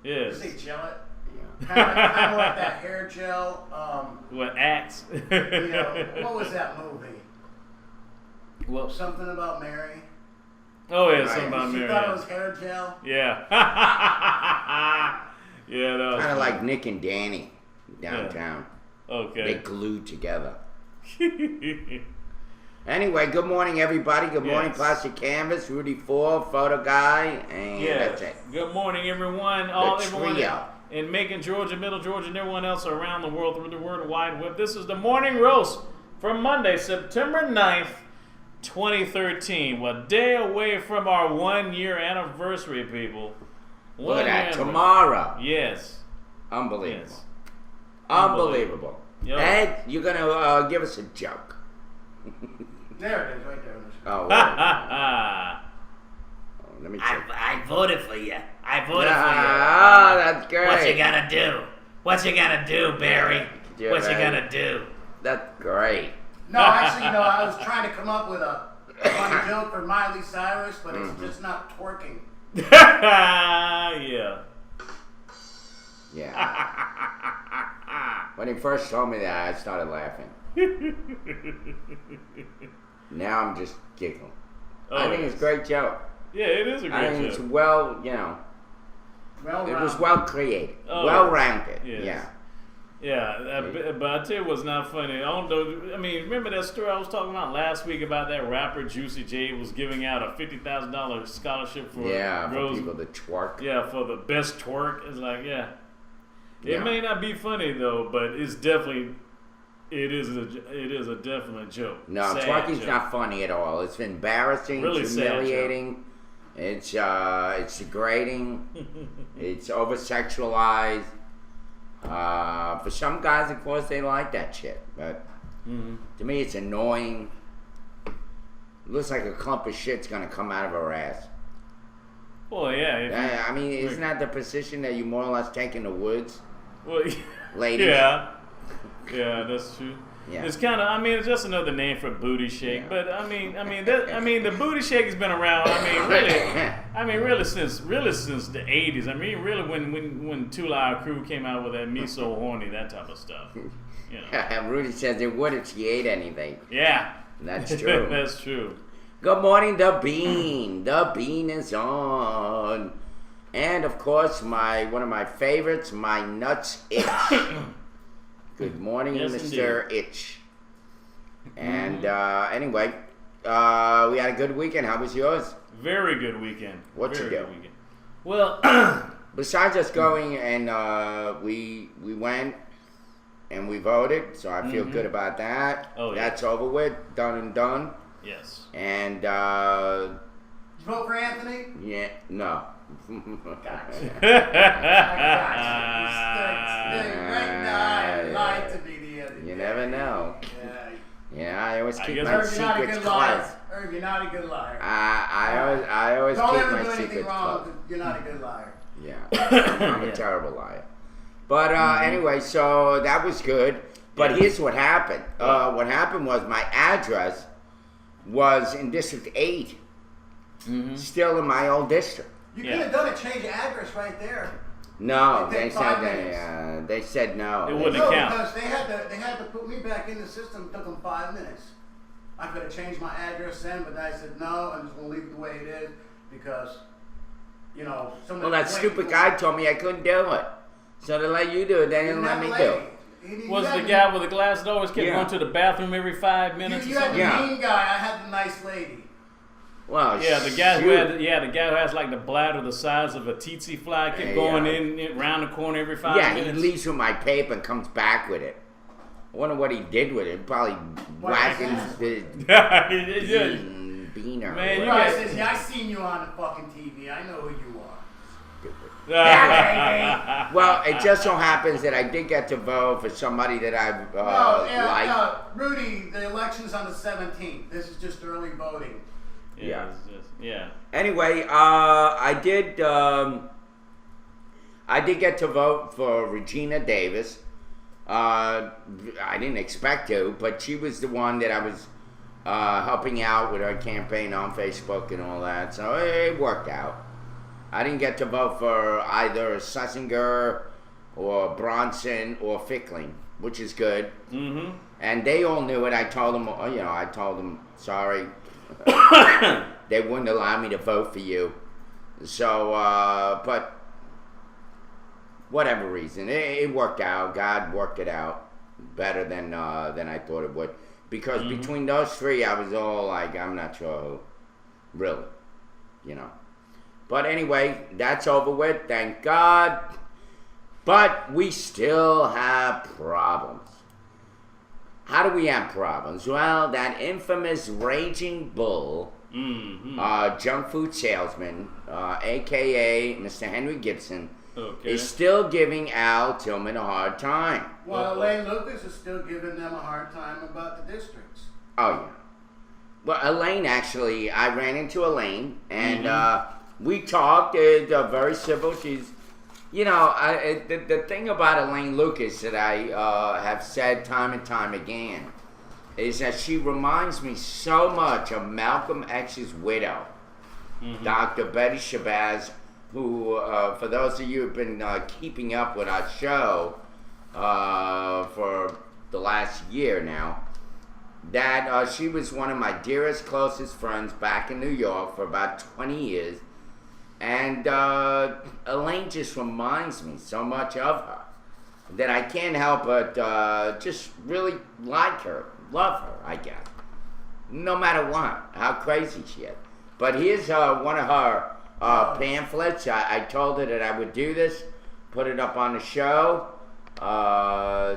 Yes. Did they gel it? Yeah. Kind of like that hair gel. What, Axe? What was that movie? Well, Something about Mary. oh yeah, Right. something about She Mary. thought it was hair gel. Yeah. Yeah, that was Kind of like Nick and Danny downtown. They okay. glued together. Anyway, good morning, everybody. Good morning, Yes. Plastic Canvas, Rudy Ford, Photo Guy, and that's it. Good morning, everyone. Everyone trio. in Macon, Georgia, Middle Georgia, and everyone else around the world through the World Wide Web. This is the Morning Roast for Monday, September 9th, 2013. We're a day away from our 1-year anniversary, people. Look at that, anniversary. tomorrow. Yes. Unbelievable. Yes. Unbelievable. Yo. Ed, you're going to give us a joke. There it is, right there. Oh, Ah. let me check. I voted for you. I voted Ah, for you. that's great. What you gonna do? What you gonna do, Barry? Yeah, What you man. gonna do? That's great. No, actually, I was trying to come up with a funny joke for Miley Cyrus, but it's just not twerking. Yeah. Yeah. When he first told me that, I started laughing. Now I'm just giggling. Oh, I think it's a great joke. Yeah, it is a I great think joke. it's well, Well, it was well created, Oh, well rounded. yes. Yeah. Yeah, but I tell you what's not funny. I mean, remember that story I was talking about last week about that rapper Juicy J was giving out a $50,000 scholarship for Yeah, for girls. people to twerk. Yeah, for the best twerk. It's like, yeah. It Yeah. may not be funny though, but it's definitely it is a definite joke. No, Sad twerking's joke. not funny at all. It's embarrassing, Really it's sad humiliating, it's degrading, it's over sexualized. For some guys, of course, they like that shit, but to me, it's annoying. It looks like a clump of shit's gonna come out of her ass. Well, yeah. I mean, isn't that the position that you more or less take in the woods, Well, ladies? yeah. Yeah, that's true. Yeah. It's kind of, it's just another name for booty shake. Yeah. But the booty shake has been around. Really since the '80s. Really when Two Live Crew came out with that "Me So Horny," that type of stuff. You know. Rudy says it would if she ate anything. Yeah, That's true. that's true. Good morning, The Bean. The Bean is on. And, of course, one of my favorites, my nuts itch. Good morning, Yes, Mr. Itch. And, anyway, we had a good weekend. How was yours? Very good weekend. What'd you Very do? good weekend. Well, Besides us going and we went and we voted, so I feel good about that. Oh, yeah. That's over with, done and done. yes. And, Did you vote for Anthony? yeah, no. Gotcha. Right now, you lied to me the other day. You never know. Yeah. Yeah, I always keep guess my Herb, you're not a secrets good liar. close. Herb, you're not a good liar. I always Don't keep ever my do anything secrets wrong. close. You're not a good liar. Yeah, I'm a terrible liar. But anyway, so that was good. But Yeah. here's what happened. What happened was my address was in District 8, still in my old district. You Yeah. could have done a change of address right there. No, It they takes said 5 minutes. they said no. It wouldn't No, count. because they had to put me back in the system. It took them 5 minutes. I could have changed my address then, but I said no. I'm just gonna leave it the way it is because, Well, that stupid guy told me I couldn't do it. So they let you do it, they didn't let me do it. Was the guy with the glass that always kept Yeah. going to the bathroom every 5 minutes? You or had the something? Yeah. mean guy. I had the nice lady. Well, Yeah, the guy who shoot. the guy who has like the bladder the size of a tsetse fly kept Yeah. going in around the corner every 5 Yeah, he minutes. leaves with my paper and comes back with it. I wonder what he did with it. Probably whacking the Yeah. beaner. Man, you The guy guys- says, "Yeah, I seen you on the fucking TV. I know who you are." Well, it just so happens that I did get to vote for somebody that I've liked. Rudy, the election's on the 17th. This is just early voting. Yeah. it's just- yeah. Anyway, I did get to vote for Regina Davis. I didn't expect to, but she was the one that I was helping out with her campaign on Facebook and all that, so it worked out. I didn't get to vote for either Schlesinger or Bronson or Fickling, which is good. Mm-hmm. And they all knew it. I told them, sorry. They wouldn't allow me to vote for you. So, but whatever reason, it worked out. God worked it out better than I thought it would. Because between those three, I was all like, I'm not sure who. Really. But anyway, that's over with. Thank God. But we still have problems. How do we have problems? Well, that infamous Raging Bull, junk food salesman, a.k.a. Mr. Henry Gibson, is still giving Al Tillman a hard time. Well, Elaine Lucas is still giving them a hard time about the districts. Oh, yeah. Well, Elaine, actually, I ran into Elaine, and we talked. Very civil. She's, the thing about Elaine Lucas that I have said time and time again is that she reminds me so much of Malcolm X's widow, Dr. Betty Shabazz, who, for those of you who've been keeping up with our show for the last year now, that she was one of my dearest, closest friends back in New York for about 20 years. And Elaine just reminds me so much of her that I can't help but just really like her, love her, I guess. No matter what, how crazy she is. But here's one of her pamphlets. I told her that I would do this, put it up on the show,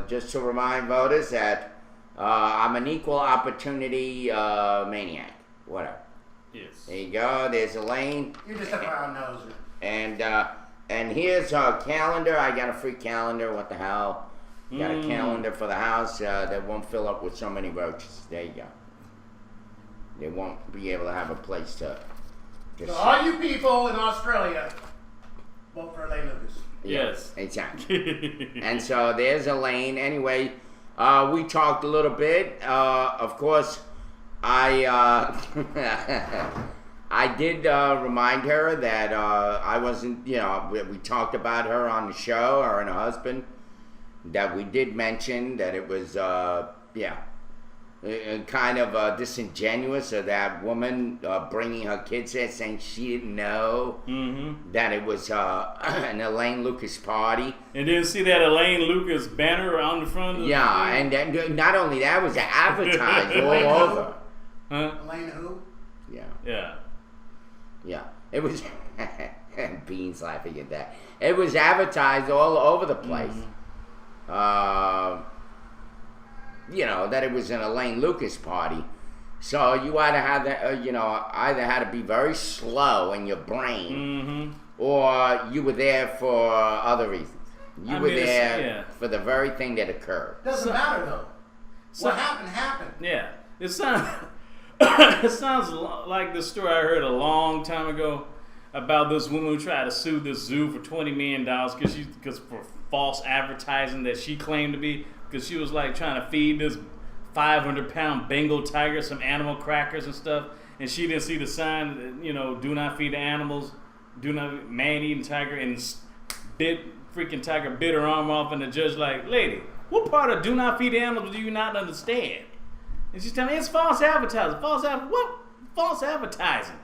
just to remind voters that I'm an equal opportunity maniac. Whatever. Yes. There you go. There's Elaine. You're just a brown noser. And here's her calendar. I got a free calendar. What the hell? Got a calendar for the house that won't fill up with so many roaches. There you go. They won't be able to have a place to So all you people in Australia, vote for Elaine Lucas. Yes. Exactly. And so there's Elaine. Anyway, we talked a little bit. Of course, I did remind her that I wasn't, we talked about her on the show, her and her husband, that we did mention that it was, kind of disingenuous of that woman bringing her kids there, saying she didn't know that it was an Elaine Lucas party. And didn't see that Elaine Lucas banner on the front of the and then, not only that, it was advertised all over. Huh? Elaine who? Yeah. Yeah. It was, Bean's laughing at that. It was advertised all over the place. That it was an Elaine Lucas party. So you either had to, either had to be very slow in your brain, or you were there for other reasons. You were there for the very thing that occurred. Doesn't matter though. What happened. Yeah. It sounds it sounds like the story I heard a long time ago about this woman who tried to sue this zoo for $20 million because for false advertising that she claimed to be, because she was like trying to feed this 500-pound Bengal tiger some animal crackers and stuff, and she didn't see the sign, do not feed the animals, do not man-eating tiger, and freaking tiger bit her arm off, and the judge like, lady, what part of do not feed the animals do you not understand? And she's telling me it's false advertising. What? False advertising.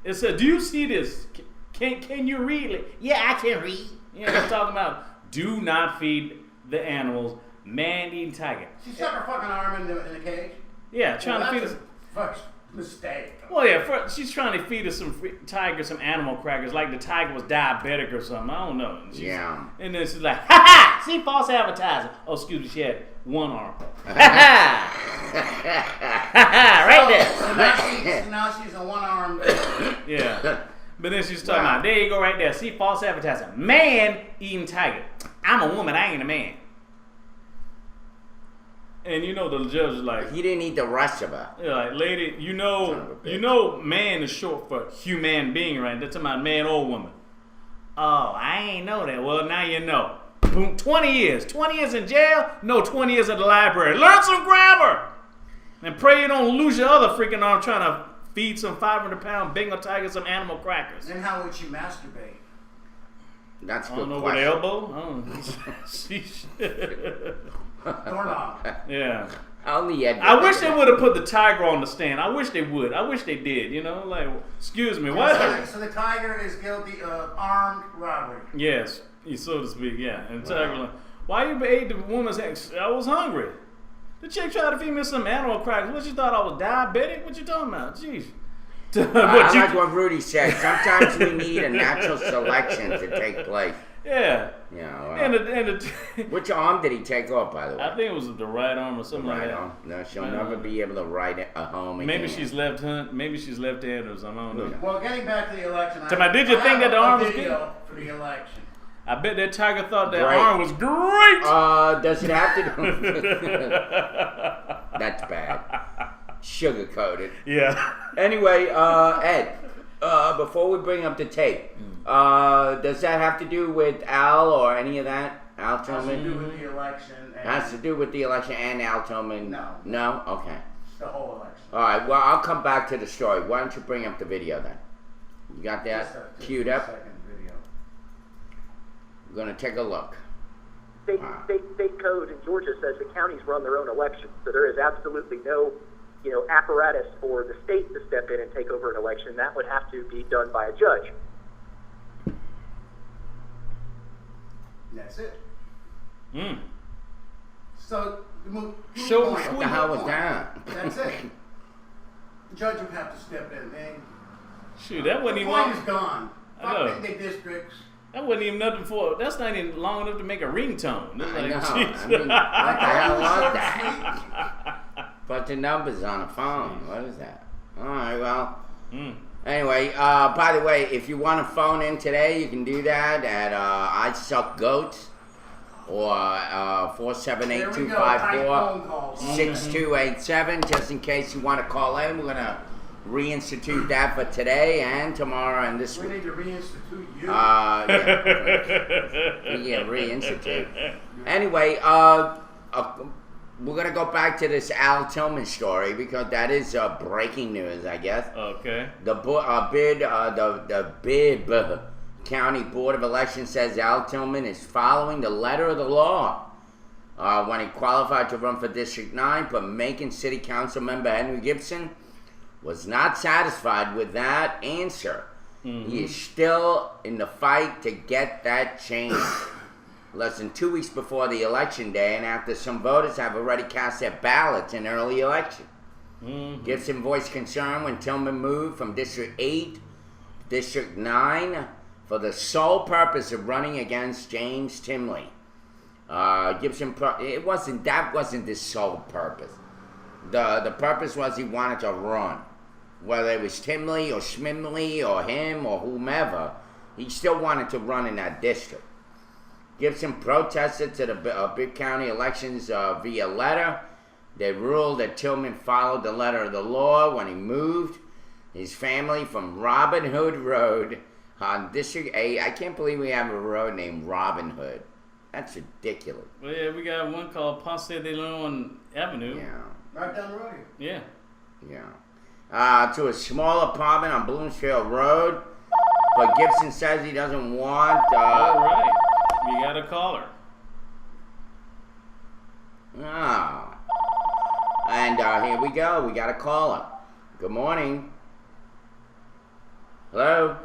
It said, do you see this? Can you read it? Yeah, I can read. I'm talking about do not feed the animals, man-eating tiger. She stuck her fucking arm in the cage. Yeah, trying to feed us. First mistake. Well, yeah, she's trying to feed us some tiger some animal crackers, like the tiger was diabetic or something. I don't know. And then she's like, ha ha! See, false advertising. Oh, excuse me, she had one arm. Ha ha! Right there. So now she's a one-armed. Yeah. But then she's talking about, there you go right there. See, false advertising. Man eating tiger. I'm a woman, I ain't a man. And the judge is like, He didn't eat the rest of her. yeah, like, lady, man is short for human being, right? That's about man or woman. Oh, I ain't know that. Well, now you know. Boom, 20 years. 20 years in jail? No, 20 years at the library. Learn some grammar! And pray you don't lose your other freaking arm trying to feed some 500-pound Bengal tiger some animal crackers? Then how would she masturbate? That's a I good don't know, with the question. elbow? I don't know. Doorknob. Yeah. Only Ed. I wish they would have put the tiger on the stand. I wish they would. I wish they did. You know, like, excuse me, what? So the tiger is guilty of armed robbery. Yes, so to speak. Yeah, and tiger, like, why you ate the woman's ex? I was hungry. The chick tried to feed me some animal crackers. What, you thought I was diabetic? What you talking about? Jeez. I like what Rudy said. Sometimes we need a natural selection to take place. Yeah. You know, And the which arm did he take off, by the way? I think it was the right arm or something like Right that. arm. No, she'll never be able to ride a home again. Maybe she's left-handed. Maybe she's left-handed or something. I don't know. Well, getting back to the election. Did you think that the arm was video for the election? I bet that tiger thought that Great. arm was great. Does it have to do? That's bad. Sugar coated. Yeah. Anyway, Ed, before we bring up the tape, does that have to do with Al or any of that? Al Has to Tillman? do with the election. And Has to do with the election and Al Tillman? No. No? Okay. the whole election. All right, well, I'll come back to the story. Why don't you bring up the video then? You got Just that a queued up? 15-second video. We're going to take a look. State code in Georgia says the counties run their own elections, so there is absolutely no, apparatus for the state to step in and take over an election. That would have to be done by a judge. That's it. Mm. So, Show What the hell was that? That's it. The judge would have to step in, man. Shoot, that wasn't The even point long. is gone. I know. Fuck the districts. That wasn't even nothing for. That's not even long enough to make a ringtone. It's I like, know. jeez. I mean, what the hell was Short that? sleep. But the numbers on the phone. What is that? All right, well. Mm. Anyway, by the way, if you want to phone in today, you can do that at I Suck Goats or 478-254-6287. Just in case you want to call in, we're going to reinstitute that for today and tomorrow and this We week. need to reinstitute you. Yeah, reinstitute. Anyway, we're gonna go back to this Al Tillman story because that is breaking news, I guess. Okay. The Bibb County Board of Elections says Al Tillman is following the letter of the law when he qualified to run for District 9, but Macon City Council member Henry Gibson was not satisfied with that answer. Mm-hmm. He is still in the fight to get that changed. Less than 2 weeks before the election day, and after some voters have already cast their ballots in early election. Mm-hmm. Gibson voiced concern when Tillman moved from District 8 to District 9 for the sole purpose of running against James Timley. Gibson, that wasn't his sole purpose. The purpose was he wanted to run. Whether it was Timley or Schmimley or him or whomever, he still wanted to run in that district. Gibson protested to the Bibb County elections via letter. They ruled that Tillman followed the letter of the law when he moved his family from Robin Hood Road on District 8. I can't believe we have a road named Robin Hood. That's ridiculous. Well, yeah, we got one called Ponce de Leon Avenue. Yeah. Right down the road here. Yeah. Yeah. To a small apartment on Bloomsfield Road. But Gibson says he doesn't want... All right. We got a caller. And here we go. We got a caller. Good morning. Hello?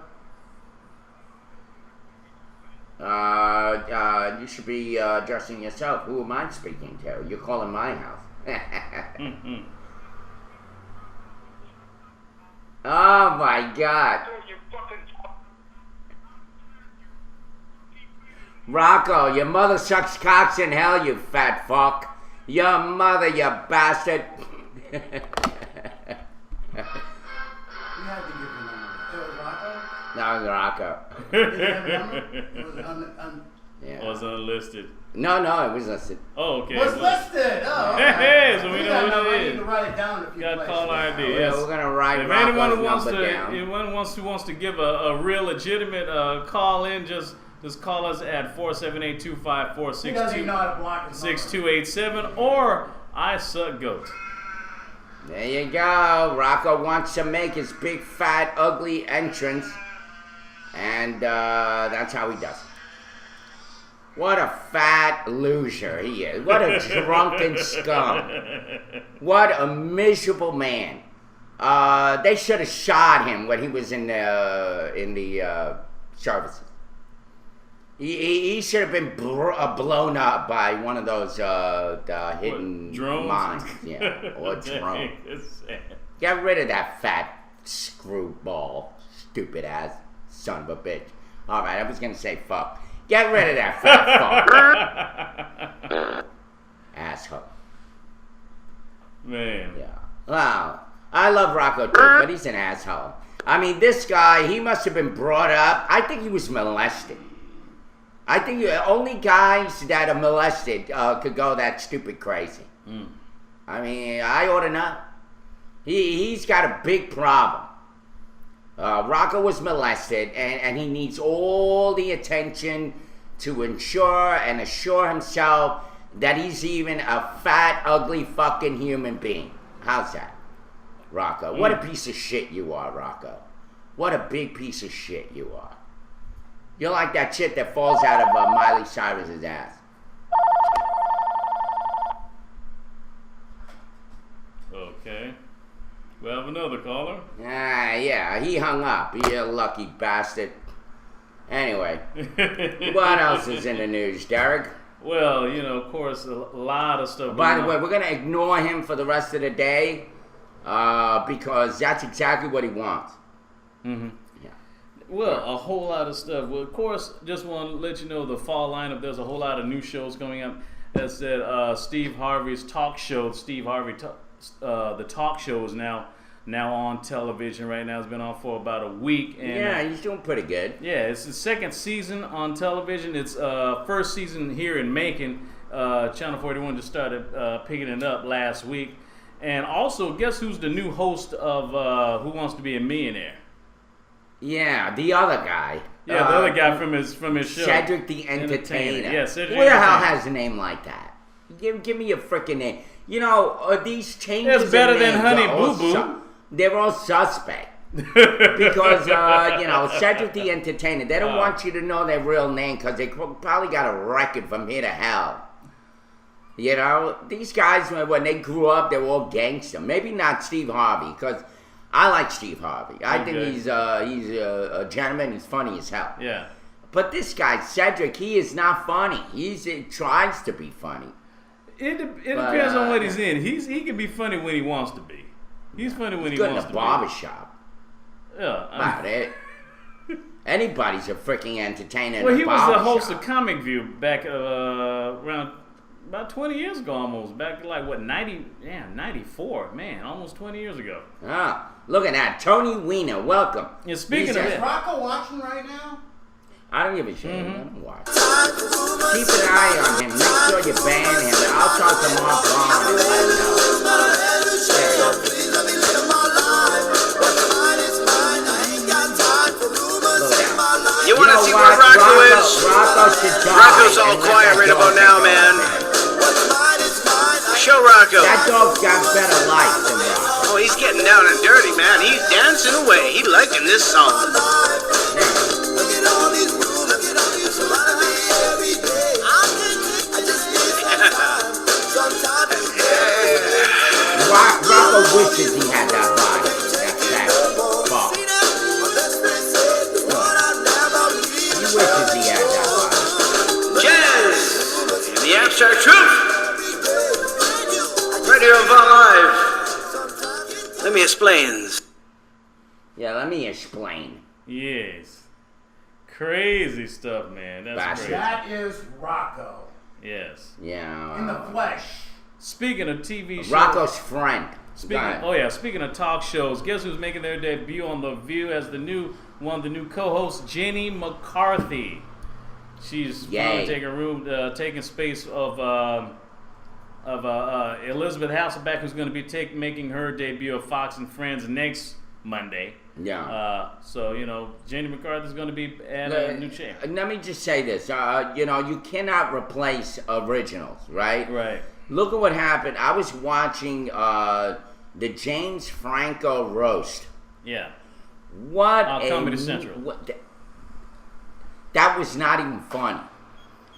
You should be addressing yourself. Who am I speaking to? You're calling my house. Mm-hmm. Oh my God. Rocco, your mother sucks cocks in hell, you fat fuck. Your mother, you bastard. You had to give the number. It was Rocco? That was Rocco. Did you have a number? It was Yeah. Was unlisted. No, it was listed. Oh, okay. was listed. Oh, Hey, okay. so we You know got who number. it You is. can write it down if you Got place caller it. ID. Yeah, Yes. we're gonna write If Rocco's anyone wants number down. who wants to give a real legitimate call in, just call us at 478-254-6287 He doesn't even know how to block his number. or I Suck Goat. There you go. Rocco wants to make his big, fat, ugly entrance. And that's how he does it. What a fat loser he is. What a drunken scum. What a miserable man. They should have shot him when he was in the services. He should have been blown up by one of those hidden drones? mines. Yeah, or drone. Get rid of that fat screwball. Stupid ass son of a bitch. Alright, I was going to say fuck. Get rid of that fat fuck. Asshole. Man. Yeah. Wow. I love Rocco too, but he's an asshole. I mean, this guy, he must have been brought up. I think he was molested. I think only guys that are molested could go that stupid crazy. I mean, I ought to know. He's got a big problem. Rocco was molested, and he needs all the attention to ensure and assure himself that he's even a fat, ugly fucking human being. How's that, Rocco? What a piece of shit you are, Rocco. What a big piece of shit you are. You're like that shit that falls out of Miley Cyrus's ass. Okay. We have another caller. Yeah, he hung up. He a lucky bastard. Anyway, what else is in the news, Derek? Well, of course, a lot of stuff. By the way, we're going to ignore him for the rest of the day because that's exactly what he wants. Mm-hmm. Yeah. Well, a whole lot of stuff. Well, of course, just want to let you know the fall lineup. There's a whole lot of new shows coming up. That said, Steve Harvey's talk show, the talk show is now on television right now. It's been on for about a week. And, yeah, he's doing pretty good. Yeah, it's the second season on television. It's first season here in Macon. Channel 41 just started picking it up last week. And also, guess who's the new host of Who Wants to Be a Millionaire? Yeah, the other guy. Yeah, the other guy from his show. Cedric the Entertainer. Yeah, Cedric Who the hell Entertainer. has a name like that? Give me a freaking name. These changes. It's better in than names Honey are all Boo Boo. They're all suspect. Because, Cedric the Entertainer, they don't want you to know their real name because they probably got a record from here to hell. These guys, when they grew up, they were all gangster. Maybe not Steve Harvey, because I like Steve Harvey. I think he's a gentleman. He's funny as hell. Yeah. But this guy, Cedric, he is not funny. He tries to be funny. It depends on what he's in. He can be funny when he wants to be. He's funny when he Good in wants a to barbershop. be. Yeah. About it. Anybody's a freaking entertainer in Well, a he was the host barbershop. of Comic View back around about 20 years ago almost. Back like, 94. Man, almost 20 years ago. Look at that. Tony Weiner, welcome. Yeah, speaking of Is that. Rocco watching right now? I don't give a shit. Mm-hmm. I don't watch. Keep an eye on him. Make sure you ban him. I'll talk to Mark Vaughn and let him know. You want to see where Rocco is? Rocco's all quiet right about now, man. Show Rocco. That dog's got better life than Rocco. Oh, he's getting down and dirty, man. He's dancing away. He's liking this song. Rocco wishes he had that body. That's fuck. He wishes he had that body. Jazz and the Abstract Truth. Radio Live. Let me explain. Yeah, let me explain. Yes. Crazy stuff, man. That's Bastard. crazy. That is Rocco. Yes. Yeah. In the flesh. Speaking of TV shows. Rocco's friend. Speaking of talk shows, guess who's making their debut on The View as one of the new co-hosts, Jenny McCarthy. She's finally taking space of Elizabeth Hasselbeck, who's going to be making her debut of Fox and Friends next Monday. Yeah. So Jenny McCarthy's going to be at a new chair. Let me just say this. You cannot replace originals, right? Right. Look at what happened. I was watching The James Franco roast. Yeah. What On Comedy Central. That was not even funny.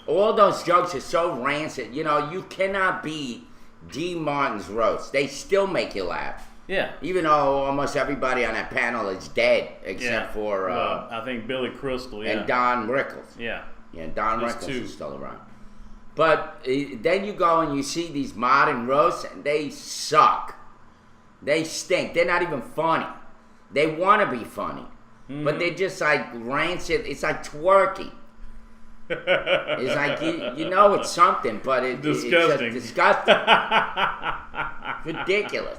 All those jokes are so rancid. You know, you cannot beat G. Martin's roast. They still make you laugh. Yeah. Even though almost everybody on that panel is dead except for I think Billy Crystal, yeah. and Don Rickles. Yeah. Yeah, Don Those Rickles two. is still around. But then you go and you see these modern roasts, and they suck. They stink. They're not even funny. They want to be funny, but they're just like rancid. It's like twerking. It's like you know it's something, but Disgusting. it's just disgusting. Ridiculous.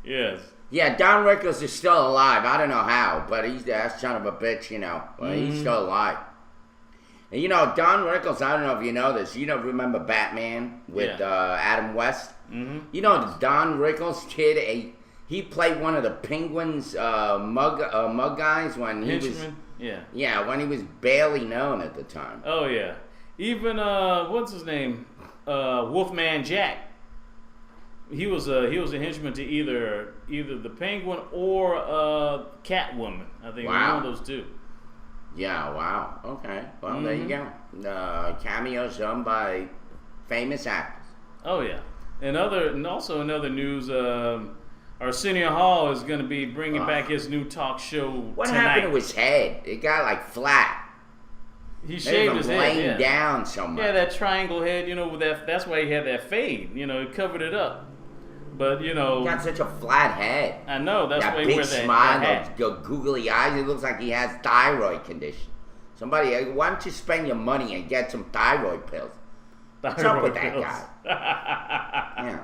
Yes. Yeah, Don Rickles is still alive. I don't know how, but he's that son of a bitch, you know. But he's still alive. And you know, Don Rickles, I don't know if you know this. You know, remember Batman with Adam West? Mm-hmm. You know, the Don Rickles kid, he played one of the Penguins mug guys when he was... Yeah. Yeah, when he was barely known at the time. Oh, yeah. Even, what's his name? Wolfman Jack. He was a henchman to either the Penguin or Catwoman. I think one of those two. Yeah, wow. Okay. Well, there you go. Cameos done by famous actors. Oh, yeah. And also in other news, Arsenio Hall is going to be bringing back his new talk show What tonight. happened to his head? It got like flat. He shaved his head. Laying down so much. Yeah, that triangle head. You know, with that's why he had that fade. You know, it covered it up. But you know, He got such a flat head. I know that's That why he big wears that smile, hat. those googly eyes. It looks like he has thyroid condition. Somebody, why don't you spend your money and get some thyroid pills? What's up with that guy?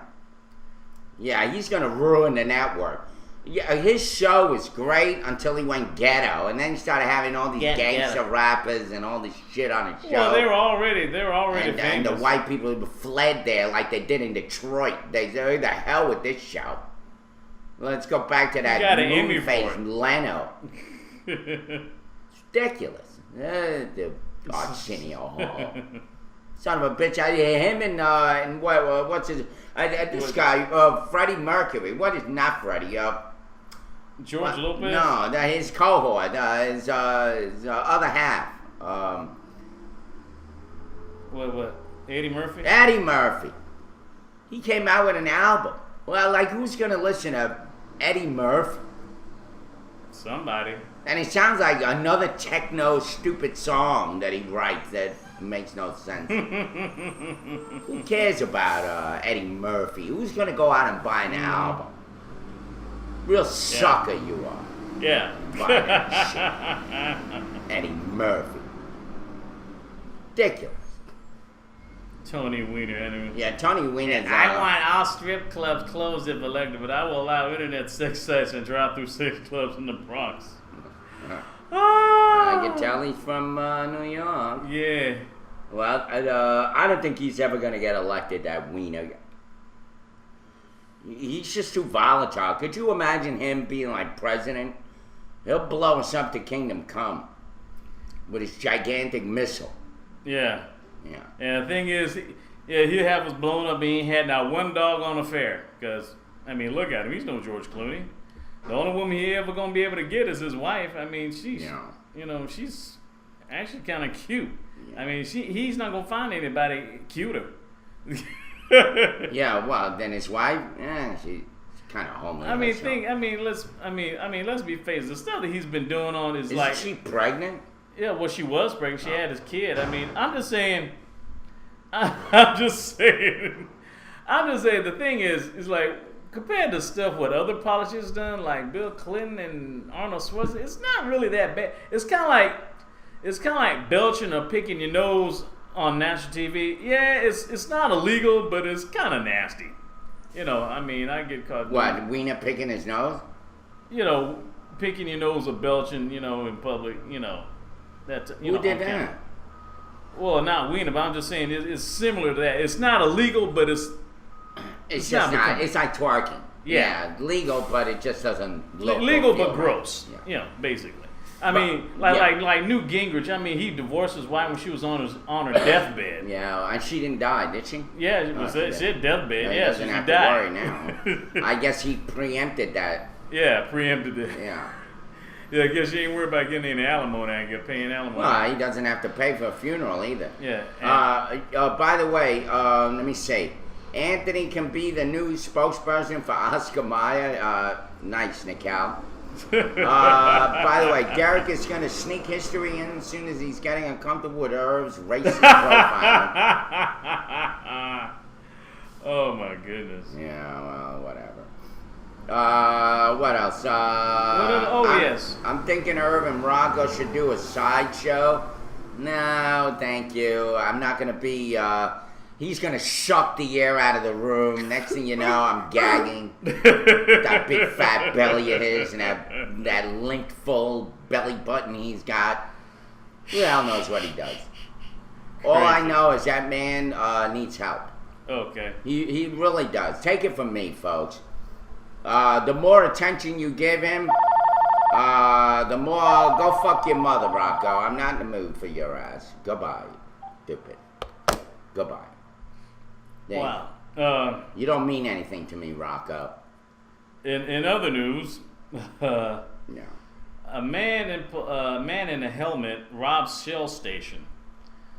Yeah, he's gonna ruin the network. Yeah, his show was great until he went ghetto, and then he started having all these gangster rappers and all this shit on his show. Well, they were already and famous. the white people fled there like they did in Detroit. They said, "Who the hell with this show?" Let's go back to that movie face Leno. It's ridiculous. The Arsenio Hall. Son of a bitch! I hear him and what's his this guy Freddie Mercury. What is not Freddie? George Lopez? No, his cohort, his other half. What? Eddie Murphy? Eddie Murphy. He came out with an album. Well, like, who's gonna listen to Eddie Murphy? Somebody. And it sounds like another techno stupid song that he writes that makes no sense. Who cares about Eddie Murphy? Who's gonna go out and buy an album? Real sucker you are. Yeah. Buy that shit. Eddie Murphy. Ridiculous. Tony Weiner. Yeah, Tony Weiner's I want all strip clubs closed if elected, but I will allow internet sex sites and drive-through sex clubs in the Bronx. I can tell he's from New York. Yeah. Well, I don't think he's ever going to get elected, that Weiner. He's just too volatile. Could you imagine him being like president? He'll blow us up to Kingdom Come with his gigantic missile. Yeah. Yeah. And the thing is, he'll have us blown up and he ain't had not one doggone affair. Because, I mean, look at him. He's no George Clooney. The only woman he ever going to be able to get is his wife. I mean, she's actually kind of cute. Yeah. I mean, he's not going to find anybody cuter. Yeah, well, then his wife, she's kind of homely. Let's be faced. The stuff that he's been doing on is like. Is she pregnant? Yeah, well, she was pregnant. She had his kid. I mean, I'm just saying. The thing is like compared to stuff what other politicians done, like Bill Clinton and Arnold Schwarzenegger, it's not really that bad. It's kind of like belching or picking your nose on national TV. Yeah, it's not illegal, but it's kind of nasty. You know, I mean, I get caught. What, Weiner picking his nose? You know, picking your nose or belching, you know, in public, you know. Who did that? Well, not Weiner, but I'm just saying it's similar to that. It's not illegal, but it's just not. It's like twerking. Yeah, legal, but it just doesn't look legal, or feel but gross. Right. You know, basically. I mean, like Newt Gingrich. I mean, he divorced his wife when she was on her deathbed. Yeah, and she didn't die, did she? Yeah, she was deathbed. He Yeah, doesn't she have died. to worry now. I guess he preempted that. Yeah, preempted it. Yeah. Yeah, I guess she ain't worried about getting any alimony. I get paying alimony. Well, he doesn't have to pay for a funeral either. Yeah. By the way, let me see. Anthony can be the new spokesperson for Oscar Mayer. Nice, Nical. By the way, Derek is going to sneak history in as soon as he's getting uncomfortable with Irv's racist profiling. Oh my goodness. Yeah, well, whatever. What else? Yes. I'm thinking Irv and Rocco should do a sideshow. No, thank you. I'm not going to be... He's going to suck the air out of the room. Next thing you know, I'm gagging. That big fat belly of his and that linked full belly button he's got. Who the hell knows what he does? All I know is that man needs help. Okay. He really does. Take it from me, folks. The more attention you give him, the more... Go fuck your mother, Rocco. I'm not in the mood for your ass. Goodbye, stupid. Goodbye. Wow. You don't mean anything to me, Rocco. In other news, No. a man in a helmet robs Shell station.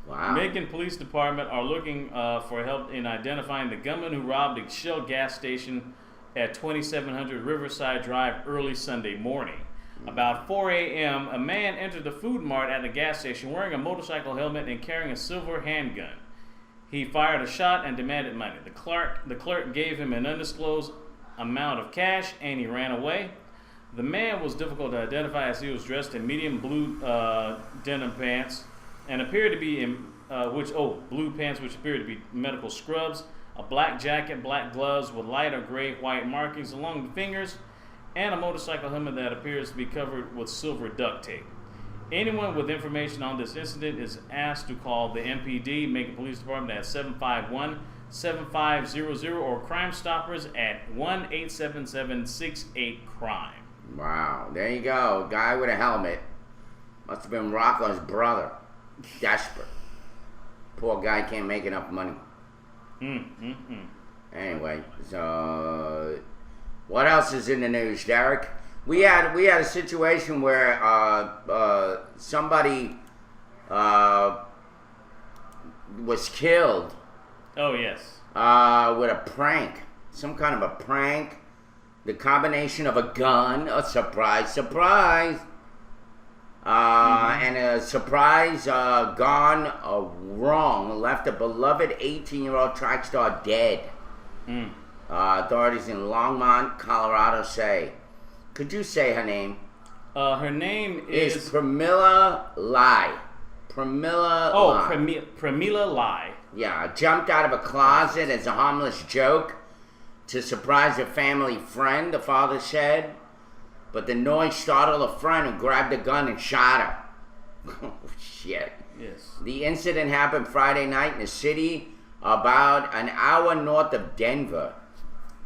Wow. Macon Police Department are looking for help in identifying the gunman who robbed a Shell gas station at 2700 Riverside Drive early Sunday morning. About 4 a.m., a man entered the food mart at the gas station wearing a motorcycle helmet and carrying a silver handgun. He fired a shot and demanded money. The clerk gave him an undisclosed amount of cash and he ran away. The man was difficult to identify as he was dressed in medium blue denim pants and appeared to be in blue pants which appeared to be medical scrubs, a black jacket, black gloves with light or gray white markings along the fingers, and a motorcycle helmet that appears to be covered with silver duct tape. Anyone with information on this incident is asked to call the MPD, Macon Police Department, at 751-7500 or Crime Stoppers at 1-877-68-CRIME. Wow. There you go. Guy with a helmet. Must have been Rocco's brother. Desperate. Poor guy can't make enough money. Anyway, so... What else is in the news, Derek? We had a situation where somebody was killed. Oh, yes. With a prank. Some kind of a prank. The combination of a gun, a surprise, and a surprise gone wrong left a beloved 18-year-old track star dead. Authorities in Longmont, Colorado say. Could you say her name? Her name is Pramila Lai. Pramila Lai. Yeah, jumped out of a closet as a harmless joke to surprise a family friend, the father said. But the noise startled a friend who grabbed a gun and shot her. Oh, shit. Yes. The incident happened Friday night in the city, about an hour north of Denver.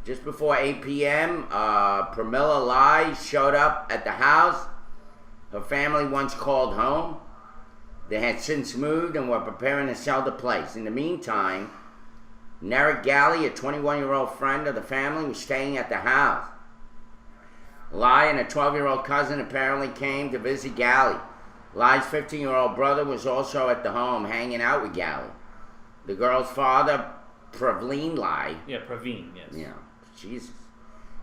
Just before 8 p.m., Pramila Lai showed up at the house. Her family once called home. They had since moved and were preparing to sell the place. In the meantime, Narek Galley, a 21-year-old friend of the family, was staying at the house. Lai and a 12-year-old cousin apparently came to visit Galley. Lai's 15-year-old brother was also at the home hanging out with Galley. The girl's father, Praveen Lai. Yeah, Praveen, yes. Yeah, Jesus.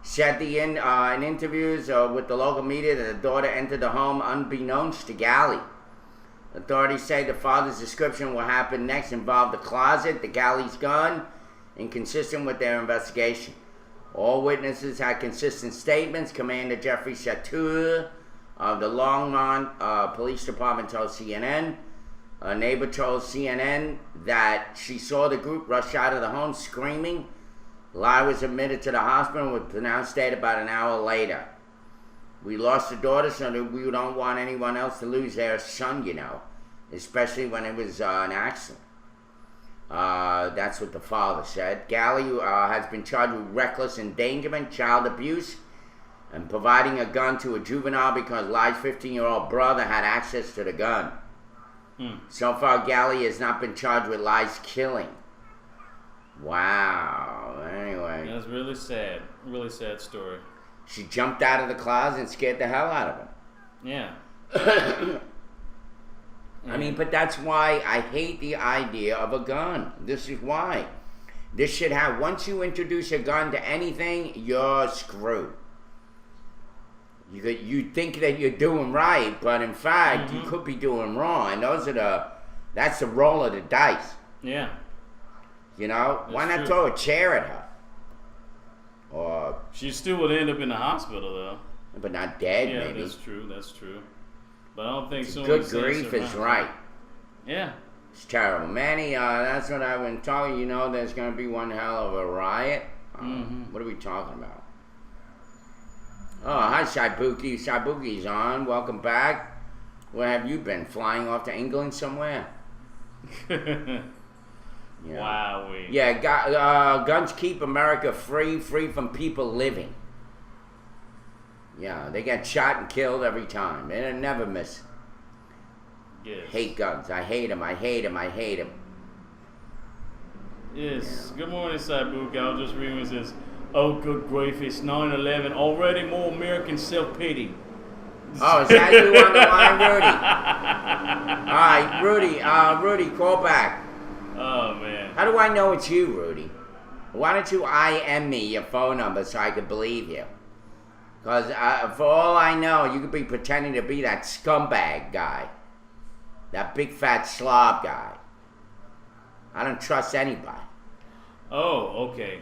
Said in interviews with the local media that the daughter entered the home unbeknownst to Galley. Authorities say the father's description of what happened next involved the closet, the Galley's gun, inconsistent with their investigation. All witnesses had consistent statements. Commander Jeffrey Chatur of the Longmont Police Department told CNN. A neighbor told CNN that she saw the group rush out of the home screaming. Lai was admitted to the hospital and was pronounced dead about an hour later. We lost a daughter, so that we don't want anyone else to lose their son, you know, especially when it was an accident. That's what the father said. Galley has been charged with reckless endangerment, child abuse, and providing a gun to a juvenile because Lai's 15-year-old brother had access to the gun. So far, Galley has not been charged with Lai's killing. Wow. Anyway. That's really sad. Really sad story. She jumped out of the closet and scared the hell out of him. Yeah. I mean, but that's why I hate the idea of a gun. This is why. This should have, once you introduce a gun to anything, you're screwed. You think that you're doing right, but in fact, you could be doing wrong. And that's the roll of the dice. Yeah. You know? That's Why not true. throw a chair at her? Or, She still would end up in the hospital, though. but not dead, Yeah, maybe. that's true. That's true. But I don't think so. Good grief is right. Yeah. It's terrible. Manny, that's what I've been talking. You know, there's going to be one hell of a riot. What are we talking about? Oh, hi, Shibuki. Shibuki's on. Welcome back. Where have you been? Flying off to England somewhere? Yeah. Wowee. Yeah, guns keep America free from people living. Yeah, they get shot and killed every time. They never miss. Yes. Hate guns. I hate them. I hate them. I hate them. Yes. Good morning, Sabuka. I was just reading what it says. Oh, good grief, it's 9/11. Already more American self-pity. Oh, is that you on the line, Rudy? All right, Rudy, call back. Oh, man. How do I know it's you, Rudy? Why don't you IM me your phone number so I can believe you? Because for all I know, you could be pretending to be that scumbag guy. That big fat slob guy. I don't trust anybody. Oh, okay.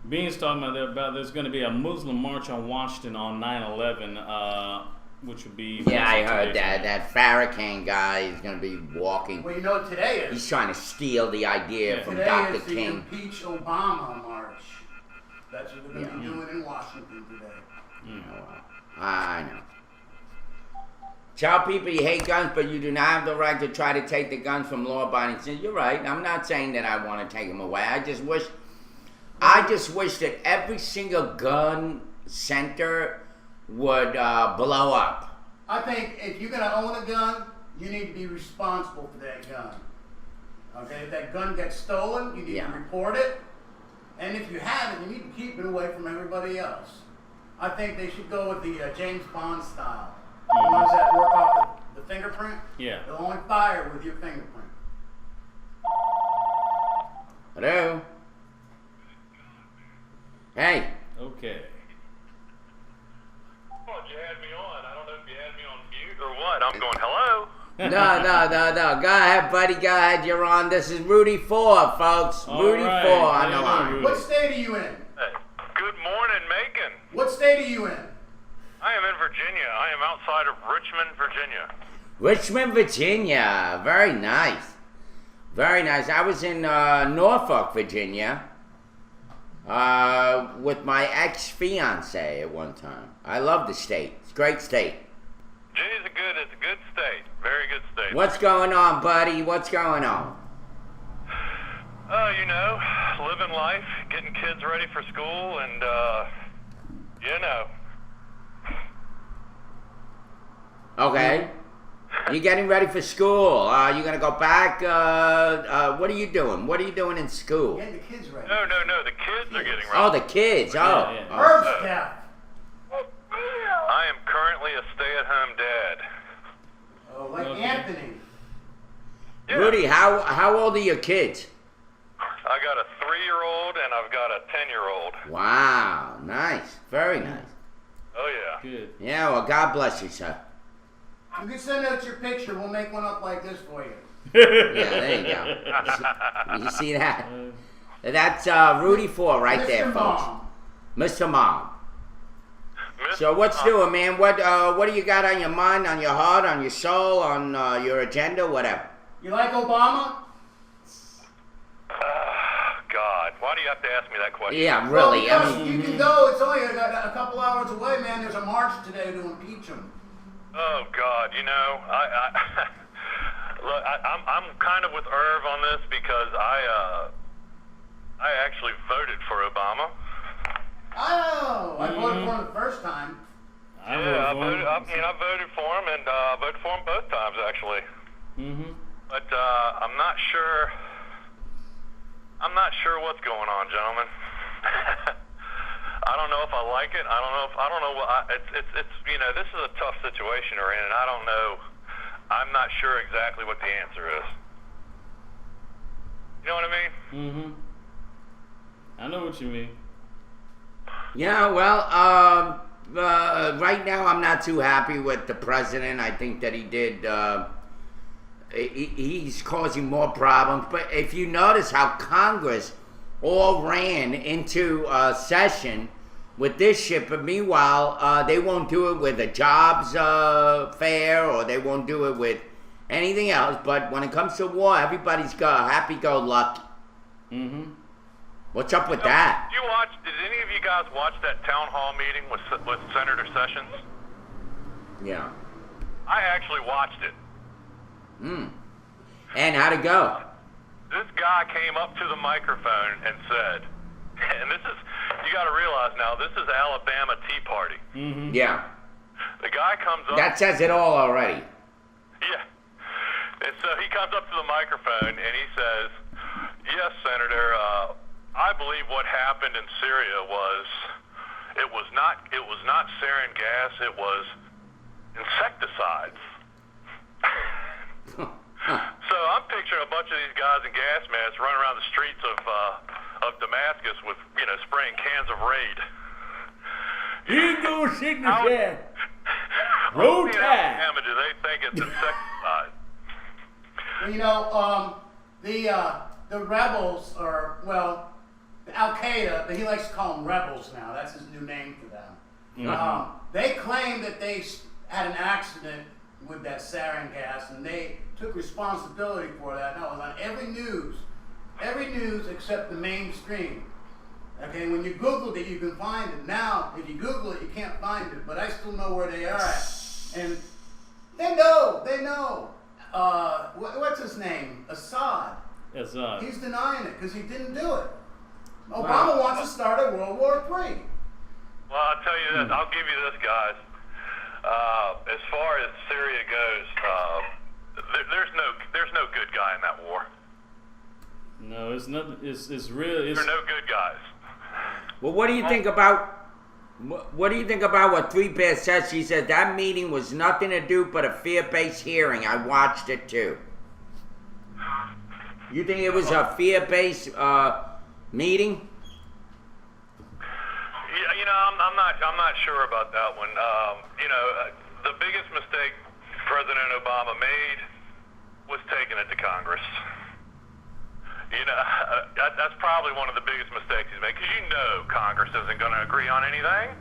Bean's talking about there's going to be a Muslim march on Washington on 9/11, which would be... Yeah, I heard that. That Farrakhan guy is going to be walking. Well, you know what today is? He's trying to steal the idea Yeah. from Today Dr. is the King. Impeach Obama march. That's what they're going to be doing in Washington today. I know. Tell people you hate guns, but you do not have the right to try to take the guns from law-abiding citizens. You're right. I'm not saying that I want to take them away. I just wish that every single gun center would blow up. I think if you're going to own a gun, you need to be responsible for that gun. Okay, if that gun gets stolen, you need to report it. And if you have it, you need to keep it away from everybody else. I think they should go with the James Bond style. The ones that work off the fingerprint. Yeah. They'll only fire with your fingerprint. Hello? Hey. Okay. Oh, you had me on. I don't know if you had me on mute or what. I'm going, hello? No. Go ahead, buddy. Go ahead. You're on. This is Rudy 4, folks. All Rudy right. 4 on How the you line. doing, What state are you in? Hey, good morning, Macon. What state are you in? I am in Virginia. I am outside of Richmond, Virginia. Richmond, Virginia. Very nice. Very nice. I was in Norfolk, Virginia, with my ex-fiance at one time. I love the state. It's a great state. It's a good state. Very good state. What's going on, buddy? What's going on? You know, living life, getting kids ready for school, and, you know. Okay. You're getting ready for school. You're going to go back. What are you doing? What are you doing in school? Getting the kids ready. No, the kids are getting ready. Oh, the kids. Oh. Yeah. Oh. Herb's deaf. I am currently a stay-at-home dad. Oh, like Okay. Anthony. Yeah. Rudy, how old are your kids? I got a 3-year-old and I've got a 10-year-old. Wow. Nice. Very nice. Oh, yeah. Good. Yeah, well, God bless you, sir. You can send us your picture. We'll make one up like this for you. Yeah, there you go. You see that? That's Rudy 4 right Mr. there, folks. Mom. Mr. Mom. Miss- So what's doing, man? What do you got on your mind, on your heart, on your soul, on your agenda, whatever? You like Obama? God, why do you have to ask me that question? Yeah, really. Well, I because mean, you can go. It's only a couple hours away, man. There's a march today to impeach him. Oh God, you know, look, I'm kind of with Irv on this because I actually voted for Obama. Oh, I voted for him the first time. I I voted for him. I voted for him, and voted for him both times actually. Mm-hmm. But I'm not sure. I'm not sure what's going on, gentlemen. I don't know if I like it. I don't know what. It's you know, this is a tough situation we're in, and I don't know. I'm not sure exactly what the answer is. You know what I mean? Mm-hmm. I know what you mean. Yeah, well, right now I'm not too happy with the president. I think that he did. He's causing more problems. But if you notice how Congress all ran into session with this shit, but meanwhile they won't do it with a jobs fair, or they won't do it with anything else. But when it comes to war, everybody's happy-go-lucky. Mm-hmm. What's up with that? Did any of you guys watch that town hall meeting with Senator Sessions? Yeah. I actually watched it. And how'd it go? This guy came up to the microphone and said, and this is, you got to realize now, this is Alabama Tea Party. Mm-hmm. Yeah. The guy comes up. That says it all already. Yeah. And so he comes up to the microphone and he says, yes, Senator, I believe what happened in Syria was, it was not sarin gas, it was insecticides. So I'm picturing a bunch of these guys in gas masks running around the streets of Damascus with, you know, spraying cans of Raid. He go significant. Roll In Tide. Alabama, do they think it's insecticide? Well, you know, the rebels are, well, Al Qaeda, he likes to call them rebels now. That's his new name for them. They claim that they had an accident with that sarin gas, and they took responsibility for that. And that was on every news except the mainstream. Okay, when you Googled it, you can find it. Now, if you Google it, you can't find it, but I still know where they are at. And they know. What's his name? Assad. Yes, He's denying it because he didn't do it. Obama wants to start a World War III. Well, I'll tell you this. I'll give you this, guys. As far as Syria goes, there's no good guy in that war. No, it's nothing. It's real. There are no good guys. Well, what do you think about what Three Bear says? She said that meeting was nothing to do but a fear-based hearing. I watched it too. You think it was a fear-based meeting? Yeah, you know, I'm not sure about that one. You know, the biggest mistake President Obama made was taking it to Congress. You know, that's probably one of the biggest mistakes he's made, because you know Congress isn't going to agree on anything.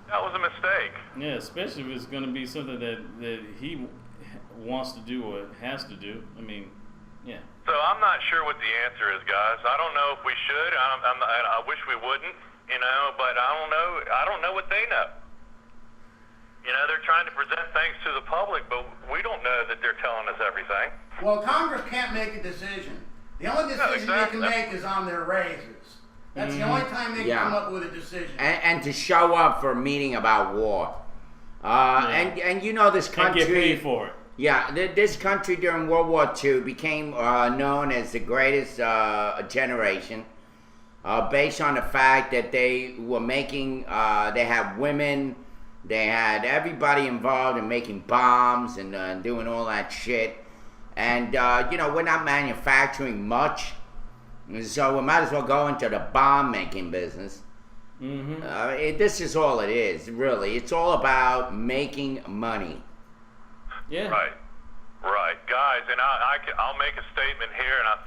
That was a mistake. Yeah, especially if it's going to be something that he wants to do or has to do. I mean, yeah. So I'm not sure what the answer is, guys. I don't know if we should. I wish we wouldn't, you know, but I don't know. I don't know what they know. You know, they're trying to present things to the public, but we don't know that they're telling us everything. Well, Congress can't make a decision. The only decision they can make is on their raises. That's the only time they can come up with a decision. And to show up for a meeting about war. And you know this country... Can't get paid for it. Yeah, this country during World War II became known as the greatest generation based on the fact that they were making... they had women... They had everybody involved in making bombs and doing all that shit. And, you know, we're not manufacturing much. So we might as well go into the bomb-making business. This is all it is, really. It's all about making money. Yeah. Right. Guys, and I'll make a statement here, and I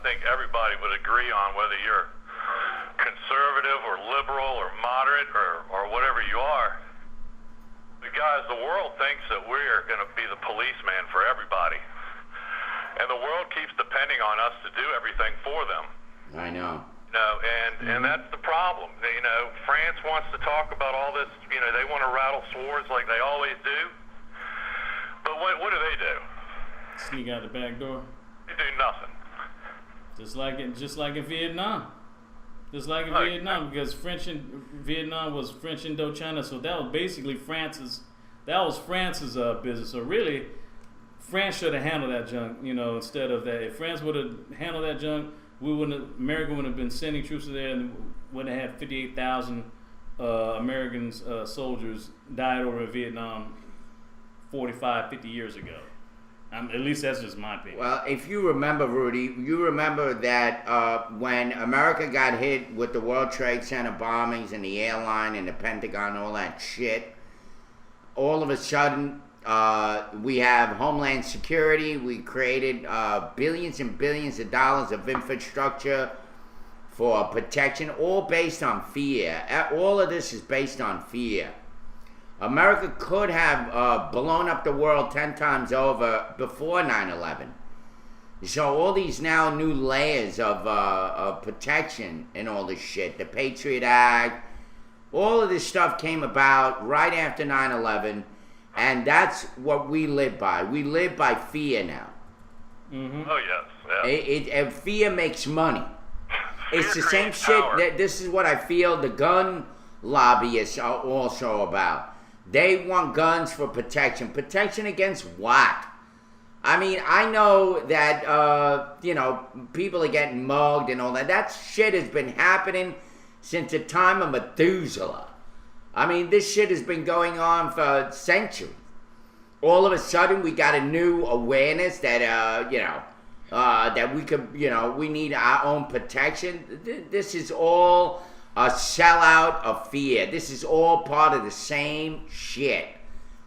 think everybody would agree on whether you're conservative or liberal or moderate or whatever you are. But guys, the world thinks that we're going to be the policeman for everybody. And the world keeps depending on us to do everything for them. I know. You know, and that's the problem. You know, France wants to talk about all this, you know, they want to rattle swords like they always do. But what do they do? Sneak out the back door. They do nothing. Just like in Vietnam. Just like in Vietnam, because Vietnam was French Indochina, so that was basically France's business. So really, France should have handled that junk, instead of that. If France would have handled that junk, America wouldn't have been sending troops there, and wouldn't have had 58,000 American soldiers died over in Vietnam 45, 50 years ago. At least that's just my opinion. Well, if you remember, Rudy, you remember that when America got hit with the World Trade Center bombings and the airline and the Pentagon, all that shit, all of a sudden we have Homeland Security. We created billions and billions of dollars of infrastructure for protection, all based on fear. All of this is based on fear. America could have blown up the world 10 times over before 9/11. So all these now new layers of protection and all this shit, the Patriot Act, all of this stuff came about right after 9/11, and that's what we live by. We live by fear now. Mm-hmm. Oh, yes. Yeah. And fear makes money. It's the same creates shit. power. This is what I feel the gun lobbyists are also about. They want guns for protection. Protection against what? I mean, I know that, people are getting mugged and all that. That shit has been happening since the time of Methuselah. I mean, this shit has been going on for centuries. All of a sudden, we got a new awareness that, that we could, we need our own protection. This is all a sellout of fear. This is all part of the same shit,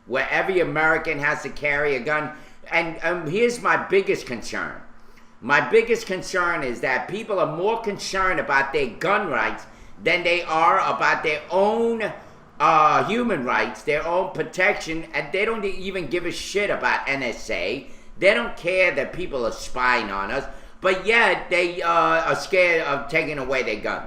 where every American has to carry a gun. And here's my biggest concern. My biggest concern is that people are more concerned about their gun rights than they are about their own human rights, their own protection, and they don't even give a shit about NSA. They don't care that people are spying on us, but yet they are scared of taking away their gun.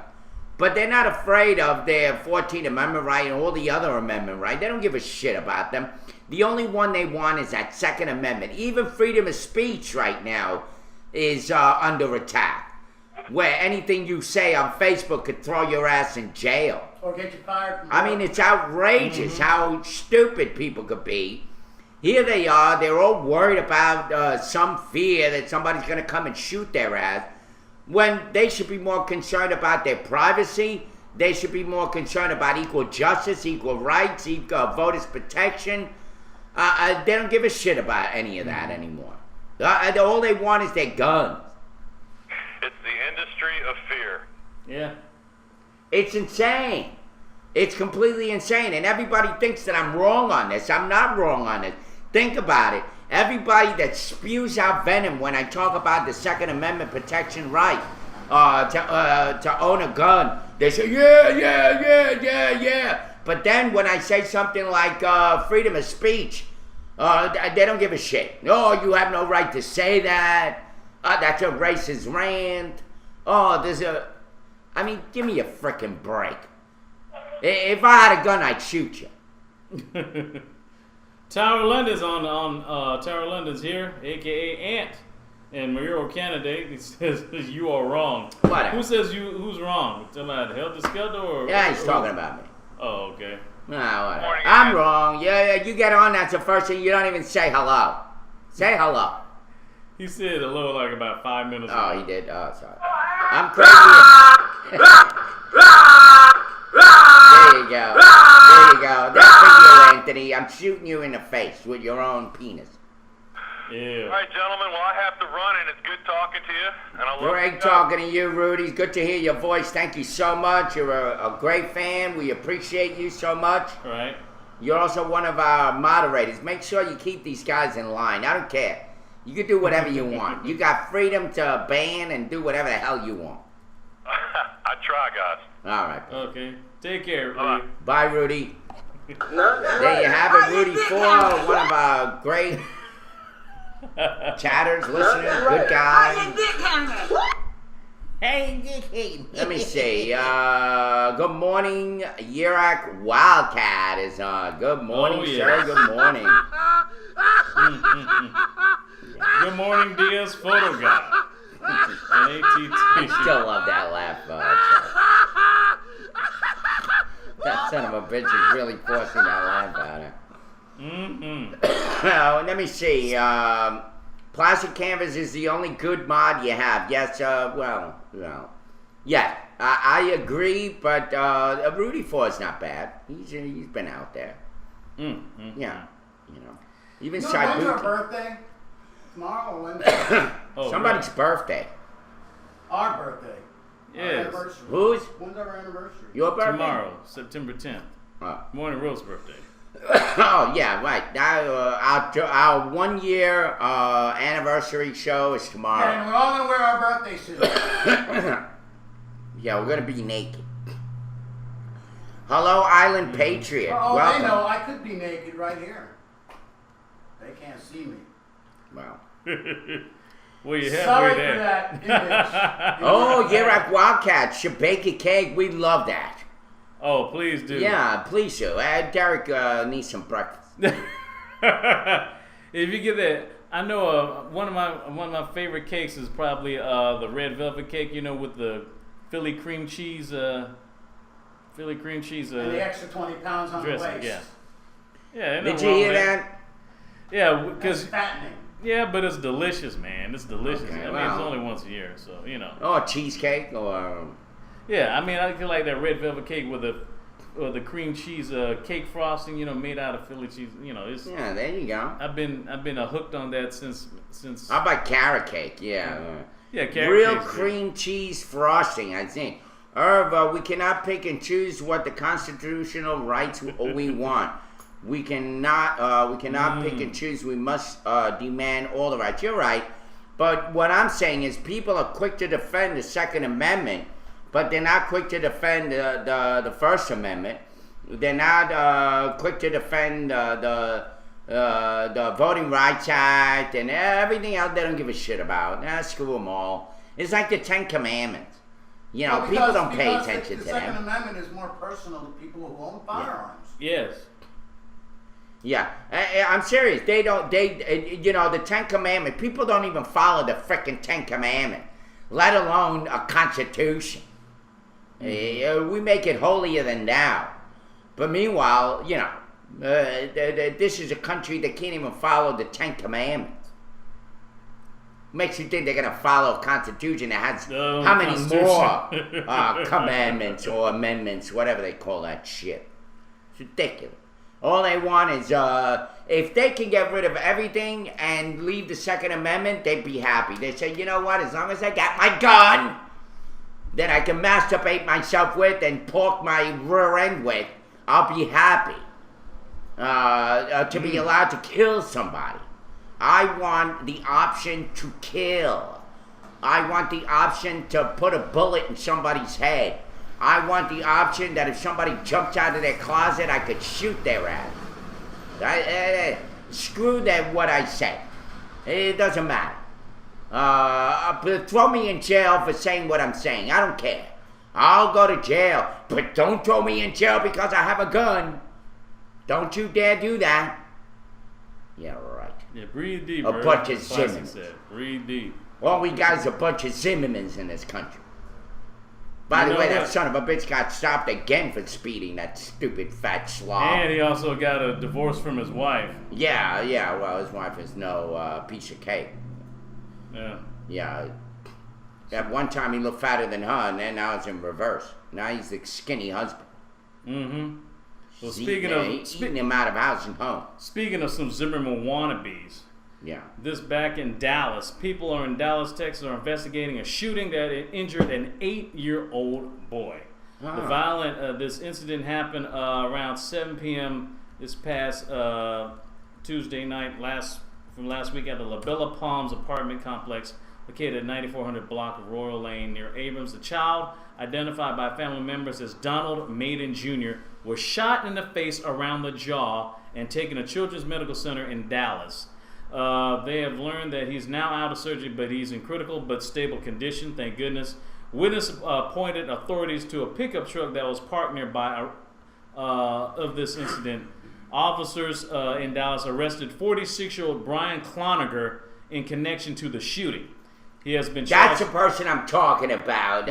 But they're not afraid of their 14th Amendment right and all the other amendment right. They don't give a shit about them. The only one they want is that Second Amendment. Even freedom of speech right now is under attack, where anything you say on Facebook could throw your ass in jail. Or get you fired from I mean, it's outrageous how stupid people could be. Here they are, they're all worried about some fear that somebody's going to come and shoot their ass, when they should be more concerned about their privacy. They should be more concerned about equal justice, equal rights, equal voters' protection. They don't give a shit about any of that anymore. All they want is their guns. It's the industry of fear. Yeah. It's insane. It's completely insane. And everybody thinks that I'm wrong on this. I'm not wrong on this. Think about it. Everybody that spews out venom when I talk about the Second Amendment protection right to own a gun, they say, yeah. But then when I say something like freedom of speech, they don't give a shit. No, you have no right to say that. That's a racist rant. I mean, give me a frickin' break. If I had a gun, I'd shoot you. Tower London's Tower London's here, aka Ant, and mayoral candidate. He says you are wrong. Whatever. Who says who's wrong? Somebody Helter Skelter or? Yeah, he's talking about me. Oh, okay. Nah, whatever. Morning, I'm Ant. wrong. Yeah, you get on. That's the first thing. You don't even say hello. Say hello. He said hello like about 5 minutes Oh, ago. he did. Oh, sorry. I'm crazy. There you go. There you go. That's for you, Anthony. I'm shooting you in the face with your own penis. Yeah. All right, gentlemen. Well, I have to run, and it's good talking to you. And I love Great you. talking to you, Rudy. It's good to hear your voice. Thank you so much. You're a great fan. We appreciate you so much. All right. You're also one of our moderators. Make sure you keep these guys in line. I don't care. You can do whatever you want. You got freedom to ban and do whatever the hell you want. I try, guys. All right. Okay. Take care, Bye. Rudy. Bye, Rudy. There you have it, Rudy Ford, one of our great chatters, listeners, good guy. Hey, Let me see. Good morning, Yirak Wildcat is on. Good morning, Oh, sir. yes. Good morning. Good morning, DS Photo Guy. And ATT. Still love that laugh. Son of a bitch is really forcing that line powder. Let me see. Plastic canvas is the only good mod you have. Yes, yeah, I agree, but Rudy Ford's not bad. He's been out there. Yeah, even When's our Saibuki. birthday? Tomorrow or Wednesday? Somebody's birthday. Our birthday. Our Yes. anniversary. Whose? When's our anniversary? Your birthday? Tomorrow, September 10th. Morning Rose birthday. Oh yeah, right. Our 1 year anniversary show is tomorrow. And we're all gonna wear our birthday suits. Yeah, we're gonna be naked. Hello, Island Patriot. Oh, Welcome. they know I could be naked right here. They can't see me. Wow. Well, you Sorry halfway for there. that image. Oh, Yerak Wildcat, Shabaka cake. We love that. Oh, please do. Yeah, please do. Derek needs some breakfast. If you get that, I know one of my favorite cakes is probably the red velvet cake. With the Philly cream cheese. And the extra 20 pounds on dressing. the waist. Yeah. ain't Did nothing you wrong hear with that? Yeah, That's because fattening. but it's delicious, man. It's delicious. Okay, I mean, wow. it's only once a year, so Oh, cheesecake or Yeah, I mean, I feel like that red velvet cake with the cream cheese cake frosting, made out of Philly cheese. It's yeah. There you go. I've been hooked on that since. How about carrot cake? Yeah. Yeah, carrot Real cake's good. cream cheese frosting, I think. Irv, we cannot pick and choose what the constitutional rights we want. We cannot pick and choose. We must demand all the rights. You're right. But what I'm saying is people are quick to defend the Second Amendment, but they're not quick to defend the First Amendment. They're not quick to defend the Voting Rights Act and everything else they don't give a shit about. Screw them all. It's like the Ten Commandments. Well, People don't pay because attention the to Second them. Amendment is more personal to people who own firearms. Yes. Yeah, I'm serious. They don't. The Ten Commandments. People don't even follow the frickin' Ten Commandments, let alone a Constitution. We make it holier than thou. But meanwhile, this is a country that can't even follow the Ten Commandments. Makes you think they're gonna follow a Constitution that has how many more commandments or amendments, whatever they call that shit. It's ridiculous. All they want is, if they can get rid of everything and leave the Second Amendment, they'd be happy. They say, you know what, as long as I got my gun that I can masturbate myself with and pork my rear end with, I'll be happy to be allowed to kill somebody. I want the option to kill. I want the option to put a bullet in somebody's head. I want the option that if somebody jumps out of their closet, I could shoot their ass. Screw that what I said. It doesn't matter. Throw me in jail for saying what I'm saying. I don't care. I'll go to jail. But don't throw me in jail because I have a gun. Don't you dare do that. Yeah, right. Yeah, breathe deep. A bunch of Classic Zimmermans. said, breathe deep. All we got is a bunch of Zimmermans in this country. By the way, that son of a bitch got stopped again for speeding, that stupid fat slob. And he also got a divorce from his wife. Yeah, well, his wife is no piece of cake. Yeah. Yeah. At one time he looked fatter than her, and then now it's in reverse. Now he's the skinny husband. Mm-hmm. So He's speaking eating him out of house and home. of some Zimmerman wannabes, Yeah. this back in Dallas, people in Dallas, Texas are investigating a shooting that injured an 8-year-old boy. This incident happened around 7 p.m. this past Tuesday night from last week at the La Bella Palms apartment complex located at 9400 block of Royal Lane near Abrams. The child, identified by family members as Donald Maiden Jr., was shot in the face around the jaw and taken to Children's Medical Center in Dallas. They have learned that he's now out of surgery, but he's in critical but stable condition, thank goodness. Witness pointed authorities to a pickup truck that was parked nearby of this incident. Officers in Dallas arrested 46-year-old Brian Cloninger in connection to the shooting. He has been That's charged. the person I'm talking about,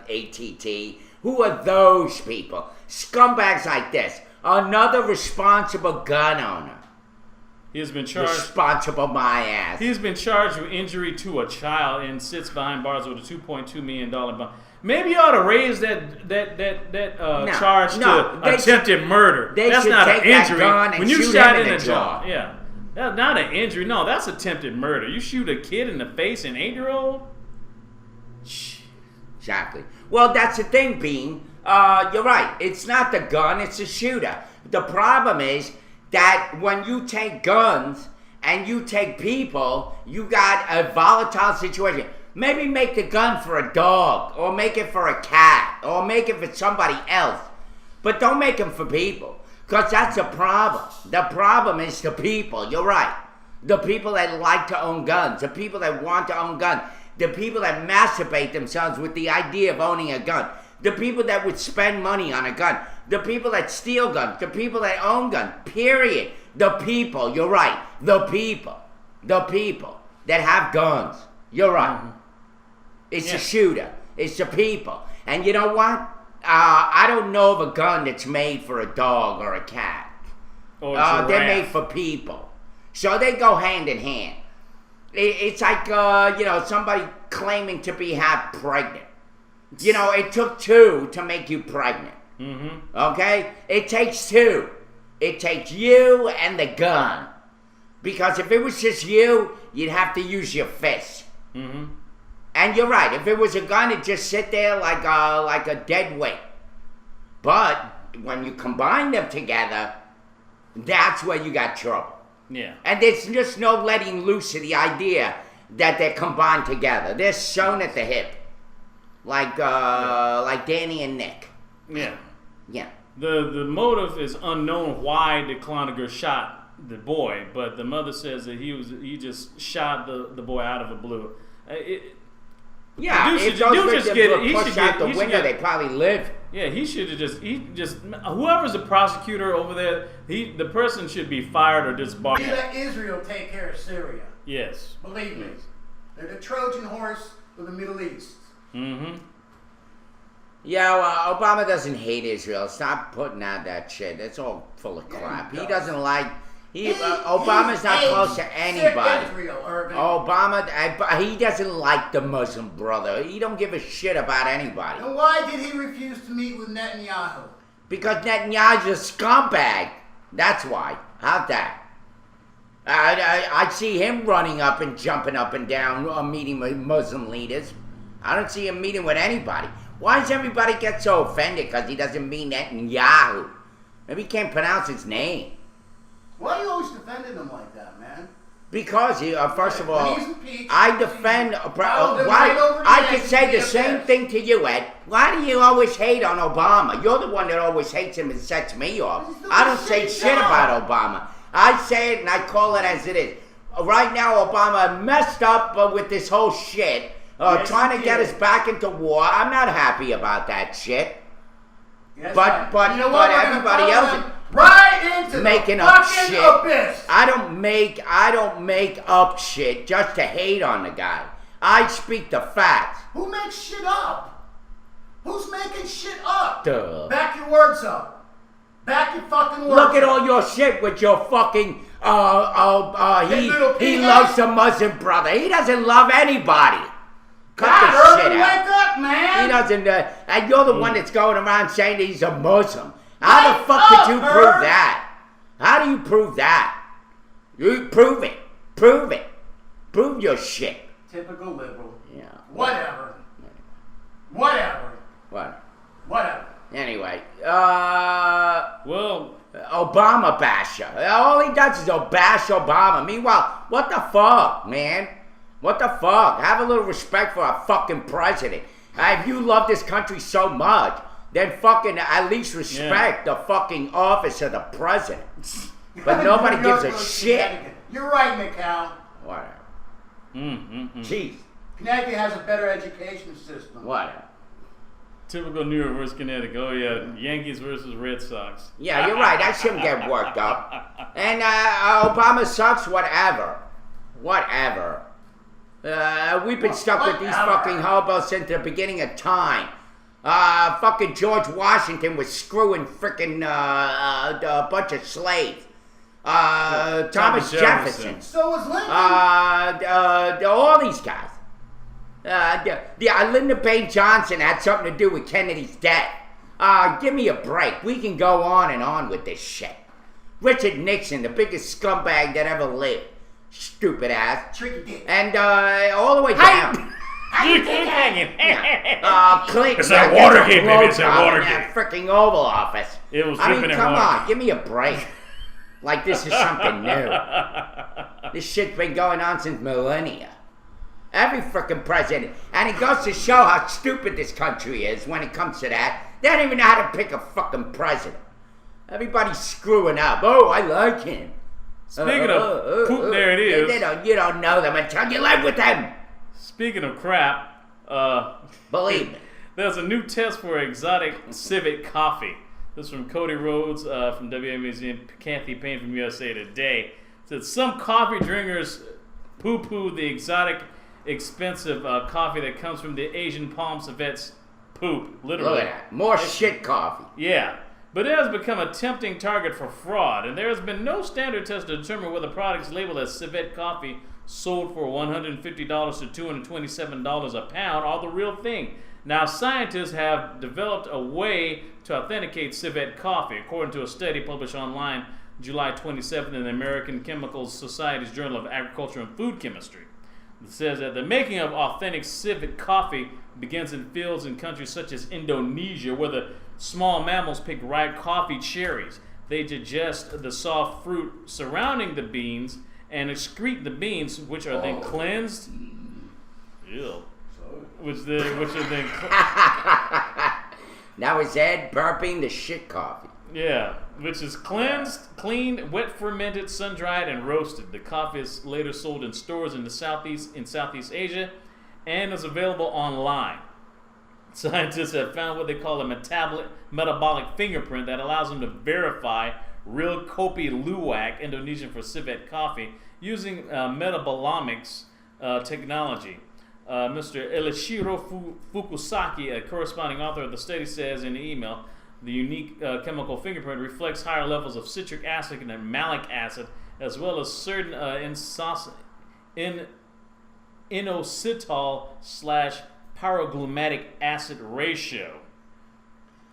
ATT. Who are those people? Scumbags like this. Another responsible gun owner. He has been charged. Responsible my ass. He's been charged with injury to a child and sits behind bars with a $2.2 million bond. Maybe you ought to raise that charge to attempted murder. That's not an injury. When you shot in the jaw, yeah, that's not an injury. No, that's attempted murder. You shoot a kid in the face, an 8-year-old. Exactly. Well, that's the thing, Bean. You're right. It's not the gun, it's the shooter. The problem is that when you take guns and you take people, you got a volatile situation. Maybe make the gun for a dog, or make it for a cat, or make it for somebody else. But don't make them for people, because that's the problem. The problem is the people. You're right. The people that like to own guns, the people that want to own guns, the people that masturbate themselves with the idea of owning a gun, the people that would spend money on a gun, the people that steal guns, the people that own guns, period. The people, you're right. The people that have guns. You're right. Mm-hmm. It's the shooter. It's the people. And you know what? I don't know of a gun that's made for a dog or a cat. They're made for people. So they go hand in hand. It's like, somebody claiming to be half pregnant. It took two to make you pregnant. Mm-hmm. Okay? It takes two. It takes you and the gun. Because if it was just you, you'd have to use your fist. Mm-hmm. And you're right. If it was a gun, it'd just sit there like a dead weight. But when you combine them together, that's where you got trouble. Yeah. And there's just no letting loose of the idea that they're combined together. They're sewn at the hip. Like Danny and Nick. Yeah. Yeah. The motive is unknown why the Cloninger shot the boy, but the mother says that he just shot the boy out of the blue. If those victims were pushed out the window, they probably live. Yeah, he should have just whoever's the prosecutor over there, the person should be fired or disbarred. You let Israel take care of Syria. Yes. Believe me. They're the Trojan horse of the Middle East. Mm-hmm. Yeah, well, Obama doesn't hate Israel. Stop putting out that shit. That's all full of crap. He doesn't like... Obama's not close to anybody. Obama, he doesn't like the Muslim brother. He don't give a shit about anybody. Then why did he refuse to meet with Netanyahu? Because Netanyahu's a scumbag. That's why. How's that? I see him running up and jumping up and down, meeting with Muslim leaders. I don't see him meeting with anybody. Why does everybody get so offended because he doesn't mean Netanyahu? Maybe he can't pronounce his name. Why are you always defending him like that, man? Because, first of all, I defend... I could say the same thing to you, Ed. Why do you always hate on Obama? You're the one that always hates him and sets me off. I don't say shit about Obama. I say it and I call it as it is. Right now, Obama messed up with this whole shit, trying to get us back into war. I'm not happy about that shit. Yes, but you know what? Everybody else... Right into making the up fucking shit. abyss. I don't make up shit just to hate on the guy. I speak the facts. Who makes shit up? Who's making shit up? Duh. Back your words up. Back your fucking words Look at up. all your shit with your fucking he loves the Muslim brother. He doesn't love anybody. Cut the shit out. Wake up, man. He doesn't and you're the one that's going around saying that he's a Muslim. How the fuck could you prove that? How do you prove that? You prove it. Prove it. Prove your shit. Typical liberal. Yeah. Whatever. Whatever. Anyway, well, Obama basher. All he does is bash Obama. Meanwhile, what the fuck, man? What the fuck? Have a little respect for our fucking president. If you love this country so much, then fucking at least respect the fucking office of the president. But nobody gives a shit. You're right, McCall. Whatever. Jeez. Connecticut has a better education system. Whatever. Typical New York versus Connecticut. Oh yeah, Yankees versus Red Sox. Yeah, you're right. I shouldn't get worked up. And Obama sucks. Whatever. We've been stuck with these fucking hobos since the beginning of time. Fucking George Washington was screwing frickin' a bunch of slaves. Thomas Jefferson. So was Lincoln. All these guys. Lyndon Baines Johnson had something to do with Kennedy's death. Give me a break. We can go on and on with this shit. Richard Nixon, the biggest scumbag that ever lived. Stupid ass. Tricky dick. And all the way down. Hanging. Clinton. It's that Watergate, baby. It's that Watergate. That freaking Oval Office. It was I mean, dripping in come water. on, give me a break. Like this is something new. This shit's been going on since millennia. Every freaking president. And it goes to show how stupid this country is when it comes to that. They don't even know how to pick a fucking president. Everybody's screwing up. Oh, I like him. Speaking of poop, there it is. You don't know them until you live with them. Speaking of crap, Believe me. there's a new test for exotic civet coffee. This is from Cody Rhodes from WMAZ and Kathy Payne from USA Today. It said some coffee drinkers poo-poo the exotic, expensive coffee that comes from the Asian palm civet's poop, literally. Look at that. More shit coffee. Yeah, but it has become a tempting target for fraud, and there has been no standard test to determine whether products labeled as civet coffee sold for $150 to $227 a pound are the real thing. Now, scientists have developed a way to authenticate civet coffee, according to a study published online July 27th in the American Chemical Society's Journal of Agriculture and Food Chemistry. It says that the making of authentic civet coffee begins in fields in countries such as Indonesia, where the small mammals pick ripe coffee cherries. They digest the soft fruit surrounding the beans and excrete the beans, which are then cleansed. Ew. Which are then Now is Ed burping the shit coffee. yeah, which is cleansed, cleaned, wet fermented, sun-dried, and roasted. The coffee is later sold in stores in Southeast Asia and is available online. Scientists have found what they call a metabolic fingerprint that allows them to verify real Kopi Luwak, Indonesian for civet coffee, using metabolomics technology. Mr. Elishiro Fukusaki, a corresponding author of the study, says in the email, the unique chemical fingerprint reflects higher levels of citric acid and malic acid, as well as certain inositol/pyroglumatic acid ratio.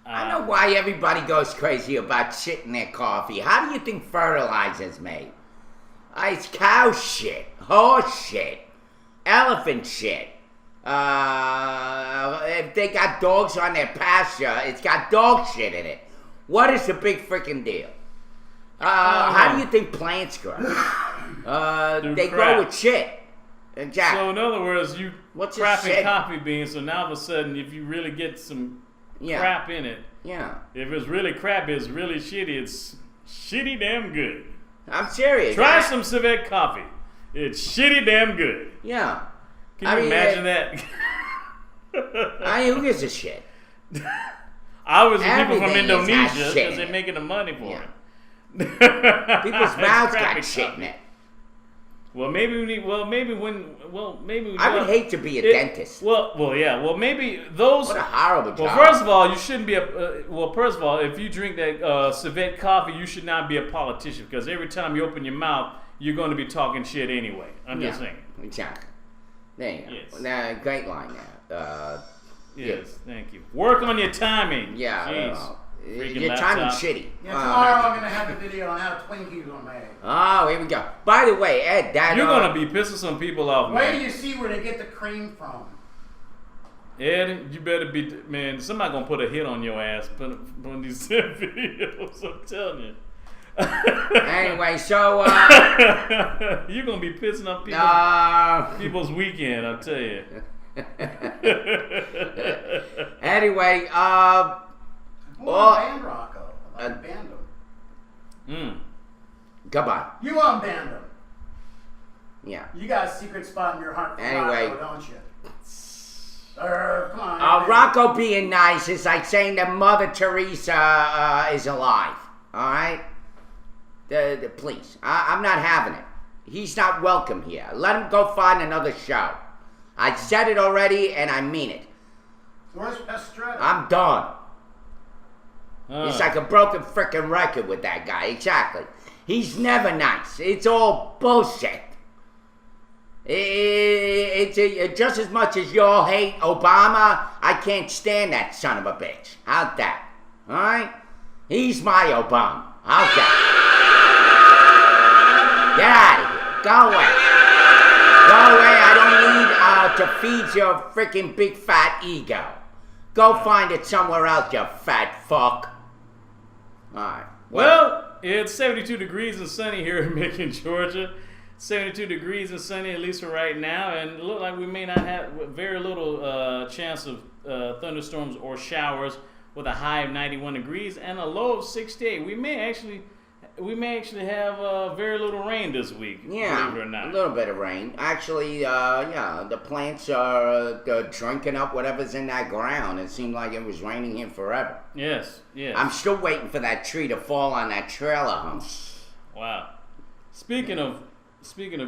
I know why everybody goes crazy about shit in their coffee. How do you think fertilizer's made? It's cow shit, horse shit, elephant shit. If they got dogs on their pasture, it's got dog shit in it. What is the big freaking deal? How do you think plants grow? They grow with shit. Exactly. So in other words, you What's crapping this shit? coffee beans, so now all of a sudden, if you really get some crap in it, Yeah. if it's really crap, it's really shitty, it's shitty damn good. I'm serious. Try some civet coffee. It's shitty damn good. Yeah. Can you imagine that? Who gives a shit? Obviously, people from Everything is Indonesia, got shit because in they're it. making the money for Yeah. it. People's It's mouths crappy got shit in coffee. it. Well, maybe we need. I would hate to be a dentist. Well, maybe those. What a horrible job. Well, first of all, you shouldn't be first of all, if you drink that civet coffee, you should not be a politician, because every time you open your mouth, you're going to be talking shit anyway. I'm just saying. Exactly. There you go. Yes. Great line there. Yes, thank you. Work on your timing. Yeah. Jeez. Freaking Your timing's laptop. shitty. Yeah, tomorrow I'm gonna have a video on how Twinkies are made. Oh, here we go. By the way, Ed, that You're going to be pissing some people off, Where do man. you see where they get the cream from? Ed, you better be, man, somebody going to put a hit on your ass on these videos, I'm telling you. Anyway, so You're going to be pissing off people's weekend, I'll tell you. anyway, Who unbanned Rocco? I banned him. goodbye. You unbanned him. Yeah. You got a secret spot in your heart for Anyway. Rocco, don't you? Come on. Rocco being nice is like saying that Mother Teresa is alive. All right? Please. I'm not having it. He's not welcome here. Let him go find another show. I said it already, and I mean it. Where's Pastrana? I'm done. It's like a broken frickin' record with that guy. Exactly. He's never nice. It's all bullshit. It's just as much as y'all hate Obama, I can't stand that son of a bitch. How's that? Alright? He's my Obama. How's that? Get out of here. Go away. Go away. I don't need to feed your freaking big fat ego. Go find it somewhere else, you fat fuck. Alright. Well, it's 72 degrees and sunny here in Macon, Georgia. 72 degrees and sunny, at least for right now, and it looks like we may not have very little chance of thunderstorms or showers, with a high of 91 degrees and a low of 68. We may actually have very little rain this week. Yeah, believe it or not. a little bit of rain. Actually, the plants are drinking up whatever's in that ground. It seemed like it was raining here forever. Yes. I'm still waiting for that tree to fall on that trailer hump. Wow. Speaking of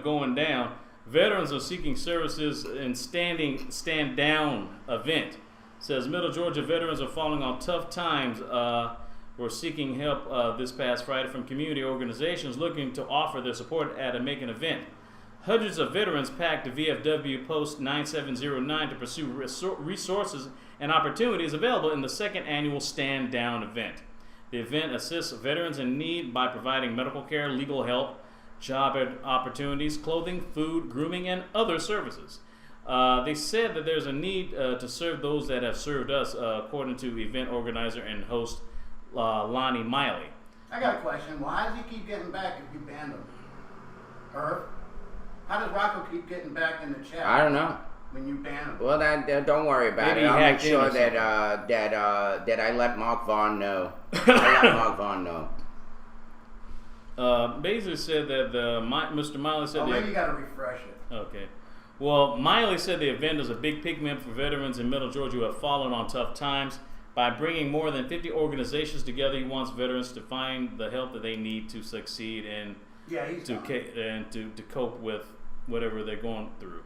going down, veterans are seeking services in stand down event. Says Middle Georgia veterans are falling on tough times. Were seeking help this past Friday from community organizations looking to offer their support at a Macon event. Hundreds of veterans packed the VFW Post 9709 to pursue resources and opportunities available in the second annual Stand Down event. The event assists veterans in need by providing medical care, legal help, job opportunities, clothing, food, grooming, and other services. They said that there's a need to serve those that have served us, according to event organizer and host Lonnie Miley. I got a question. Why does he keep getting back if you banned him? Herb? How does Rocco keep getting back in the chat? I don't know. When you ban him? Well, don't worry about Maybe it. I'll make hacked in sure or that I let Mark Vaughn know. I let Mark Vaughn know. Basically said that Mr. Miley said maybe you got to refresh it. Okay. Well, Miley said the event is a big pigment for veterans in Middle Georgia who have fallen on tough times. By bringing more than 50 organizations together, he wants veterans to find the help that they need to succeed and to cope with whatever they're going through.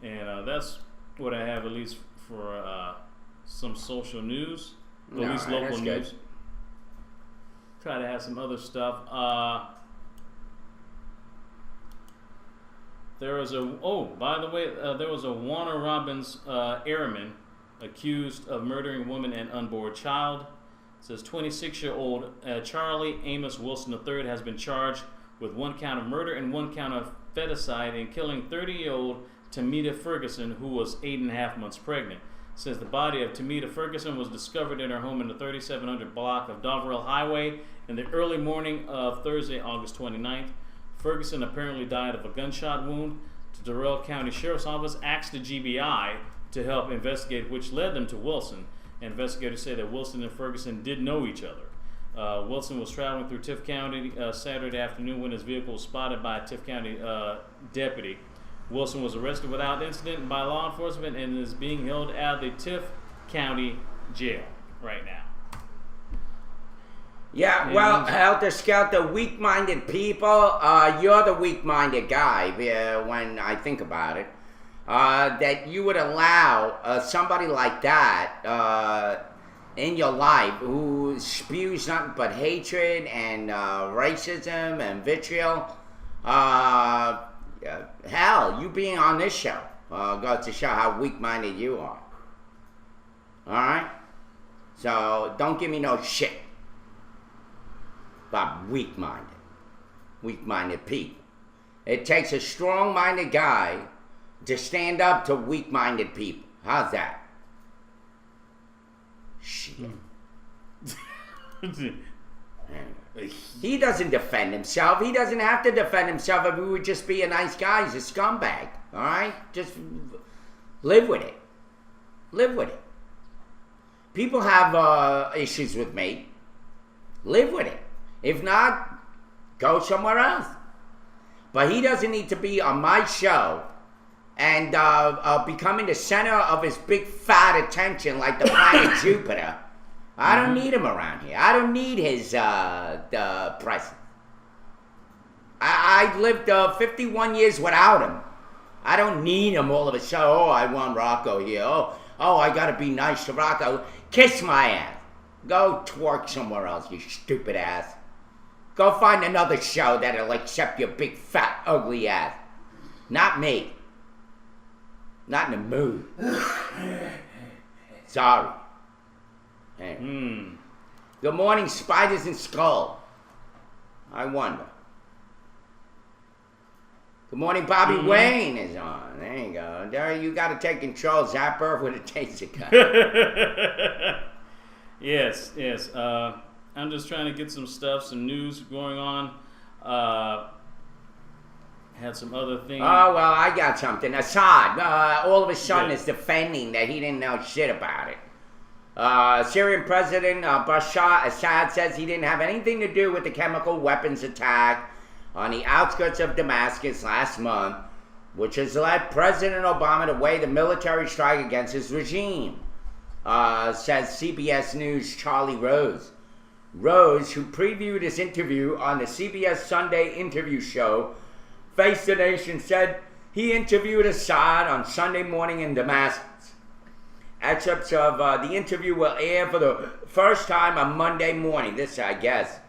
And that's what I have, at least for some social news, at least local news. Good. Try to have some other stuff. There was by the way, there was a Warner Robins airman accused of murdering a woman and unborn child. It says 26-year-old Charlie Amos Wilson III has been charged with 1 count of murder and 1 count of feticide in killing 30-year-old Tamita Ferguson, who was 8.5 months pregnant. It says the body of Tamita Ferguson was discovered in her home in the 3700 block of Doverell Highway in the early morning of Thursday, August 29th. Ferguson apparently died of a gunshot wound. The Doral County Sheriff's Office asked the GBI to help investigate, which led them to Wilson. Investigators say that Wilson and Ferguson did know each other. Wilson was traveling through Tift County Saturday afternoon when his vehicle was spotted by a Tift County deputy. Wilson was arrested without incident by law enforcement and is being held at the Tift County Jail right now. Yeah, well, Helter Skelter, weak-minded people, you're the weak-minded guy when I think about it. That you would allow somebody like that in your life who spews nothing but hatred and racism and vitriol. Hell, you being on this show goes to show how weak-minded you are. Alright? So, don't give me no shit about weak-minded people. It takes a strong-minded guy to stand up to weak-minded people. How's that? Shit. He doesn't defend himself. He doesn't have to defend himself if he would just be a nice guy. He's a scumbag. Alright? Just live with it. Live with it. People have issues with me. Live with it. If not, go somewhere else. But he doesn't need to be on my show and becoming the center of his big fat attention like the planet Jupiter. I don't need him around here. I don't need his presence. I lived 51 years without him. I don't need him all of a sudden. Oh, I want Rocco here. Oh, oh, I gotta be nice to Rocco. Kiss my ass. Go twerk somewhere else, you stupid ass. Go find another show that'll accept your big, fat, ugly ass. Not me. Not in the mood. Sorry. Anyway. Good morning, Spiders and Skull. I wonder. Good morning, Bobby Wayne is on. There you go. There, you got to take control, Zapper, with a taser gun. Yes. I'm just trying to get some news going on. Had some other things. Oh, well, I got something. Assad, all of a sudden, is defending that he didn't know shit about it. Syrian President Bashar Assad says he didn't have anything to do with the chemical weapons attack on the outskirts of Damascus last month, which has led President Obama to weigh the military strike against his regime, says CBS News' Charlie Rose. Rose, who previewed his interview on the CBS Sunday interview show, Face the Nation, said he interviewed Assad on Sunday morning in Damascus. Excerpts of the interview will air for the first time on Monday morning, this I guess,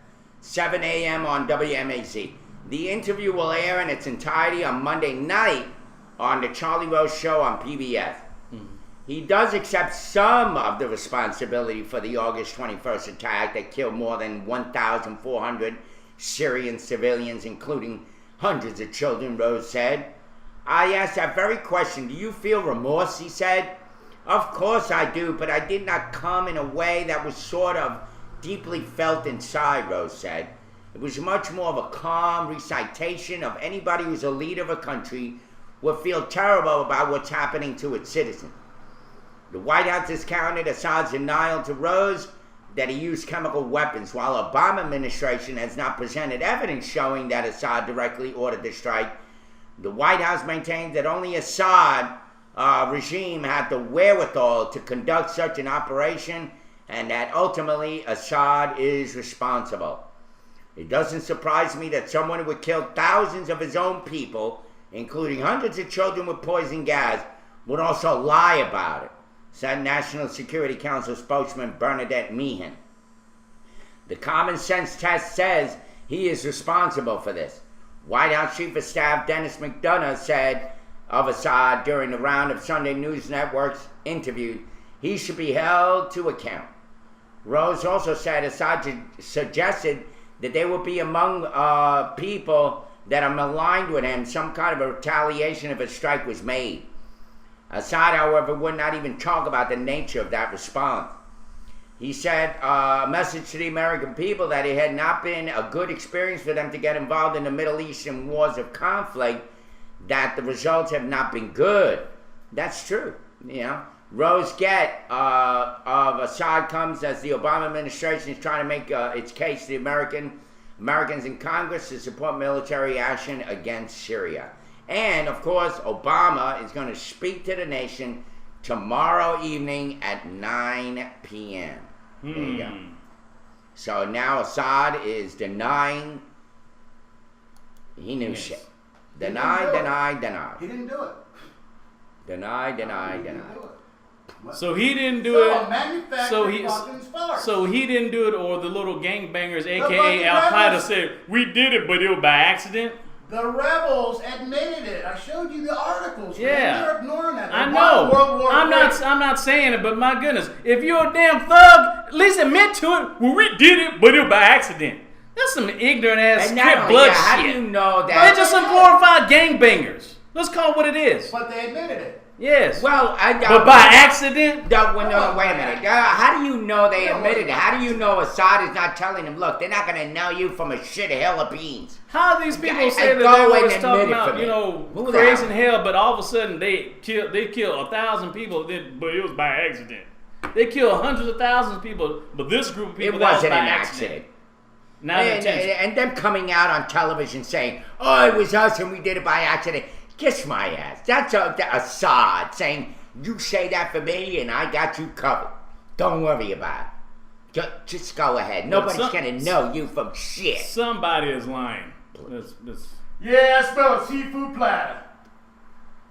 7 a.m. on WMAZ. The interview will air in its entirety on Monday night on the Charlie Rose Show on PBS. He does accept some of the responsibility for the August 21st attack that killed more than 1,400 Syrian civilians, including hundreds of children, Rose said. I asked that very question, do you feel remorse, he said. Of course I do, but I did not come in a way that was sort of deeply felt inside, Rose said. It was much more of a calm recitation of anybody who's a leader of a country would feel terrible about what's happening to its citizens. The White House discounted Assad's denial to Rose that he used chemical weapons, while the Obama administration has not presented evidence showing that Assad directly ordered the strike. The White House maintains that only Assad regime had the wherewithal to conduct such an operation and that ultimately Assad is responsible. It doesn't surprise me that someone who would kill thousands of his own people, including hundreds of children with poison gas, would also lie about it, said National Security Council spokesman Bernadette Meehan. The common sense test says he is responsible for this. White House Chief of Staff Dennis McDonough said of Assad during the round of Sunday News Network's interview, he should be held to account. Rose also said Assad suggested that there would be among people that are maligned with him some kind of a retaliation if a strike was made. Assad, however, would not even talk about the nature of that response. He said a message to the American people that it had not been a good experience for them to get involved in the Middle Eastern wars of conflict, that the results have not been good. That's true, you know. Rose get of Assad comes as the Obama administration is trying to make its case to the Americans in Congress to support military action against Syria. And, of course, Obama is going to speak to the nation tomorrow evening at 9 p.m. There you go. So now Assad is denying he knew shit. Deny. He didn't do it. Deny. So he didn't do it. So he didn't do it, or the little gangbangers, aka Al Qaeda, said we did it, but it was by accident. The rebels admitted it. I showed you the articles. Yeah, you're ignoring that. I know. I'm not saying it, but my goodness, if you're a damn thug, at least admit to it. Well, we did it, but it was by accident. That's some ignorant ass crip blood shit. How do you know that? They're just some glorified gangbangers. Let's call it what it is. But they admitted it. Yes. Well, but by accident? No, wait a minute. How do you know they admitted it? How do you know Assad is not telling them, look, they're not going to know you from a shit hill of beans? How do these people say that they were talking about, creating hell, but all of a sudden they killed 1,000 people, but it was by accident. They killed hundreds of thousands of people, but this group of people, it wasn't an accident. And them coming out on television saying, oh, it was us and we did it by accident. Kiss my ass. That's Assad saying, you say that for me and I got you covered. Don't worry about it. Just go ahead. Nobody's going to know you from shit. Somebody is lying. Yeah, I smell a seafood platter.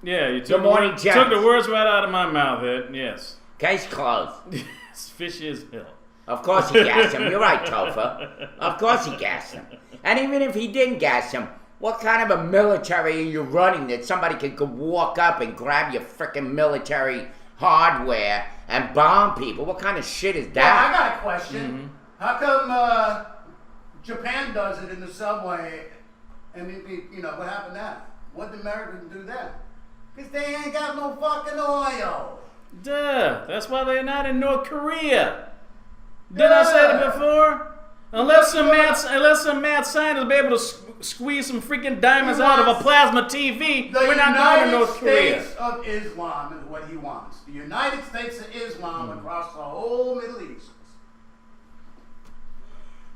Yeah, you Good took, morning, took gents. the words right out of my mouth, Ed. Yes. Case closed. It's fishy as hell. Of course he gassed him. You're right, Topher. Of course he gassed him. And even if he didn't gas him, what kind of a military are you running that somebody could walk up and grab your frickin' military hardware and bomb people? What kind of shit is I that? got a question. How come Japan does it in the subway? And what happened then? What did America do then? Because they ain't got no fucking oil. Duh. That's why they're not in North Korea. Didn't I say it before? Unless some mad scientists be able to squeeze some freaking diamonds out of a plasma TV, The we're not going to North Korea. States of Islam is what he wants. The United States of Islam across the whole Middle East.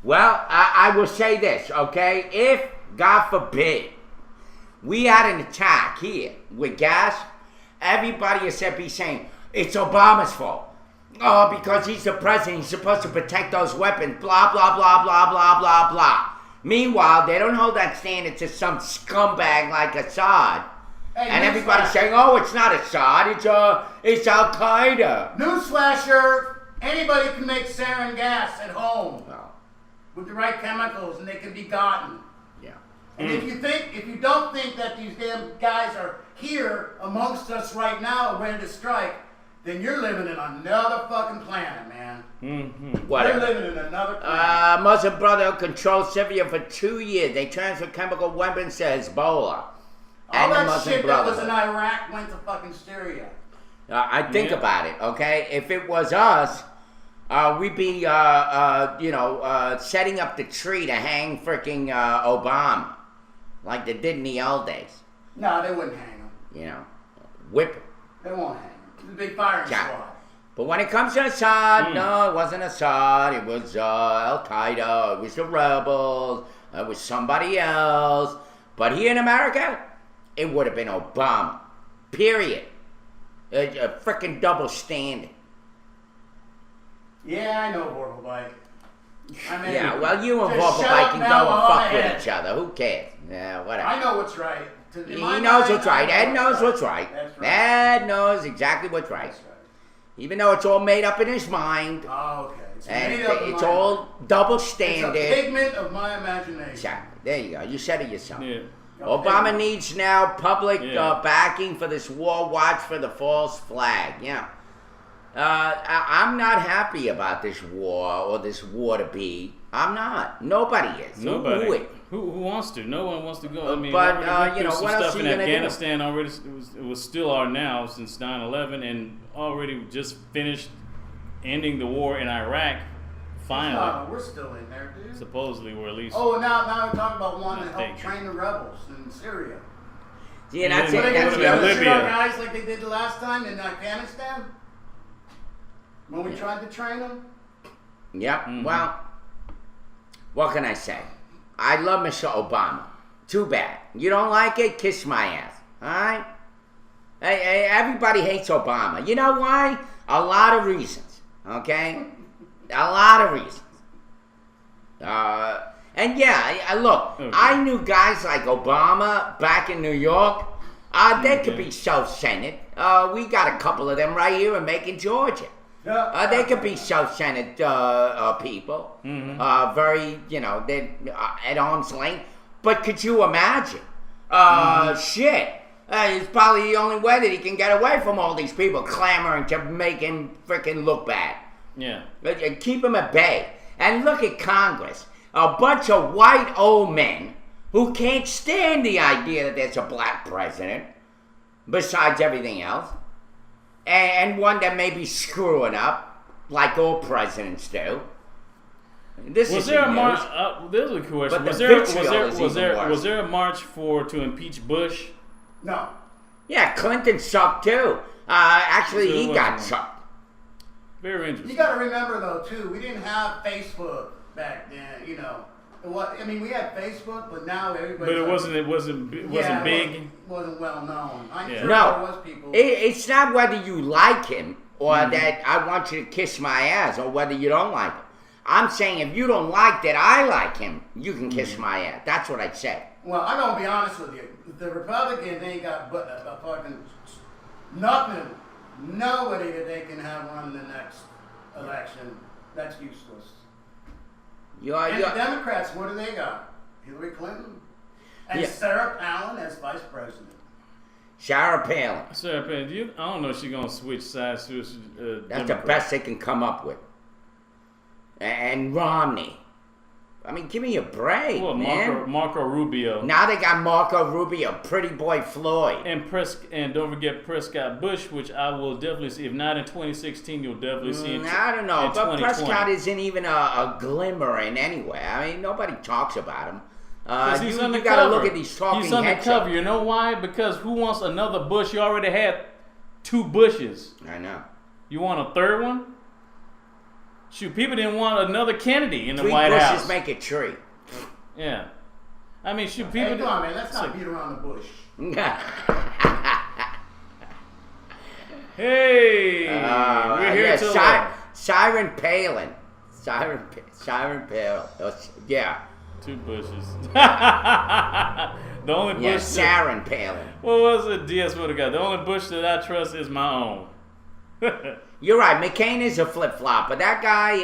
Well, I will say this, okay? If, God forbid, we had an attack here with gas, everybody is be saying, it's Obama's fault. Oh, because he's the president, he's supposed to protect those weapons, blah, blah, blah, blah, blah, blah, blah. Meanwhile, they don't hold that standard to some scumbag like Assad. Hey, And everybody's saying, oh, it's not Assad, it's Al-Qaeda. Newsflasher, anybody can make sarin gas at home Well, with the right chemicals, and they can be gotten. yeah. And if you don't think that these damn guys are here amongst us right now, ready to strike, then you're living in another fucking planet, man. Whatever. You're living in another planet. Muslim brother controlled Syria for 2 years. They transferred chemical weapons to Hezbollah. All the that Muslim shit that was in Brotherhood. Iraq went to fucking Syria. I think Yeah. about it, okay? If it was us, we'd be, setting up the tree to hang freaking Obama, like they did in the old days. No, they wouldn't hang him. You know, whip him. They won't hang him. It's a big firing Yeah. squad. But when it comes to Assad, no, it wasn't Assad. It was Al Qaeda. It was the rebels. It was somebody else. But here in America, it would have been Obama. Period. A freaking double standard. Yeah, I know Vorpalbike. I mean, Yeah, well, you and just shut Vorpalbike up can now go and while fuck I'm with ahead. each other. Who cares? Yeah, whatever. I know what's right. He knows what's right. Ed knows what's right. That's right. Ed knows exactly what's right. That's right. Even though it's all made up in his mind. Oh, okay. It's And made up in it's my all mind. double It's standard. a figment of my imagination. Exactly. There you go. You said it yourself. Yeah. Obama needs now public Yeah. backing for this war. Watch for the false flag. Yeah. I'm not happy about this war or this war to be. I'm not. Nobody is. Nobody. Who is? Who wants to? No one wants to go. I mean, But, we already went through some what else stuff are in you gonna do? Afghanistan already. It was still are now since 9/11, and already just finished ending the war in Iraq. Finally, No, we're still in there, dude. supposedly, or at least. Oh, now we're talking about wanting to Not help thinking. train the rebels in Syria. See, and that's Yeah, Are they it. going That's to the in other shoot Libya. our guys like they did the last time in Afghanistan? When we tried to train them? Yep. Mm-hmm. Well, what can I say? I love Mr. Obama. Too bad. You don't like it? Kiss my ass. All right? Hey, everybody hates Obama. You know why? A lot of reasons. Okay? A lot of reasons. And yeah, look, Okay. I knew guys like Obama back in New York. They could be self-centered. We got a couple of them right here in Macon, Georgia. Yeah. They could be self-centered people. Very, they're at arm's length. But could you imagine? Shit. It's probably the only way that he can get away from all these people clamoring to make him freaking look bad. Yeah. Keep him at bay. And look at Congress. A bunch of white old men who can't stand the idea that there's a black president, besides everything else. And one that may be screwing up, like all presidents do. This Was is there a the march? news. There's a question. But Was the there vitriol is even worse. was there a march to impeach Bush? No. Yeah, Clinton sucked too. Actually, So it he got wasn't- sucked. Very You interesting. got to remember, though, too, we didn't have Facebook back then, I mean, we had Facebook, but now everybody. But it wasn't big. Wasn't well known. I'm Yeah. sure No, there was people. it's not whether you like him or that I want you to kiss my ass or whether you don't like him. I'm saying if you don't like that I like him, you can kiss my ass. That's what I'd say. Well, I'm gonna be honest with you. The Republicans ain't got but fucking nothing, nobody that they can have run the next election. That's useless. And the Democrats, what do they got? Hillary Clinton and Sarah Palin as vice president. Sarah Palin. Sarah Palin, I don't know if she's gonna switch sides to. That's the best they can come up with. And Romney. I mean, give me a break, man. Marco Rubio. Now they got Marco Rubio, pretty boy Floyd. And don't forget Prescott Bush, which I will definitely see. If not in 2016, you'll definitely see it. I don't know, but Prescott isn't even a glimmer in any way. I mean, nobody talks about him. He's you got to look at these talking heads. He's undercover. You know why? Because who wants another Bush? You already had 2 Bushes. I know. You want a third one? Shoot, people didn't want another Kennedy in the 3 White bushes House. Make a tree. Yeah. I mean, shoot, people... Hey, come on, man. Let's not beat around the bush. Hey! We're here till... Siren Palin. Siren Palin. Yeah. 2 Bushes. The only Bush... Siren Palin. What was it DS would have got? The only Bush that I trust is my own. You're right. McCain is a flip-flop, but that guy,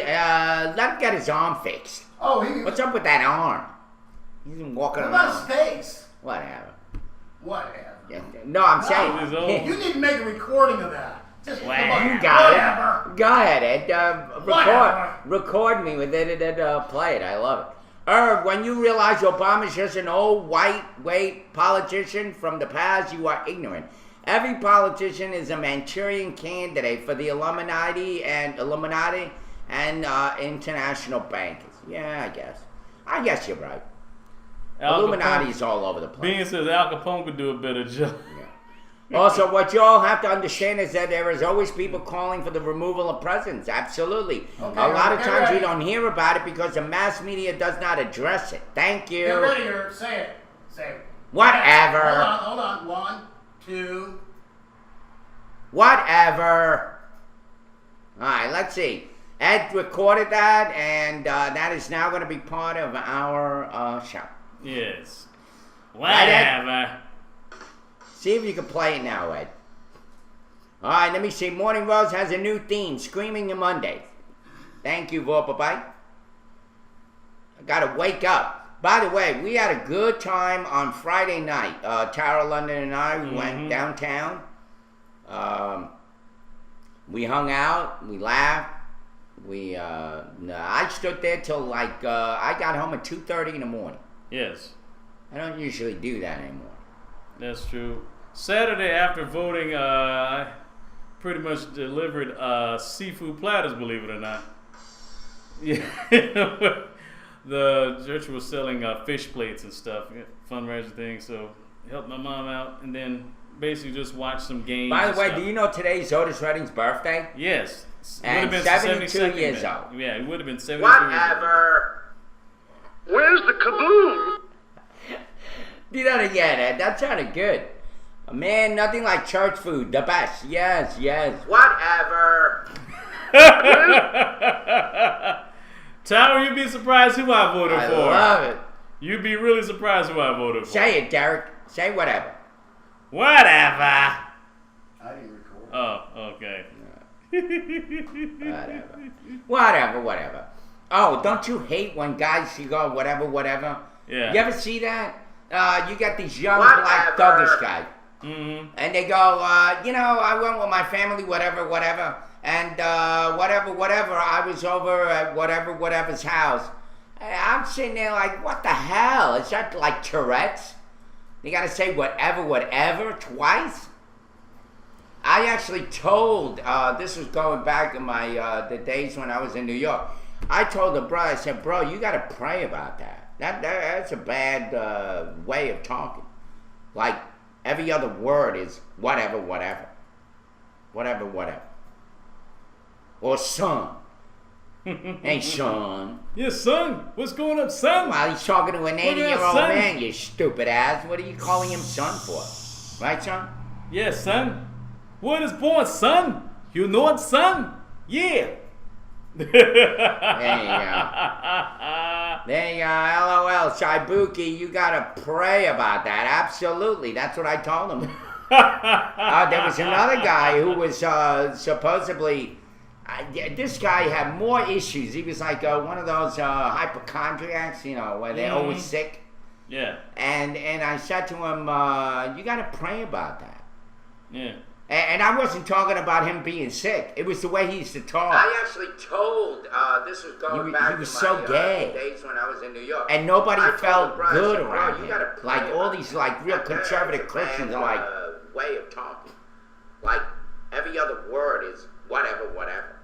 let him get his arm fixed. Oh, what's up with that arm? He's been walking around. What about his face? Whatever. Yeah. No, I'm saying... You need to make a recording of that. Just you got it. Go ahead, Ed. Record me with it and play it. I love it. When you realize Obama's just an old, white politician from the past, you are ignorant. Every politician is a Manchurian candidate for the Illuminati and international bankers. Yeah, I guess you're right. Illuminati's all over the place. Being says Al Capone could do a better job. Yeah. Also, what you all have to understand is that there is always people calling for the removal of presidents. Absolutely. Okay, a lot of times we don't hear about it because the mass media does not address it. Thank you. Get ready here. Say it. Whatever. Hold on. 1, 2. Whatever. All right, let's see. Ed recorded that, and that is now going to be part of our show. Yes. Whatever. Right, see if you can play it now, Ed. All right, let me see. Morning Rose has a new theme, Screaming on Mondays. Thank you, Vorpa Bye. I got to wake up. By the way, we had a good time on Friday night. Tara London and I went downtown. We hung out. We laughed. I stood there till I got home at 2:30 in the morning. Yes. I don't usually do that anymore. That's true. Saturday after voting, I pretty much delivered seafood platters, believe it or not. Yeah. The church was selling fish plates and stuff, fundraiser thing, so helped my mom out, and then basically just watch some games. By the way, do you know today's Otis Redding's birthday? Yes. And 72 years old. Yeah, it would have been 72 Whatever. Where's the kaboom? Do that again, Ed. That sounded good. Man, nothing like church food. The best. Yes. Whatever. Tyler, you'd be surprised who I voted for. I love it. You'd be really surprised who I voted for. Say it, Derek. Say whatever. Whatever. I didn't record. Oh, okay. Whatever. Oh, don't you hate when guys you go whatever? Yeah. You ever see that? You got these young black thuggish guys. Mm-hmm. And they go, I went with my family, whatever. And whatever, I was over at whatever's house. I'm sitting there like, what the hell? Is that like Tourette's? You gotta say whatever twice? I actually told, this was going back in my the days when I was in New York. I told the brother, I said, bro, you gotta pray about that. That's a bad way of talking. Like, every other word is whatever. Or son. Hey, son. Yes, son. What's going on, son? Well, he's talking to an 80-year-old son? man, you stupid ass. What are you calling him son for? Right, son? Yes, son. What is born, son? You know it, son? Yeah. There you go. There you go. LOL. Shibuki, you gotta pray about that. Absolutely. That's what I told him. There was another guy who was supposedly... this guy had more issues. He was like one of those hypochondriacs, where they're always sick. Yeah. And I said to him, you got to pray about that. Yeah. And I wasn't talking about him being sick. It was the way he used to talk. I actually told, this was going back to my gay. Days when I was in New York. And nobody felt good around him. Like all these real conservative Christians are like... way of talking. Like every other word is whatever. Whatever.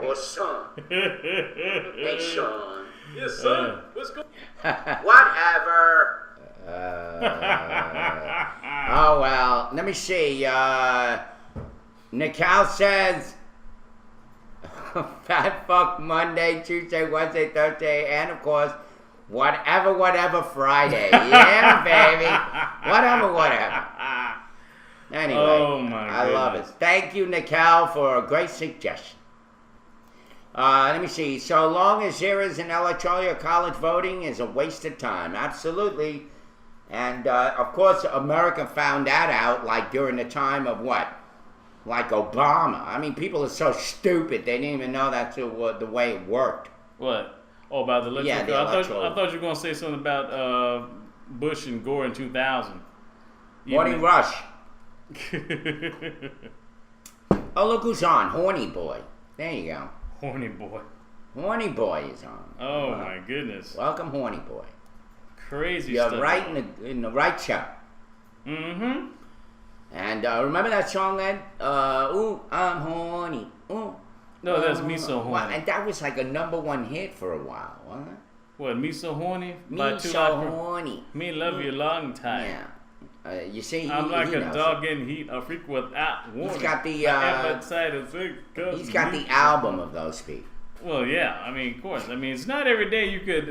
Or son. Hey, son. Yes, son. Let's go. Whatever. Oh, well. Let me see. Nikal says, Fat Fuck Monday, Tuesday, Wednesday, Thursday, and of course, whatever Friday. Yeah, baby. Whatever. Anyway, I love it. Thank you, Nikal, for a great suggestion. Let me see. So long as there is an electoral college voting is a waste of time. Absolutely. And, of course, America found that out, like, during the time of what? Like Obama. I mean, people are so stupid, they didn't even know that's the way it worked. What? Oh, about the electoral? Yeah, the electoral. I thought you were going to say something about Bush and Gore in 2000. Morning Rush. Oh, look who's on. Horny Boy. There you go. Horny Boy. Horny Boy is on. Oh, my goodness. Welcome, Horny Boy. Crazy You're stuff. You're right in the right show. Mm-hmm. And remember that song, Ed? Ooh, I'm horny. Ooh. No, that's Me So Horny. Well, and that was like a #1 hit for a while, wasn't it? What, Me So Horny? Me So Horny. Me love you long time. Yeah. You see, I'm like a dog in heat, a freak without warning. He's got the he's got the album of those people. Well, yeah. I mean, of course. I mean, it's not every day you could.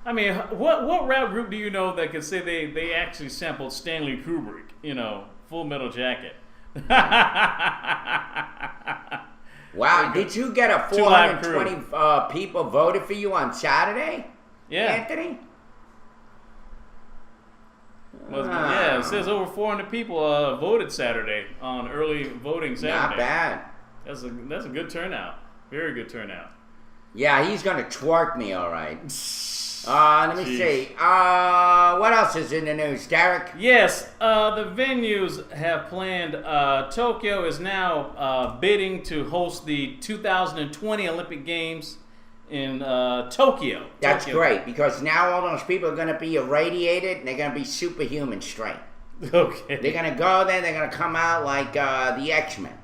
I mean, what rap group do you know that could say they actually sampled Stanley Kubrick? Full Metal Jacket. Wow! Did you get a 420 people voted for you on Saturday? Yeah, Anthony. Yeah, it says over 400 people voted Saturday on early voting Saturday. Not bad. That's a good turnout. Very good turnout. Yeah, he's gonna twerk me, all right. Let me see. What else is in the news, Derek? Yes, the venues have planned. Tokyo is now bidding to host the 2020 Olympic Games in Tokyo. That's great, because now all those people are going to be irradiated and they're going to be superhuman strength. Okay. They're going to go there, they're going to come out like the X-Men.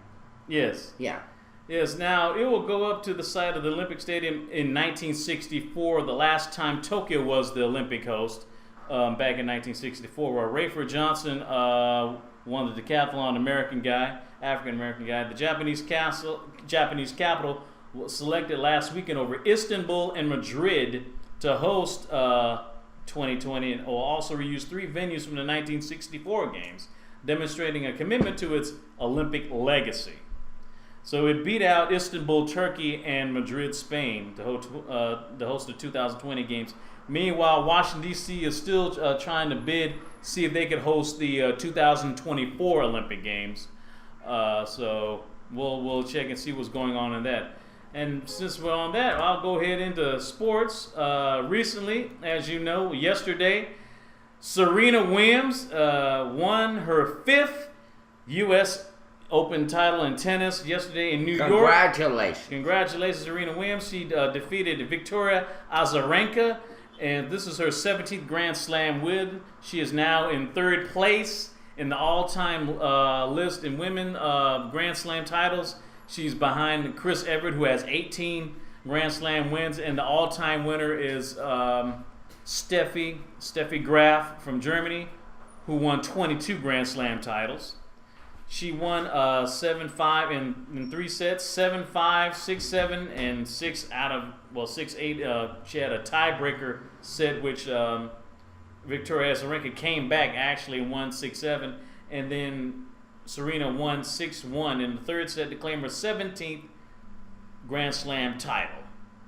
Yes. Yeah. Yes, now it will go up to the site of the Olympic Stadium in 1964, the last time Tokyo was the Olympic host, back in 1964, where Rayford Johnson won the decathlon African-American guy. The Japanese capital was selected last weekend over Istanbul and Madrid to host 2020, and will also reuse 3 venues from the 1964 games, demonstrating a commitment to its Olympic legacy. So it beat out Istanbul, Turkey, and Madrid, Spain to host the 2020 games. Meanwhile, Washington, D.C. is still trying to see if they could host the 2024 Olympic Games. So we'll check and see what's going on in that. And since we're on that, I'll go ahead into sports. Recently, as you know, yesterday, Serena Williams won her 5th U.S. Open title in tennis yesterday in New York. Congratulations, Serena Williams. She defeated Victoria Azarenka, and this is her 17th Grand Slam win. She is now in 3rd place in the all-time list in women Grand Slam titles. She's behind Chris Evert, who has 18 Grand Slam wins, and the all-time winner is Steffi Graf from Germany, who won 22 Grand Slam titles. She won 7-5 in 3 sets, 7-5, 6-7, and 6-8. She had a tiebreaker set, which Victoria Azarenka came back actually and won 6-7, and then Serena won 6-1 in the third set to claim her 17th Grand Slam title.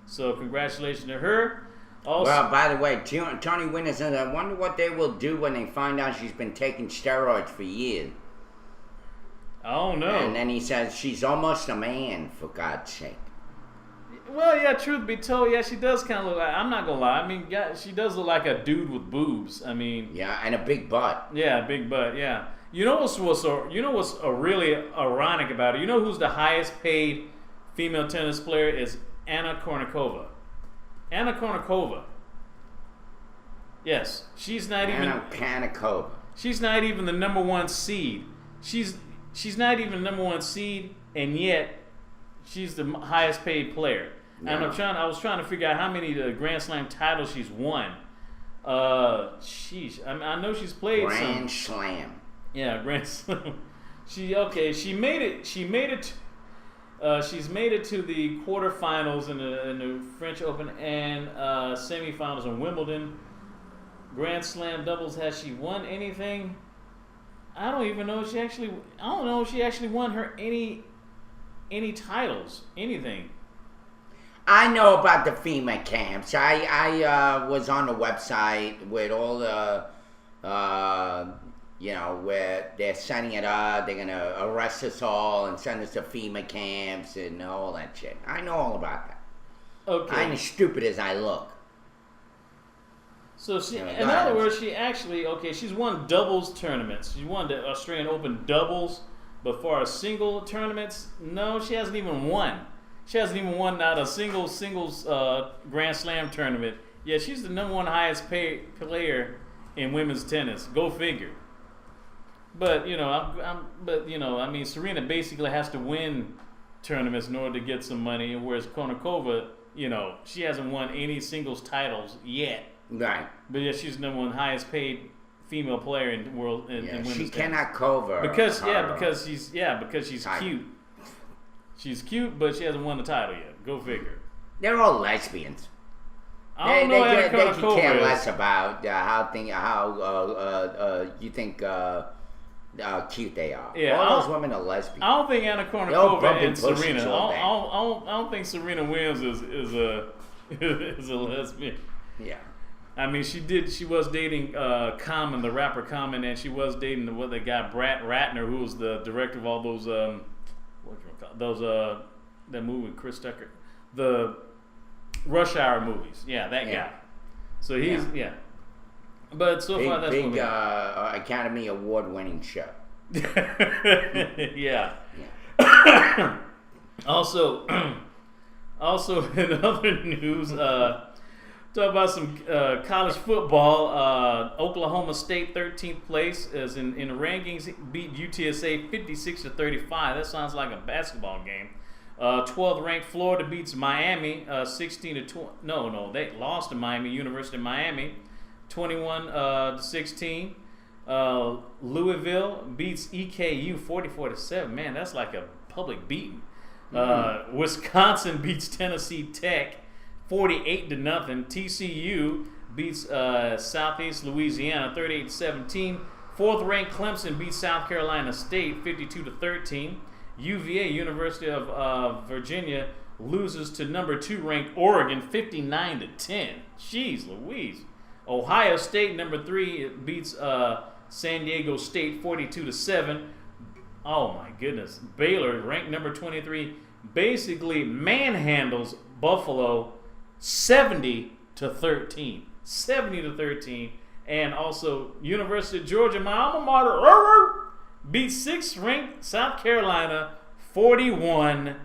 So congratulations to her. Also, well, by the way, Tony Winter says, I wonder what they will do when they find out she's been taking steroids for years. I don't know. And then he says, she's almost a man, for God's sake. Well, yeah, truth be told, yeah, she does kind of look like, I'm not going to lie, I mean, yeah, she does look like a dude with boobs. I mean. Yeah, and a big butt. Yeah, big butt, yeah. You know what's really ironic about it? You know who's the highest paid female tennis player is Anna Kournikova. Anna Kournikova. Yes, she's not even. Anna Kournikova. She's not even the number one seed. She's not even the number one seed, and yet she's the highest paid player. Yeah. And I was trying to figure out how many Grand Slam titles she's won. Sheesh. I know she's played Grand Slam. Yeah, Grand Slam. She made it. She's made it to the quarterfinals in the French Open and semifinals in Wimbledon. Grand Slam doubles. Has she won anything? I don't even know if she actually. I don't know if she actually won her any titles, anything. I know about the FEMA camps. I was on the website with all the, where they're setting it up. They're gonna arrest us all and send us to FEMA camps and all that shit. I know all about that. Okay. I'm as stupid as I look. So in other words, she's won doubles tournaments. She won the Australian Open doubles, but for her single tournaments, no, she hasn't even won. She hasn't even won not a singles Grand Slam tournament. Yeah, she's the number one highest paid player in women's tennis. Go figure. But I mean, Serena basically has to win tournaments in order to get some money, whereas Kournikova, she hasn't won any singles titles yet. Right. But yeah, she's the number one highest paid female player in the world in women's tennis. She cannot cover because she's cute. She's cute, but she hasn't won the title yet. Go figure. They're all lesbians. I don't know they Anna could care Kournikova less about how you think cute they are. Yeah, all those women are lesbians. I don't think Anna They'll bump Kournikova and and push Serena. each other. I don't think Serena Williams is a lesbian. Yeah. I mean, she was dating Common, the rapper Common, and she was dating the guy Brett Ratner, who was the director of all those that movie with Chris Tucker, the Rush Hour movies. Yeah, that guy. So he's But so far that's big Academy Award winning show. Yeah. Also in other news, talk about some college football. Oklahoma State 13th place is in the rankings, beat UTSA 56-35. That sounds like a basketball game. 12th ranked Florida beats Miami 16-20. No, they lost to Miami, University of Miami 21-16. Louisville beats EKU 44-7. Man, that's like a public beating. Wisconsin beats Tennessee Tech 48-0. TCU beats Southeast Louisiana 38-17. 4th ranked Clemson beats South Carolina State 52-13. UVA, University of Virginia, loses to number 2 ranked Oregon 59-10. Jeez Louise. Ohio State, number 3, beats San Diego State 42-7. Oh my goodness. Baylor, ranked number 23, basically manhandles Buffalo 70-13. 70-13. And also University of Georgia, my alma mater, beats 6th ranked South Carolina 41-30.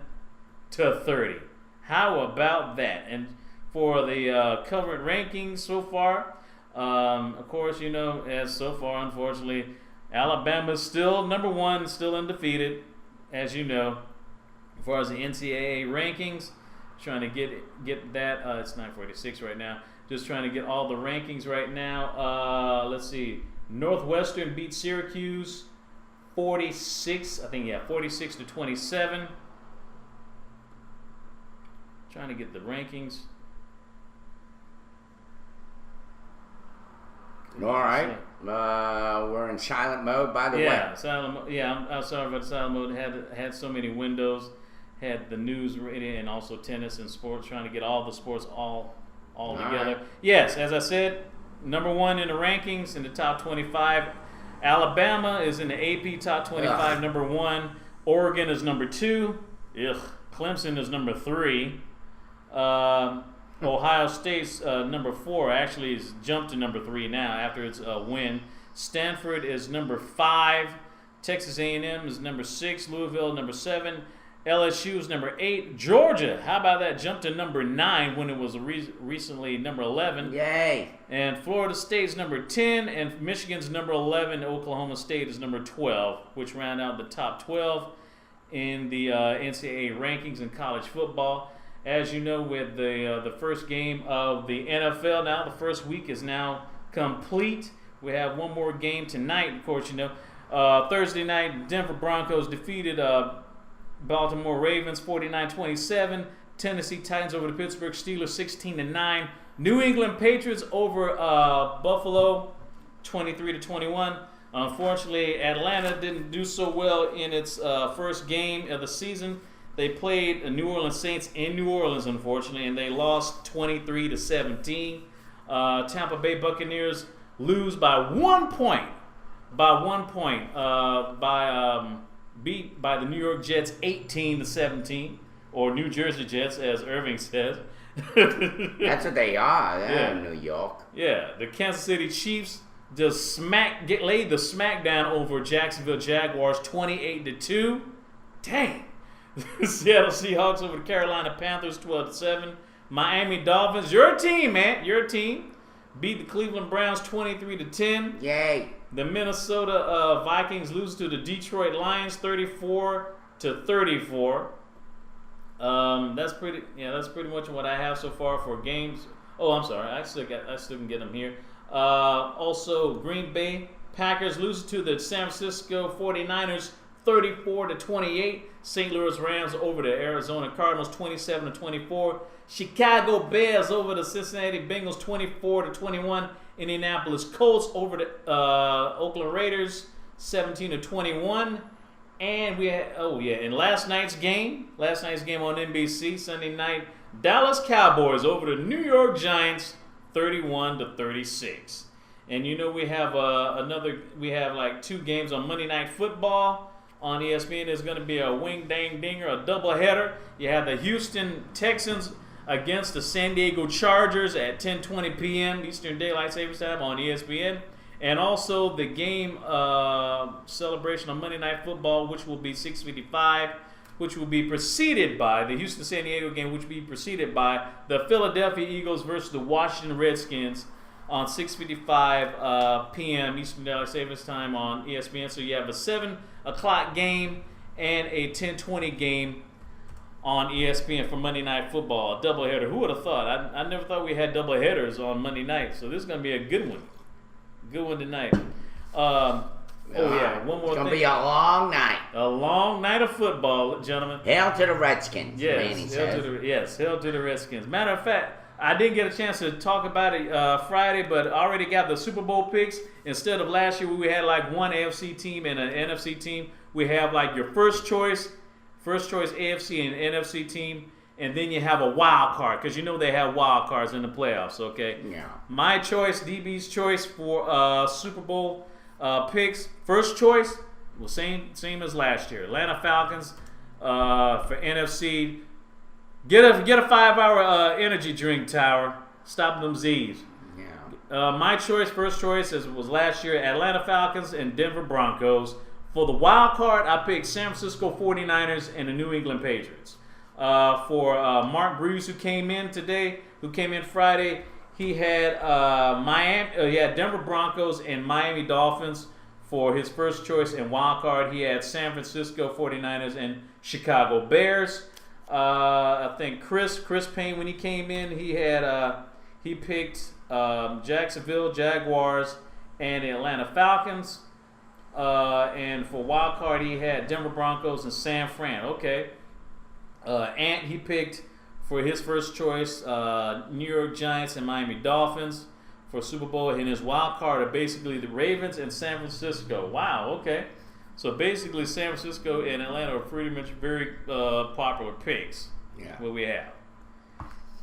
How about that? And for the covered rankings so far, of course, as so far, unfortunately, Alabama's still number 1, still undefeated, as you know. As far as the NCAA rankings, trying to get that. It's 9:46 right now. Just trying to get all the rankings right now. Let's see. Northwestern beat Syracuse 46-27. Trying to get the rankings. All right. We're in silent mode, by the way. I'm sorry about the silent mode. Had so many windows. Had the news ready, and also tennis and sports. Trying to get all the sports all together. Right. Yes, as I said, number 1 in the rankings in the top 25. Alabama is in the AP top 25, number 1. Oregon is number 2. Clemson is number 3. Ohio State's number 4 actually has jumped to number 3 now after its win. Stanford is number 5. Texas A&M is number 6. Louisville number 7. LSU is number 8. Georgia, how about that? Jumped to number 9 when it was recently number 11. Yay. And Florida State's number 10. And Michigan's number 11. Oklahoma State is number 12, which round out the top 12 in the NCAA rankings in college football. As you know, with the first game of the NFL now, the first week is now complete. We have one more game tonight, of course, you know. Thursday night, Denver Broncos defeated Baltimore Ravens 49-27. Tennessee Titans over the Pittsburgh Steelers 16-9. New England Patriots over Buffalo 23-21. Unfortunately, Atlanta didn't do so well in its first game of the season. They played the New Orleans Saints in New Orleans, unfortunately, and they lost 23-17. Tampa Bay Buccaneers lose by 1 point. Beat by the New York Jets 18-17, or New Jersey Jets, as Irving says. That's what they are. They're in New York. Yeah, the Kansas City Chiefs just laid the smackdown over Jacksonville Jaguars 28-2. Dang. Seattle Seahawks over the Carolina Panthers 12-7. Miami Dolphins, your team, man, your team, beat the Cleveland Browns 23-10. Yay. The Minnesota Vikings lose to the Detroit Lions 34-34. That's pretty much what I have so far for games. Oh, I'm sorry, I still can get them here. Also, Green Bay Packers lose to the San Francisco 49ers 34-28. St. Louis Rams over the Arizona Cardinals 27-24. Chicago Bears over the Cincinnati Bengals 24-21. Indianapolis Colts over the Oakland Raiders 17-21. And we had and last night's game on NBC Sunday night, Dallas Cowboys over the New York Giants 31-36. And you know we have like 2 games on Monday Night Football. On ESPN, there's going to be a wing-dang-dinger, a doubleheader. You have the Houston Texans against the San Diego Chargers at 10:20 p.m. Eastern Daylight Savings Time on ESPN. And also the game celebration on Monday Night Football, which will be 6:55, which will be preceded by the Houston-San Diego game, which will be preceded by the Philadelphia Eagles versus the Washington Redskins on 6:55 p.m. Eastern Daylight Savings Time on ESPN. So you have a 7 o'clock game and a 10:20 game on ESPN for Monday Night Football, a doubleheader. Who would have thought? I never thought we had doubleheaders on Monday night. So this is going to be a good one. Good one tonight. One more thing. It's going to be a long night. A long night of football, gentlemen. Hail to the Redskins, Manny says. Hail to the Redskins. Matter of fact, I didn't get a chance to talk about it Friday, but I already got the Super Bowl picks. Instead of last year where we had like one AFC team and an NFC team, we have like your first choice AFC and NFC team, and then you have a wild card, because you know they have wild cards in the playoffs, okay? Yeah. My choice, DB's choice for Super Bowl picks, first choice, well, same as last year. Atlanta Falcons for NFC. Get a 5-hour energy drink, Tower. Stop them Z's. Yeah. My choice, first choice, as was last year, Atlanta Falcons and Denver Broncos. For the wild card, I picked San Francisco 49ers and the New England Patriots. For Mark Brews, who came in Friday, he had Denver Broncos and Miami Dolphins for his first choice and wild card. He had San Francisco 49ers and Chicago Bears. I think Chris Payne, when he came in, he picked Jacksonville Jaguars and the Atlanta Falcons. And for wild card, he had Denver Broncos and San Fran. Okay. Ant, he picked for his first choice New York Giants and Miami Dolphins. for Super Bowl, and his wild card are basically the Ravens and San Francisco. Wow, okay. So basically, San Francisco and Atlanta are pretty much very popular picks. Yeah. What we have,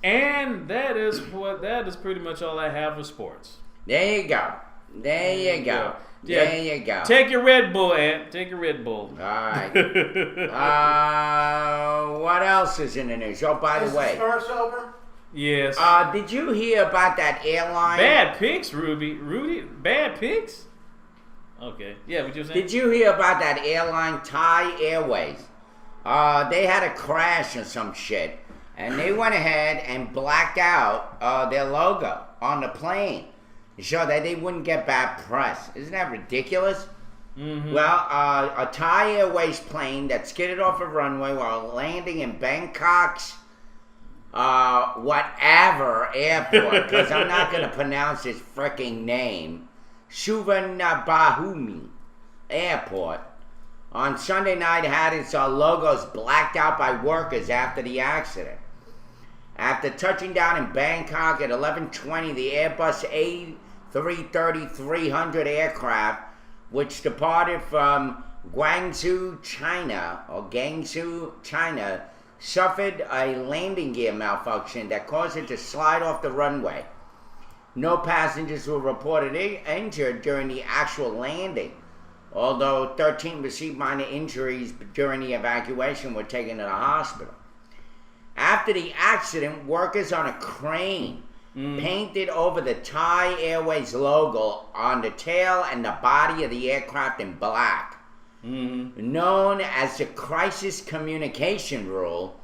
and that is pretty much all I have for sports. There you go. There you go. Yeah. There you go. Take your Red Bull, Ed. Take your Red Bull. All right. What else is in the news? Oh, by the way. First over. Yes. Did you hear about that airline? Bad picks, Rudy. Bad picks. Okay. Yeah, what you saying? Did you hear about that airline, Thai Airways? They had a crash or some shit, and they went ahead and blacked out their logo on the plane to show that they wouldn't get bad press. Isn't that ridiculous? Mm-hmm. Well, a Thai Airways plane that skidded off a runway while landing in Bangkok's whatever airport, because I'm not going to pronounce his freaking name, Suvarnabhumi Airport, on Sunday night had its logos blacked out by workers after the accident. After touching down in Bangkok at 11:20, the Airbus A330-300 aircraft, which departed from Guangzhou, China, suffered a landing gear malfunction that caused it to slide off the runway. No passengers were reported injured during the actual landing, although 13 received minor injuries during the evacuation were taken to the hospital. After the accident, workers on a crane painted over the Thai Airways logo on the tail and the body of the aircraft in black. Known as the crisis communication rule,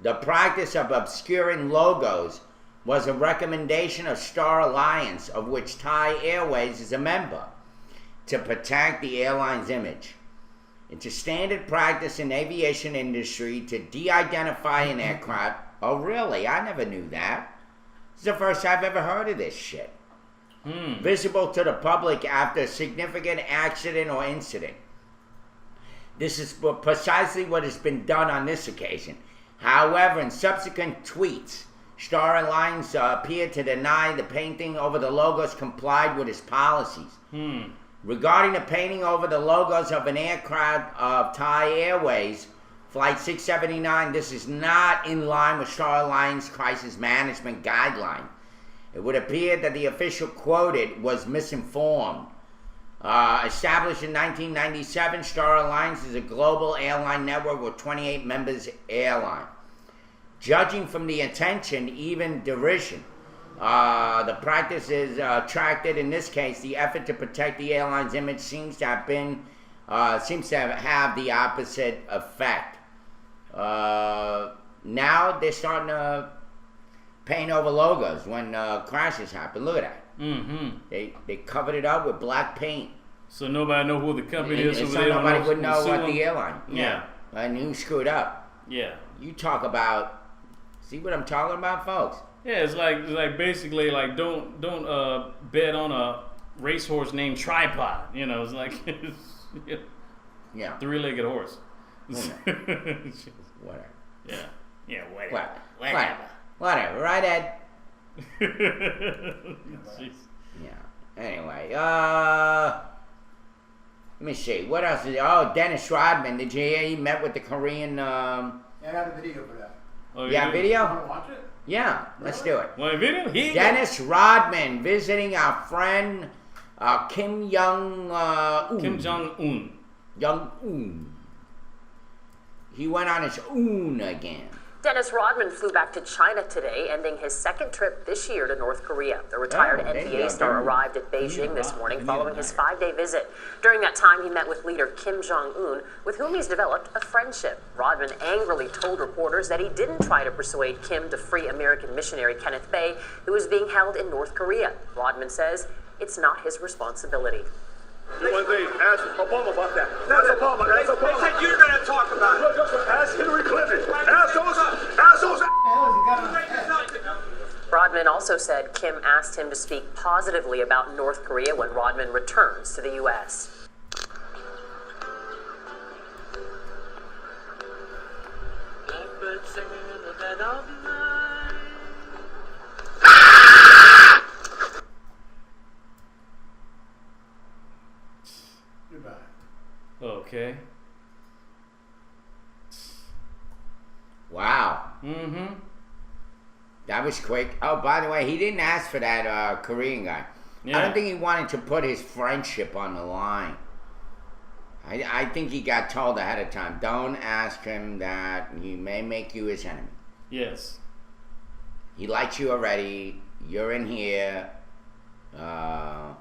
the practice of obscuring logos was a recommendation of Star Alliance, of which Thai Airways is a member, to protect the airline's image. It's a standard practice in the aviation industry to de-identify an aircraft. Oh, really? I never knew that. This is the first I've ever heard of this shit. Visible to the public after a significant accident or incident. This is precisely what has been done on this occasion. However, in subsequent tweets, Star Alliance appeared to deny the painting over the logos complied with its policies. Regarding the painting over the logos of an aircraft of Thai Airways, Flight 679, this is not in line with Star Alliance crisis management guideline. It would appear that the official quoted was misinformed. Established in 1997, Star Alliance is a global airline network with 28 members airline. Judging from the attention, even derision, the practice is attracted. In this case, the effort to protect the airline's image seems to have the opposite effect. Now they're starting to paint over logos when crashes happen. Look at that. They covered it up with black paint, so nobody know who the company is. So nobody would know what the airline. Yeah. And who screwed up. Yeah. You talk about. See what I'm talking about, folks? Yeah, it's like basically like don't bet on a racehorse named Tripod. You know, it's like Yeah. three-legged horse. Whatever. Yeah. Yeah. Whatever. Right, Ed? Jeez. Yeah. Anyway, let me see. What else is there? Oh, Dennis Rodman. Did you hear he met with the Korean? Yeah, I got a video for that. Oh, Yeah, you video? Want to watch it? Yeah, let's do it. Want a video? Dennis Rodman visiting our friend Kim Jong-un. Kim Jong-un. Jong-un. He went on his own again. Dennis Rodman flew back to China today, ending his second trip this year to North Korea. The retired NBA star arrived at Beijing this morning following his 5-day visit. During that time, he met with leader Kim Jong-un, with whom he's developed a friendship. Rodman angrily told reporters that he didn't try to persuade Kim to free American missionary Kenneth Bae, who is being held in North Korea. Rodman says it's not his responsibility. One day, ask Obama about that. That's Obama. That's Obama. They said you're going to talk about it. Ask Hillary Clinton. Ask those. Rodman also said Kim asked him to speak positively about North Korea when Rodman returns to the U.S. Wow. Mm-hmm. That was quick. Oh, by the way, he didn't ask for that Korean guy. Yeah. I don't think he wanted to put his friendship on the line. I think he got told ahead of time, don't ask him that. He may make you his enemy. Yes. He likes you already. You're in here. Yeah,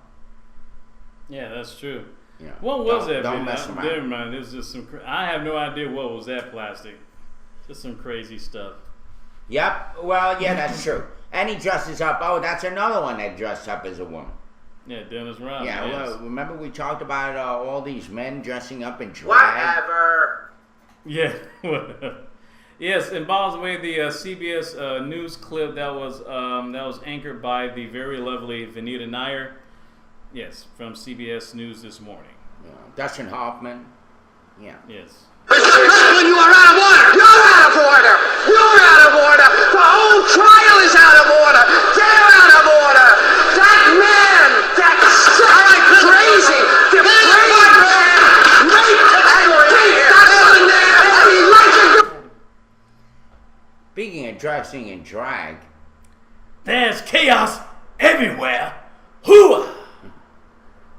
that's true. You know, What was that? Don't mess around. Never mind. It was just some. I have no idea what was that plastic. Just some crazy stuff. Yep. Well, yeah, that's true. And he dresses up. Oh, that's another one that dressed up as a woman. Yeah, Dennis Rodman. Yeah, yes. well, remember we talked about all these men dressing up in drag? Whatever. Yeah. Yes, and by the way, the CBS News clip that was anchored by the very lovely Vanita Nair. Yes, from CBS News this morning. Yeah. Dustin Hoffman. Yeah. Yes. Listen, you are out of order. You're out of order. You're out of order. The whole trial is out of order. They're out of order. That man, that crazy, depraved man, raped and beat that woman there, and he likes it. Speaking of dressing in drag, There's chaos everywhere. Hooah!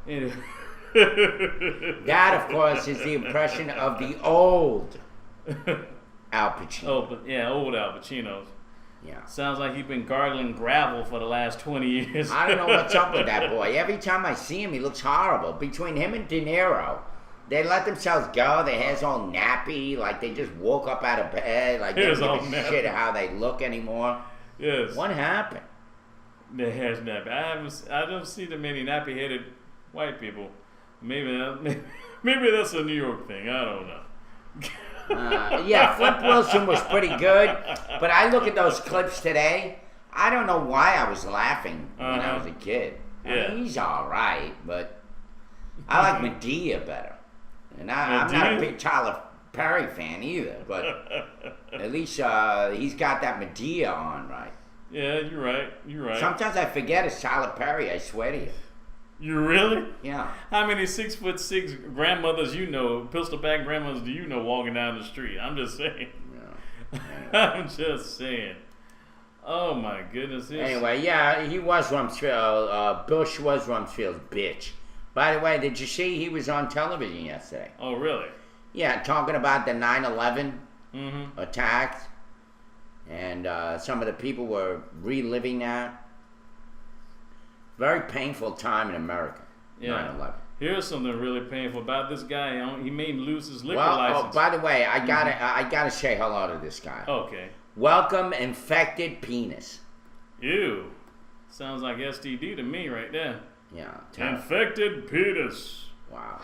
Anyway. that, of course, is the impression of the old Al Pacino. Oh, but yeah, old Al Pacino. Yeah. Sounds like he's been gargling gravel for the last 20 years. I don't know what's up with that boy. Every time I see him, he looks horrible. Between him and De Niro, they let themselves go. Their hair's all nappy, like they just woke up out of bed. Like they Hair's don't all give a nappy. shit how they look anymore. Yes. What happened? The hair's nappy. I don't see that many nappy-headed white people. Maybe that's a New York thing. I don't know. Yeah, Flip Wilson was pretty good, but I look at those clips today. I don't know why I was laughing when I was a kid. I mean, he's all right, but I like Medea better. And I'm not a big Tyler Perry fan either, but at least he's got that Medea on right. Yeah, you're right. You're right. Sometimes I forget it's Tyler Perry, I swear to you. You really? Yeah. How many 6'6" grandmothers pistol back grandmothers do you know walking down the street? I'm just saying. Yeah. I'm just saying. Oh my goodness. Anyway, yeah, he was Rumsfeld. Bush was Rumsfeld's bitch. By the way, did you see he was on television yesterday? Oh, really? Yeah, talking about the 9/11 Mm-hmm. attacks. And some of the people were reliving that. Very painful time in America. Yeah. 9/11. Here's something really painful about this guy. He may lose his liquor Well, license. oh, by the way, I gotta say hello to this guy. Okay. Welcome, infected penis. Ew. Sounds like STD to me right there. Yeah. Infected penis. Wow.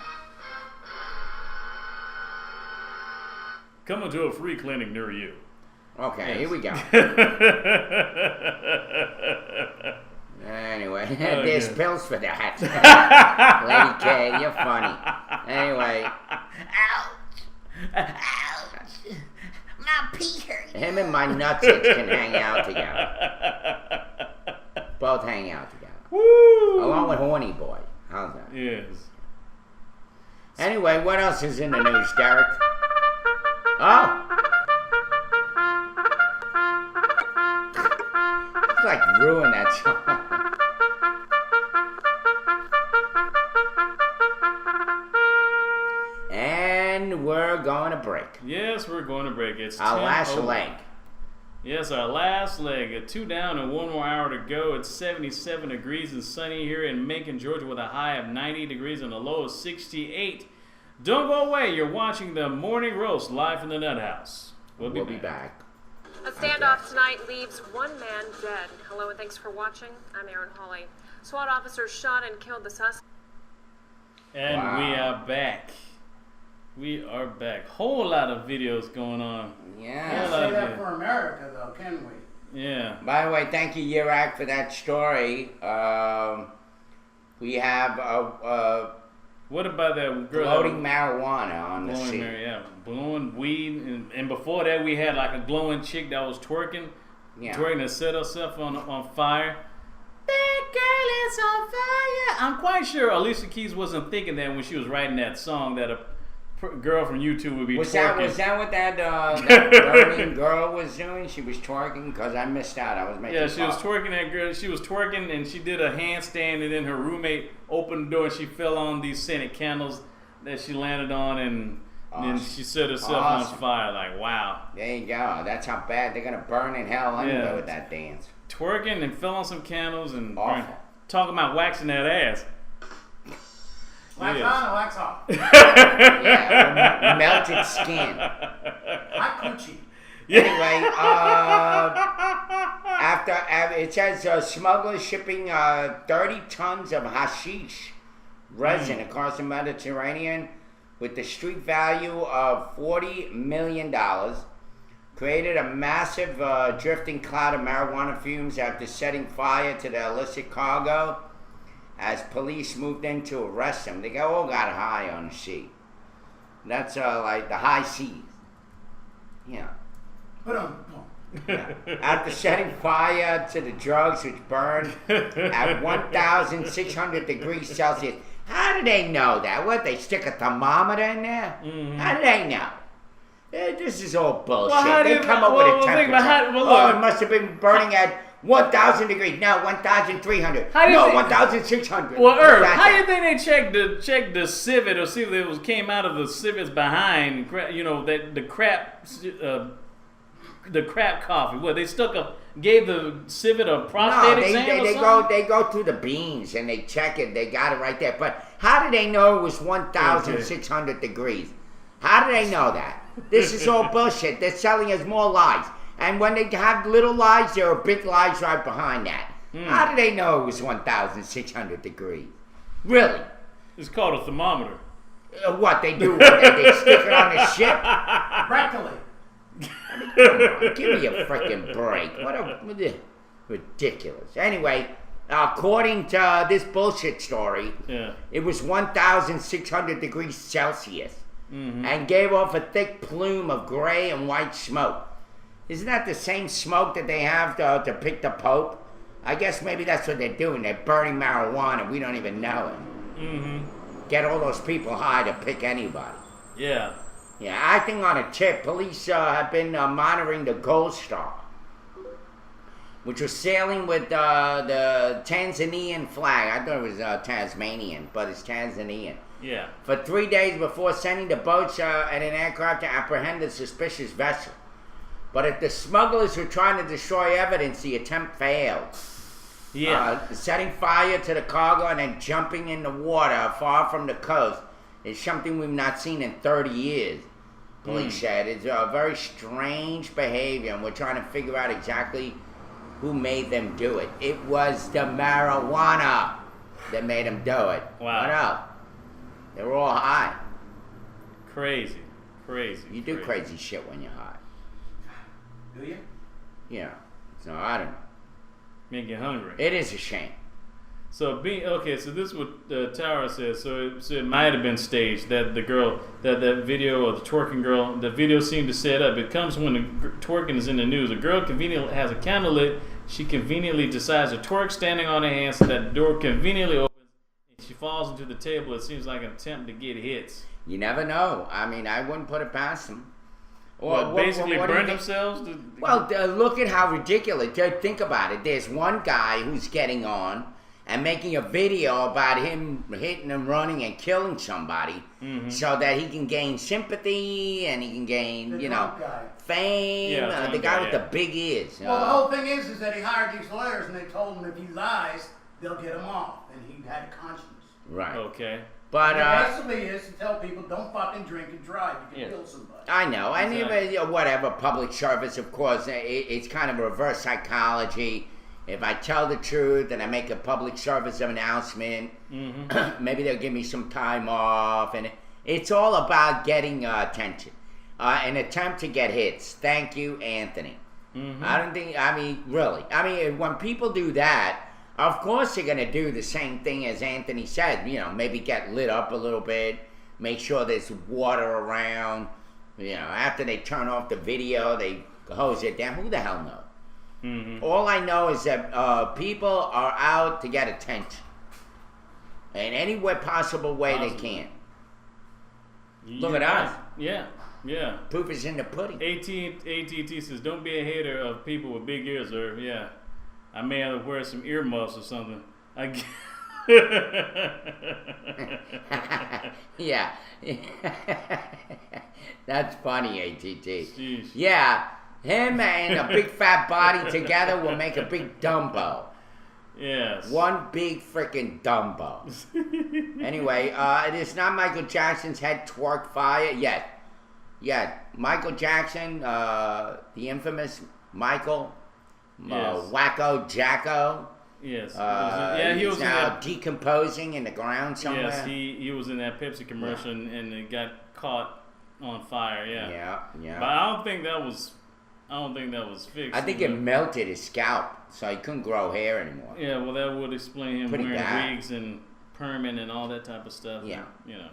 Coming to a free clinic near you. Okay, Yes. here we go. Anyway, Okay. there's pills for that. Lady K, you're funny. Anyway. Ouch. My pee hurts. Him and my nutsits can hang out together. Both hang out together. Woo! Along with Horny Boy. How's that? Yes. Anyway, what else is in the news, Derek? Oh! It's like ruin that song. And we're going to break. Yes, we're going to break. It's Our 10 last over. leg. Yes, our last leg. 2 down and 1 more hour to go. It's 77 degrees and sunny here in Macon, Georgia, with a high of 90 degrees and a low of 68. Don't go away. You're watching the Morning Roast live from the Nut House. We'll be back. A standoff tonight leaves 1 man dead. Hello and thanks for watching. I'm Erin Hawley. SWAT officers shot and killed the suspect. And we are back. We are back. Whole lot of videos going on. Yeah. Can't say that for America, though, can we? Yeah. By the way, thank you, Yirak, for that story. We have What about that girl? floating marijuana on the Blowing sea. yeah, blowing weed, and before that we had like a glowing chick that was twerking, twerking to set herself on fire. That girl is on fire. I'm quite sure Alicia Keys wasn't thinking that when she was writing that song that girl from YouTube would be Was twerking. that what that burning girl was doing? She was twerking? Because I missed out. I was making Yeah, she was twerking. That girl, she was twerking, and she did a handstand, and then her roommate opened the door, and she fell on these scented candles that she landed on, and then she set herself on fire. Like, wow. There you go. That's how bad they're gonna burn in hell anyway with that dance. Twerking and fell on some candles and Awful. talking about waxing that ass. Wax on or wax off? Yeah, melted skin. Hot coochie. Anyway, after it says smugglers shipping 30 tons of hashish resin across the Mediterranean with the street value of $40 million, created a massive drifting cloud of marijuana fumes after setting fire to the illicit cargo. As police moved in to arrest them, they all got high on the sea. That's like the high seas. Yeah. Yeah. After setting fire to the drugs, which burned at 1,600 degrees Celsius. How do they know that? What, they stick a thermometer in there? Mm-hmm. How do they know? This is all bullshit. Well, they come up with a temperature. It must have been burning at 1,000 degrees. No, 1,300. No, 1,600. Well, Irv, how do you think they checked the civet or see if it came out of the civets behind? You know that the crap coffee. What, they gave the civet a prostate exam or something? They go through the beans and they check it. They got it right there. But how do they know it was 1,600 degrees? How do they know that? This is all bullshit. They're selling us more lies. And when they have little lies, there are big lies right behind that. How do they know it was 1,600 degrees? Really? It's called a thermometer. What they do? They stick it on the ship? Rectally. I mean, come on, give me a freaking break. What ridiculous. Anyway, according to this bullshit story, it was 1,600 degrees Celsius and gave off a thick plume of gray and white smoke. Isn't that the same smoke that they have to pick the Pope? I guess maybe that's what they're doing. They're burning marijuana. We don't even know it. Mm-hmm. Get all those people high to pick anybody. Yeah. Yeah, acting on a tip, police have been monitoring the Gold Star, which was sailing with the Tanzanian flag. I thought it was Tasmanian, but it's Tanzanian. Yeah. For 3 days before sending the boats and an aircraft to apprehend the suspicious vessel. But if the smugglers were trying to destroy evidence, the attempt failed. Yeah. Setting fire to the cargo and then jumping in the water far from the coast is something we've not seen in 30 years. Police said it's a very strange behavior, and we're trying to figure out exactly who made them do it. It was the marijuana that made them do it. Wow. What else? They were all high. Crazy. You do crazy shit when you're high. Do you? Yeah. So I don't know. Make you hungry. It is a shame. So so this is what Tara says. So it might have been staged that the girl, that video of the twerking girl, the video seemed to set up. It comes when the twerking is in the news. A girl conveniently has a candle lit. She conveniently decides to twerk standing on her hands so that the door conveniently opens. And she falls into the table. It seems like an attempt to get hits. You never know. I mean, I wouldn't put it past them. Or basically burn themselves? Well, look at how ridiculous. Think about it. There's one guy who's getting on and making a video about him hitting and running and killing somebody so that he can gain sympathy and he can gain, fame. Yeah, the guy with the big ears. Well, the whole thing is that he hired these lawyers and they told him if he lies, they'll get him off. And he had a conscience. Right. Okay. But it basically is to tell people don't fucking drink and drive. You can kill somebody. I know. And even, whatever, public service, of course, it's kind of reverse psychology. If I tell the truth and I make a public service announcement, maybe they'll give me some time off. And it's all about getting attention. An attempt to get hits. Thank you, Anthony. Really. When people do that, of course they're going to do the same thing as Anthony said. Maybe get lit up a little bit. Make sure there's water around. After they turn off the video, they hose it down. Who the hell knows? All I know is that people are out to get attention in any way possible way they can. Look at us. Yeah. Proof is in the pudding. AT&T says, don't be a hater of people with big ears, or yeah. I may have to wear some earmuffs or something. Yeah. That's funny, ATT. Sheesh. Yeah. Him and a big fat body together will make a big Dumbo. Yes. One big freaking Dumbo. Anyway, it is not Michael Jackson's head twerk fire yet. Michael Jackson, the infamous Michael, Wacko Jacko. Yes. He was now decomposing in the ground somewhere. Yes, he was in that Pepsi commercial and it got caught on fire. Yeah. But I don't think that was fixed. I think it melted his scalp, so he couldn't grow hair anymore. Yeah, well, that would explain him Pretty wearing bad. wigs and perming and all that type of stuff. Yeah. Yeah.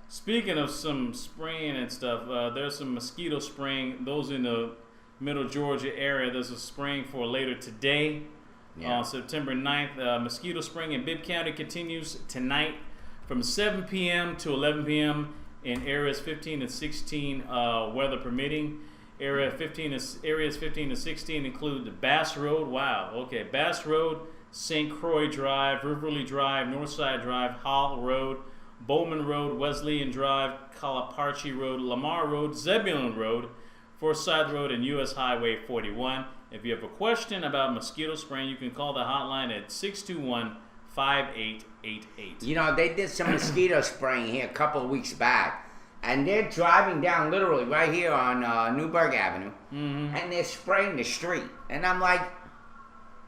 Speaking of some spraying and stuff, there's some mosquito spraying. Those in the middle Georgia area, there's a spraying for later today. On September 9th, mosquito spraying in Bibb County continues tonight from 7 p.m. to 11 p.m. in areas 15 and 16, weather permitting. Areas 15 to 16 include the Bass Road. Wow. Okay. Bass Road, St. Croix Drive, Riverly Drive, Northside Drive, Hall Road, Bowman Road, Wesleyan Drive, Calaparchi Road, Lamar Road, Zebulon Road, Forsyth Road, and U.S. Highway 41. If you have a question about mosquito spraying, you can call the hotline at 621-5888. You know, they did some mosquito spraying here a couple of weeks back. And they're driving down literally right here on Newburgh Avenue. And they're spraying the street. And I'm like,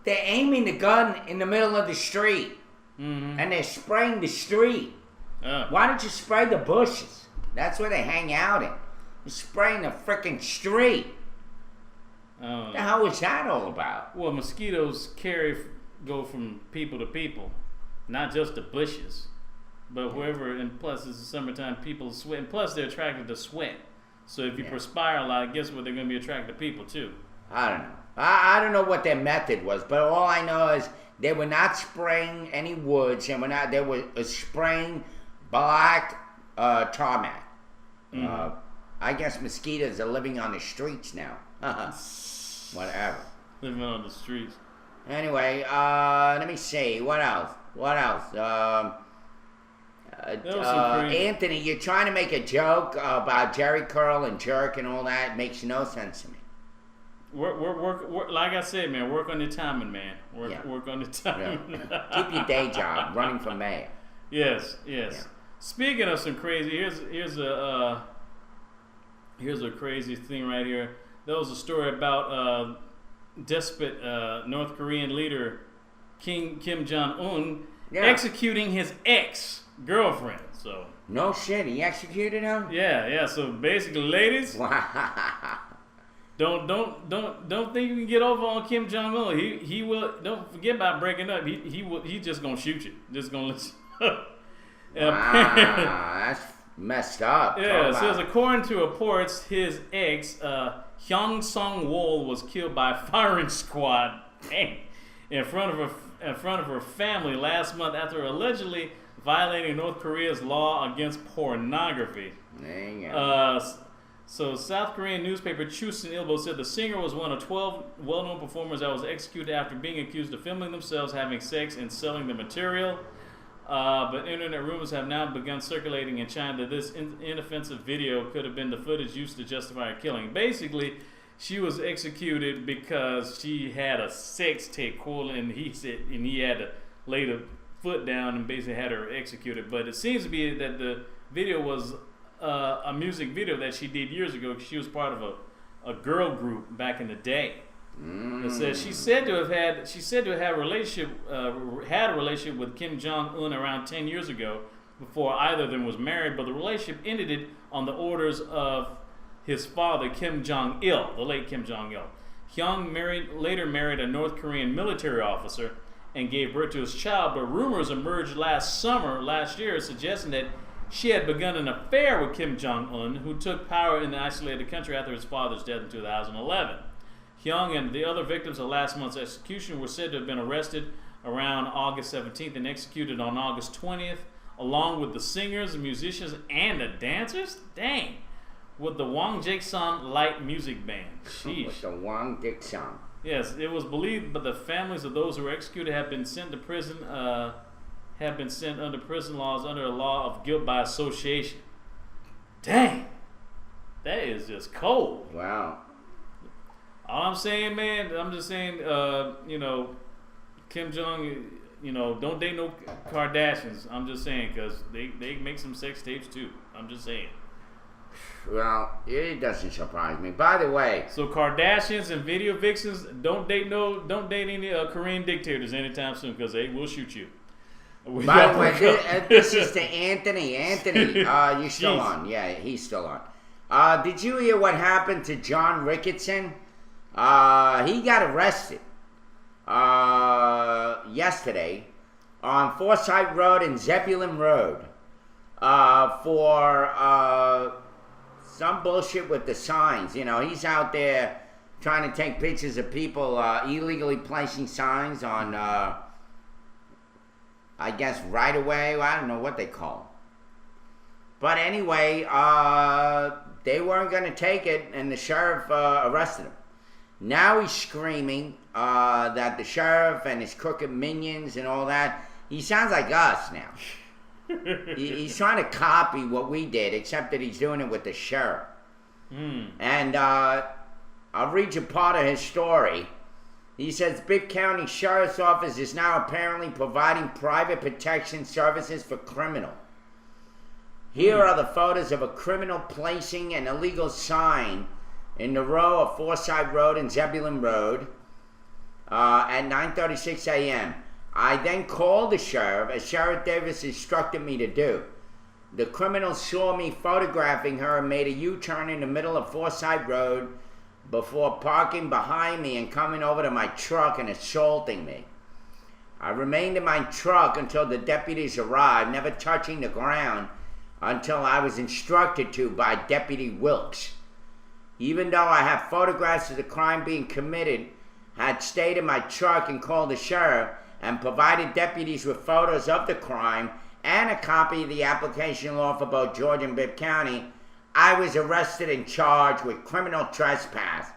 they're aiming the gun in the middle of the street. And they're spraying the street. Why don't you spray the bushes? That's where they hang out in. You're spraying the freaking street. What the hell is that all about? Well, mosquitoes go from people to people, not just the bushes. But whoever, and plus it's the summertime, people sweat. And plus they're attracted to sweat. So if you perspire a lot, guess what? They're going to be attracted to people too. I don't know. I don't know what their method was, but all I know is they were not spraying any woods, and they were spraying black tarmac. I guess mosquitoes are living on the streets now. Whatever. Living on the streets. Anyway, let me see. What else? Anthony, you're trying to make a joke about Jerry Curl and Jerk and all that. It makes no sense to me. Work, like I said, man, work on your timing, man. Work on the timing. Keep your day job, running for mayor. Yes. Yeah. Speaking of some crazy, here's a crazy thing right here. There was a story about despot North Korean leader Kim Jong-un executing his ex-girlfriend. So no shit, he executed her? Yeah. So basically, ladies, don't think you can get over on Kim Jong-un. He will. Don't forget about breaking up. He just gonna shoot you. Just gonna let you. That's messed up. Yeah, it says according to reports, his ex Hyung Sung-wol was killed by a firing squad in front of her family last month after allegedly violating North Korea's law against pornography. So South Korean newspaper Chosun Ilbo said the singer was one of 12 well-known performers that was executed after being accused of filming themselves having sex and selling the material. But internet rumors have now begun circulating in China that this inoffensive video could have been the footage used to justify her killing. Basically, she was executed because she had a sex tape cool, and he had to lay the foot down and basically had her executed. But it seems to be that the video was a music video that she did years ago. She was part of a girl group back in the day. It says she said to have had a relationship with Kim Jong-un around 10 years ago before either of them was married, but the relationship ended on the orders of his father, Kim Jong-il, the late Kim Jong-il. Hyung later married a North Korean military officer and gave birth to his child, but rumors emerged last year, suggesting that she had begun an affair with Kim Jong-un, who took power in the isolated country after his father's death in 2011. Hyung and the other victims of last month's execution were said to have been arrested around August 17th and executed on August 20th. along with the singers, the musicians, and the dancers. Dang. With the Wang Jackson Light Music Band. Sheesh. With the Wang Jackson. Yes, it was believed, but the families of those who were executed have been sent to prison. Have been sent under prison laws under a law of guilt by association. Dang, that is just cold. Wow. All I'm saying, man, I'm just saying, Kim Jong, don't date no Kardashians. I'm just saying, because they make some sex tapes too. I'm just saying. Well, it doesn't surprise me. By the way, so Kardashians and video vixens, don't date any Korean dictators anytime soon, because they will shoot you. By the way, this is to Anthony. Anthony, you still on? Yeah, he's still on. Did you hear what happened to John Ricketson? He got arrested yesterday on Forsyth Road and Zebulon Road for some bullshit with the signs. He's out there trying to take pictures of people illegally placing signs on, I guess, right away. Well, I don't know what they call them. But anyway, they weren't going to take it, and the sheriff arrested him. Now he's screaming that the sheriff and his crooked minions and all that, he sounds like us now. He's trying to copy what we did, except that he's doing it with the sheriff. And I'll read you part of his story. He says, Bibb County Sheriff's Office is now apparently providing private protection services for criminals. Here are the photos of a criminal placing an illegal sign in the row of Forsyth Road and Zebulon Road at 9:36 a.m. I then called the sheriff, as Sheriff Davis instructed me to do. The criminal saw me photographing her and made a U-turn in the middle of Forsyth Road before parking behind me and coming over to my truck and assaulting me. I remained in my truck until the deputies arrived, never touching the ground until I was instructed to by Deputy Wilkes. Even though I have photographs of the crime being committed, I had stayed in my truck and called the sheriff and provided deputies with photos of the crime and a copy of the application law for both George and Bibb County, I was arrested and charged with criminal trespass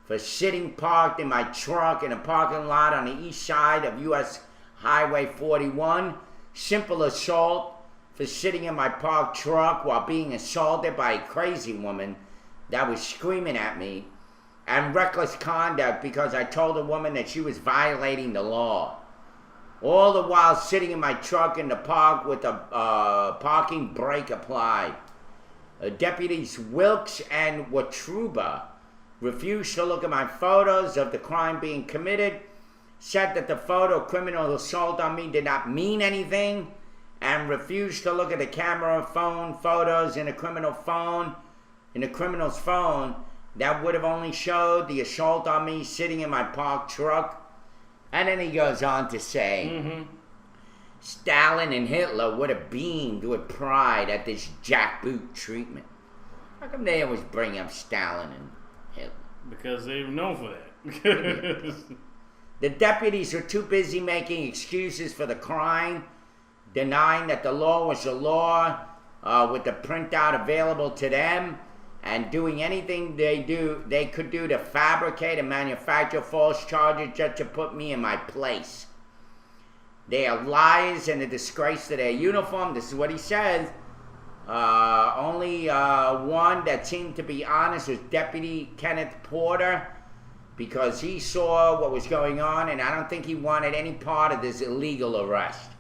for sitting parked in my truck in a parking lot on the east side of U.S. Highway 41, simple assault for sitting in my parked truck while being assaulted by a crazy woman that was screaming at me, and reckless conduct because I told a woman that she was violating the law. All the while sitting in my truck in the park with a parking brake applied. Deputies Wilkes and Watruba refused to look at my photos of the crime being committed, said that the photo of criminal assault on me did not mean anything, and refused to look at the camera phone photos in a criminal's phone that would have only showed the assault on me sitting in my parked truck. And then he goes on to say, Stalin and Hitler would have beamed with pride at this jackboot treatment. How come they always bring up Stalin and Hitler? Because they're known for that. The deputies were too busy making excuses for the crime, denying that the law was the law, with the printout available to them, and doing anything they could do to fabricate and manufacture false charges just to put me in my place. They are liars and a disgrace to their uniform. This is what he says. Only one that seemed to be honest was Deputy Kenneth Porter, because he saw what was going on, and I don't think he wanted any part of this illegal arrest.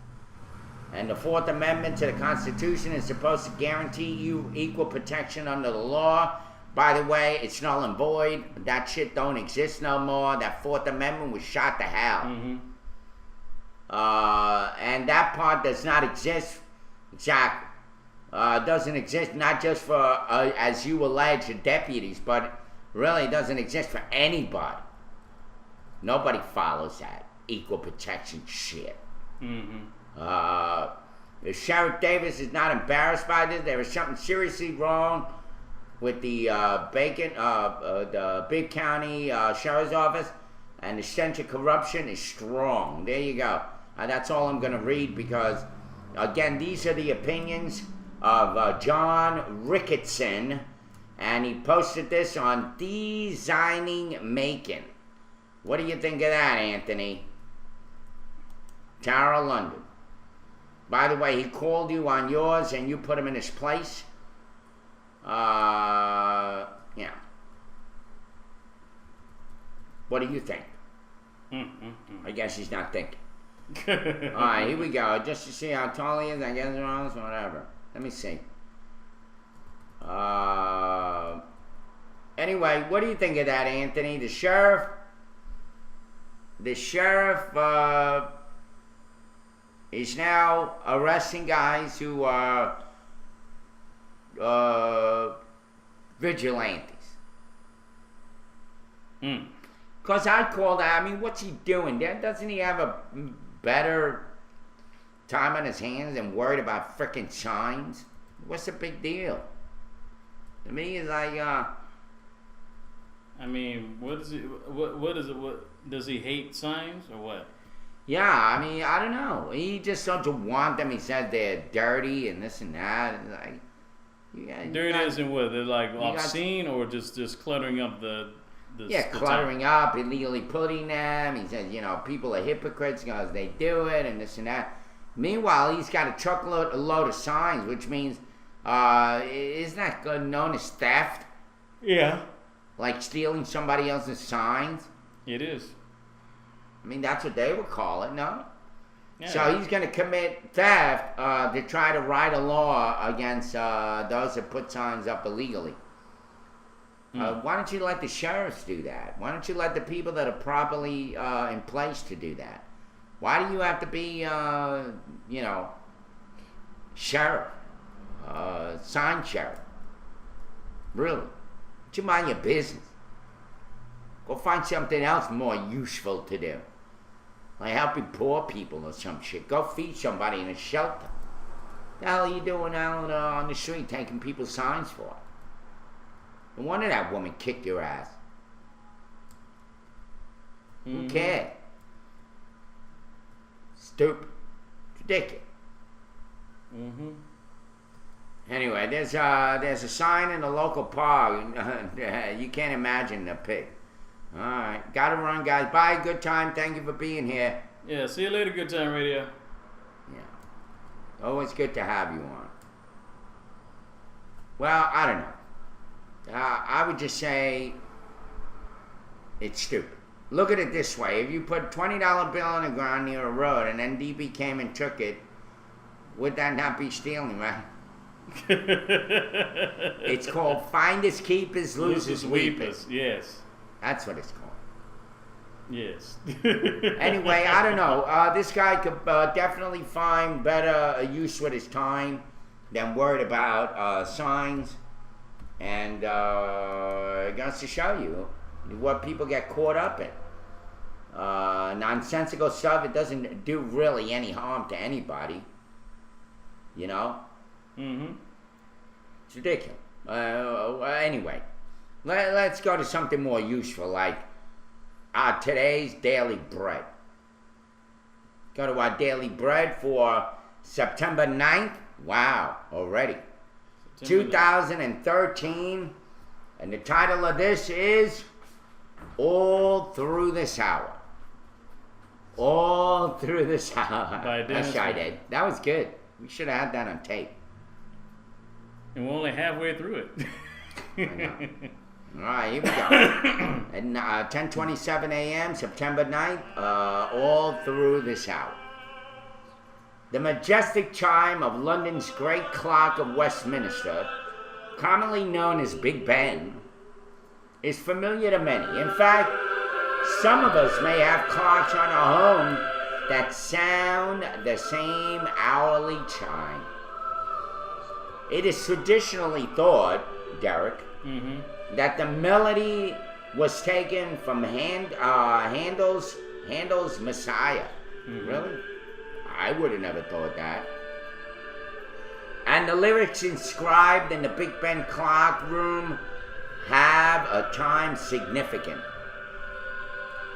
And the Fourth Amendment to the Constitution is supposed to guarantee you equal protection under the law. By the way, it's null and void. That shit don't exist no more. That Fourth Amendment was shot to hell. And that part does not exist, Jack. Doesn't exist not just for, as you allege, the deputies, but really doesn't exist for anybody. Nobody follows that equal protection shit. If Sheriff Davis is not embarrassed by this, there is something seriously wrong with the Bibb County Sheriff's Office, and the stench of corruption is strong. There you go. That's all I'm going to read, because Again, these are the opinions of John Ricketson, and he posted this on Designing Macon. What do you think of that, Anthony? Tara London. By the way, he called you on yours and you put him in his place. Yeah. What do you think? I guess he's not thinking. Alright, here we go. Just to see how tall he is, I guess, or whatever. Let me see. Anyway, what do you think of that, Anthony? The sheriff is now arresting guys who are vigilantes. Because I call that, I mean, what's he doing? Doesn't he have a better time on his hands than worried about frickin' signs? What's the big deal? To me, it's like, I mean, what is it? What is it? What does he hate signs or what? Yeah, I mean, I don't know. He just doesn't want them. He said they're dirty and this and that. And like, dirty as in what? They're like obscene or just cluttering up the cluttering up, illegally putting them. He says, people are hypocrites because they do it and this and that. Meanwhile, he's got a truckload of signs, which means, isn't that known as theft? Yeah. Like stealing somebody else's signs? It is. I mean, that's what they would call it, no? Yeah. So he's going to commit theft to try to write a law against those that put signs up illegally. Why don't you let the sheriffs do that? Why don't you let the people that are properly in place to do that? Why do you have to be, sheriff, sign sheriff? Really? Don't you mind your business? Go find something else more useful to do. Like helping poor people or some shit. Go feed somebody in a shelter. The hell are you doing out on the street taking people's signs for? No wonder that woman kicked your ass. Who cared? Stupid. Ridiculous. Anyway, there's a sign in the local park. You can't imagine the pig. Alright, gotta run, guys. Bye, good time. Thank you for being here. Yeah, see you later, Good Time Radio. Yeah. Always good to have you on. Well, I don't know. I would just say it's stupid. Look at it this way. If you put a $20 bill on the ground near a road and then DB came and took it, would that not be stealing, right? It's called finders keepers, losers weepers. Yes. That's what it's called. Yes. Anyway, I don't know. This guy could definitely find better use with his time than worried about signs. And it goes to show you what people get caught up in. Nonsensical stuff, it doesn't do really any harm to anybody. You know? It's ridiculous. Anyway, let's go to something more useful, like today's Daily Bread. Go to our Daily Bread for September 9th. Wow, already. 2013. And the title of this is All Through This Hour. All Through This Hour. That's what I did. That was good. We should have had that on tape. And we're only halfway through it. I know. All right, here we go. At 10:27 a.m., September 9th, all through this hour. The majestic chime of London's great clock of Westminster, commonly known as Big Ben, is familiar to many. In fact, some of us may have clocks on our home that sound the same hourly chime. It is traditionally thought, Derek, that the melody was taken from Handel's Messiah. Really? I would have never thought that. And the lyrics inscribed in the Big Ben clock room have a time significant.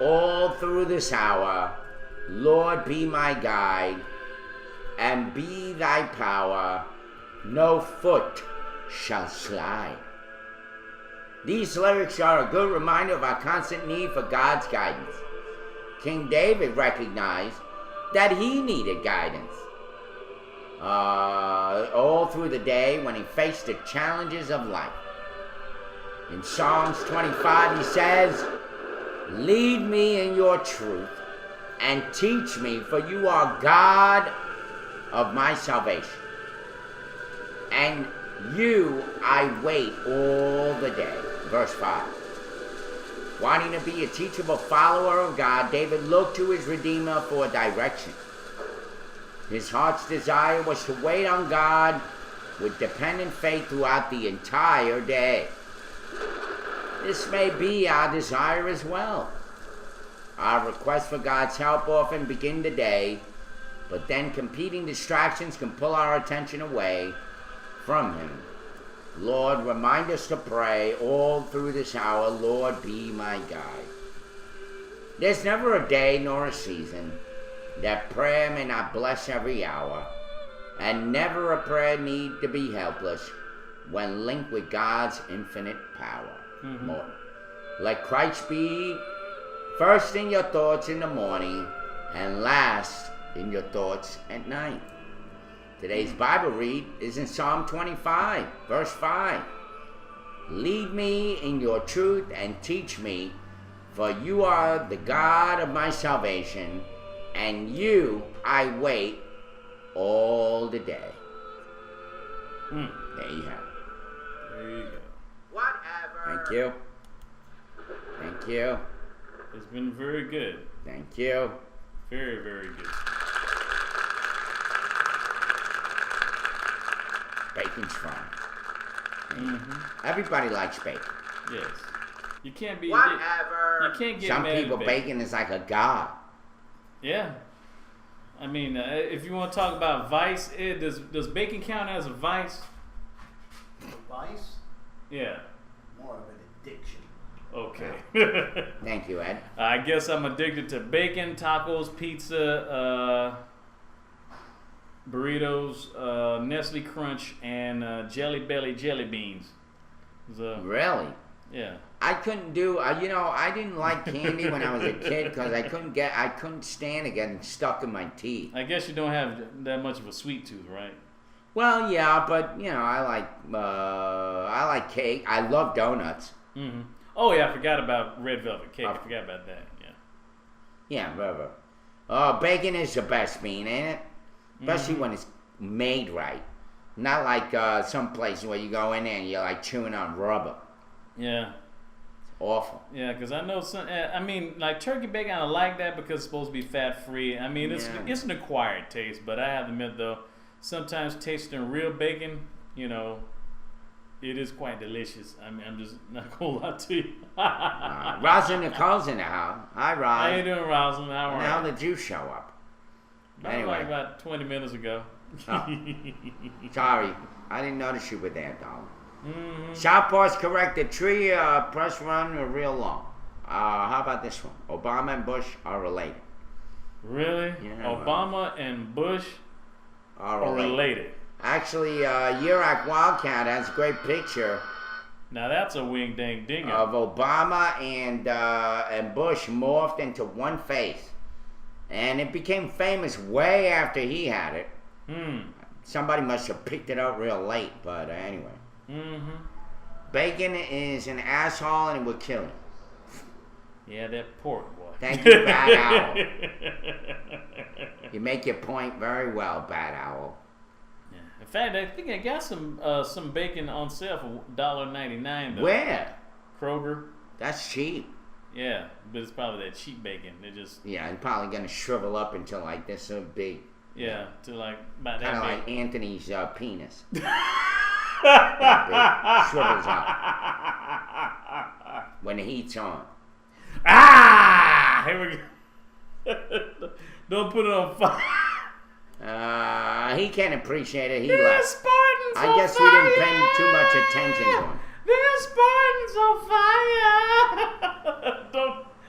All through this hour, Lord be my guide, and be thy power, no foot shall slide. These lyrics are a good reminder of our constant need for God's guidance. King David recognized that he needed guidance all through the day when he faced the challenges of life. In Psalms 25 he says, lead me in your truth and teach me, for you are God of my salvation. And you I wait all the day. Verse 5. Wanting to be a teachable follower of God, David looked to his Redeemer for direction. His heart's desire was to wait on God with dependent faith throughout the entire day. This may be our desire as well. Our requests for God's help often begin the day, but then competing distractions can pull our attention away from Him. Lord, remind us to pray all through this hour, Lord, be my guide. There's never a day nor a season that prayer may not bless every hour, and never a prayer need to be helpless when linked with God's infinite power. More. Let Christ be first in your thoughts in the morning and last in your thoughts at night. Today's Bible read is in Psalm 25, verse 5. Lead me in your truth and teach me, for you are the God of my salvation, and you I wait all the day. There you have it. There you go. Whatever. Thank you. Thank you. It's been very good. Thank you. Very, very good. Bacon's fun. Everybody likes bacon. Yes. You can't be. Whatever. You can't get Some mad people, at bacon is like a god. Yeah. I mean, if you want to talk about vice, does bacon count as a vice? Vice? Yeah. More of an addiction. Okay. Thank you, Ed. I guess I'm addicted to bacon, tacos, pizza, burritos, Nestle Crunch, and Jelly Belly jelly beans. Really? Yeah. I couldn't do. I didn't like candy when I was a kid because I couldn't stand it getting stuck in my teeth. I guess you don't have that much of a sweet tooth, right? Well, yeah, but I like cake. I love donuts. Mm-hmm. Oh yeah, I forgot about red velvet cake. I forgot about that. Yeah. Yeah, whatever. Bacon is the best bean, ain't it? Especially when it's made right. Not like some places where you go in there and you're like chewing on rubber. Yeah. It's awful. Yeah, because I know some. I mean, like turkey bacon, I like that because it's supposed to be fat free. I mean, it's an acquired taste, but I have to admit though, sometimes tasting real bacon, it is quite delicious. I mean, I'm just not gonna lie to you. Roz and Nicole's in the house. Hi, Roz. How you doing, Rosalind? How are you? How did you show up? Anyway. Like about 20 minutes ago. Oh. Sorry, I didn't notice you were there, darling. Southpaw's correct. The tree press run are real long. How about this one? Obama and Bush are related. Really? Yeah, Obama and Bush are related. Actually, Yurak Wildcat has a great picture. Now that's a wing dang dinger. Of Obama and Bush morphed into one face. And it became famous way after he had it. Somebody must have picked it up real late, but anyway. Bacon is an asshole and it will kill him. Yeah, that pork boy. Thank you, Bad Owl. You make your point very well, Bad Owl. Yeah. In fact, I think I got some bacon on sale for $1.99 though. Where? Kroger. That's cheap. Yeah, but it's probably that cheap bacon. They just it's probably gonna shrivel up until like this so big. Yeah, to like about that big. Kind of like Anthony's penis. That big. Shrivels up when the heat's on. Here we go. Don't put it on fire. He can't appreciate it. He There's left. Spartans I on guess fire. he didn't pay too much attention to him. There's Spartans on fire.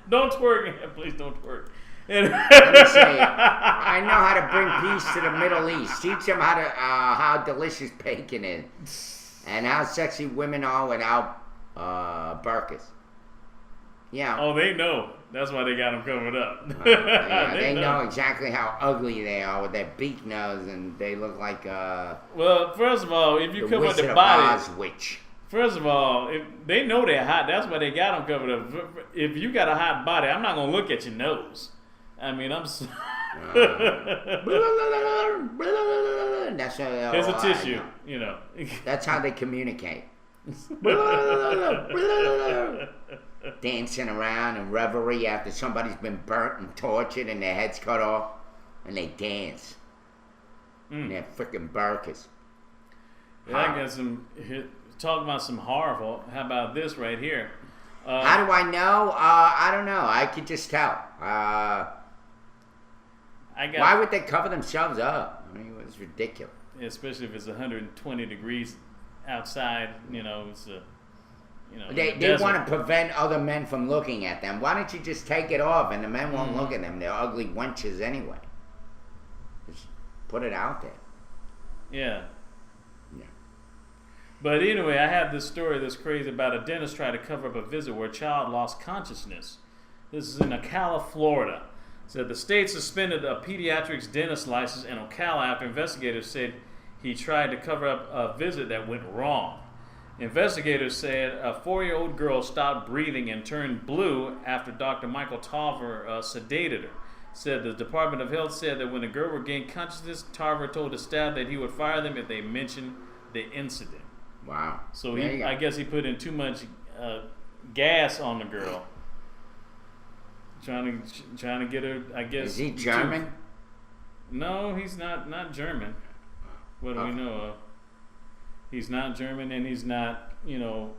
Don't twerk. Please don't twerk. And Let me say, I know how to bring peace to the Middle East. Teach them how delicious bacon is, and how sexy women are without burqas. Yeah. Oh, they know. That's why they got them covered up. Yeah, they know exactly how ugly they are with their beak nose, and they look like well, first of all, if you the cover Wizard the of body, Oz witch. first of all, if they know they're hot. That's why they got them covered up. If you got a hot body, I'm not gonna look at your nose. I mean, I'm. That's how There's a tissue, you know. That's how they communicate. Dancing around in revelry after somebody's been burnt and tortured and their heads cut off, and they dance. And they're freaking burkas. Yeah, I got some. Talk about some horrible. How about this right here? How do I know? I don't know. I could just tell. Why would they cover themselves up? I mean, it's ridiculous. Especially if it's 120 degrees outside. You know, it's a. You know, they want to prevent other men from looking at them. Why don't you just take it off and the men won't look at them? They're ugly wenches anyway. Just put it out there. Yeah. But anyway, I have this story that's crazy about a dentist tried to cover up a visit where a child lost consciousness. This is in Ocala, Florida. It said the state suspended a pediatrics dentist license in Ocala after investigators said he tried to cover up a visit that went wrong. Investigators said a 4-year-old girl stopped breathing and turned blue after Dr. Michael Tarver sedated her. Said the Department of Health said that when the girl regained consciousness, Tarver told the staff that he would fire them if they mentioned the incident. Wow. So I guess he put in too much gas on the girl, trying to get her. I guess. Is he German? No, he's not German. What do we know of? He's not German, and he's not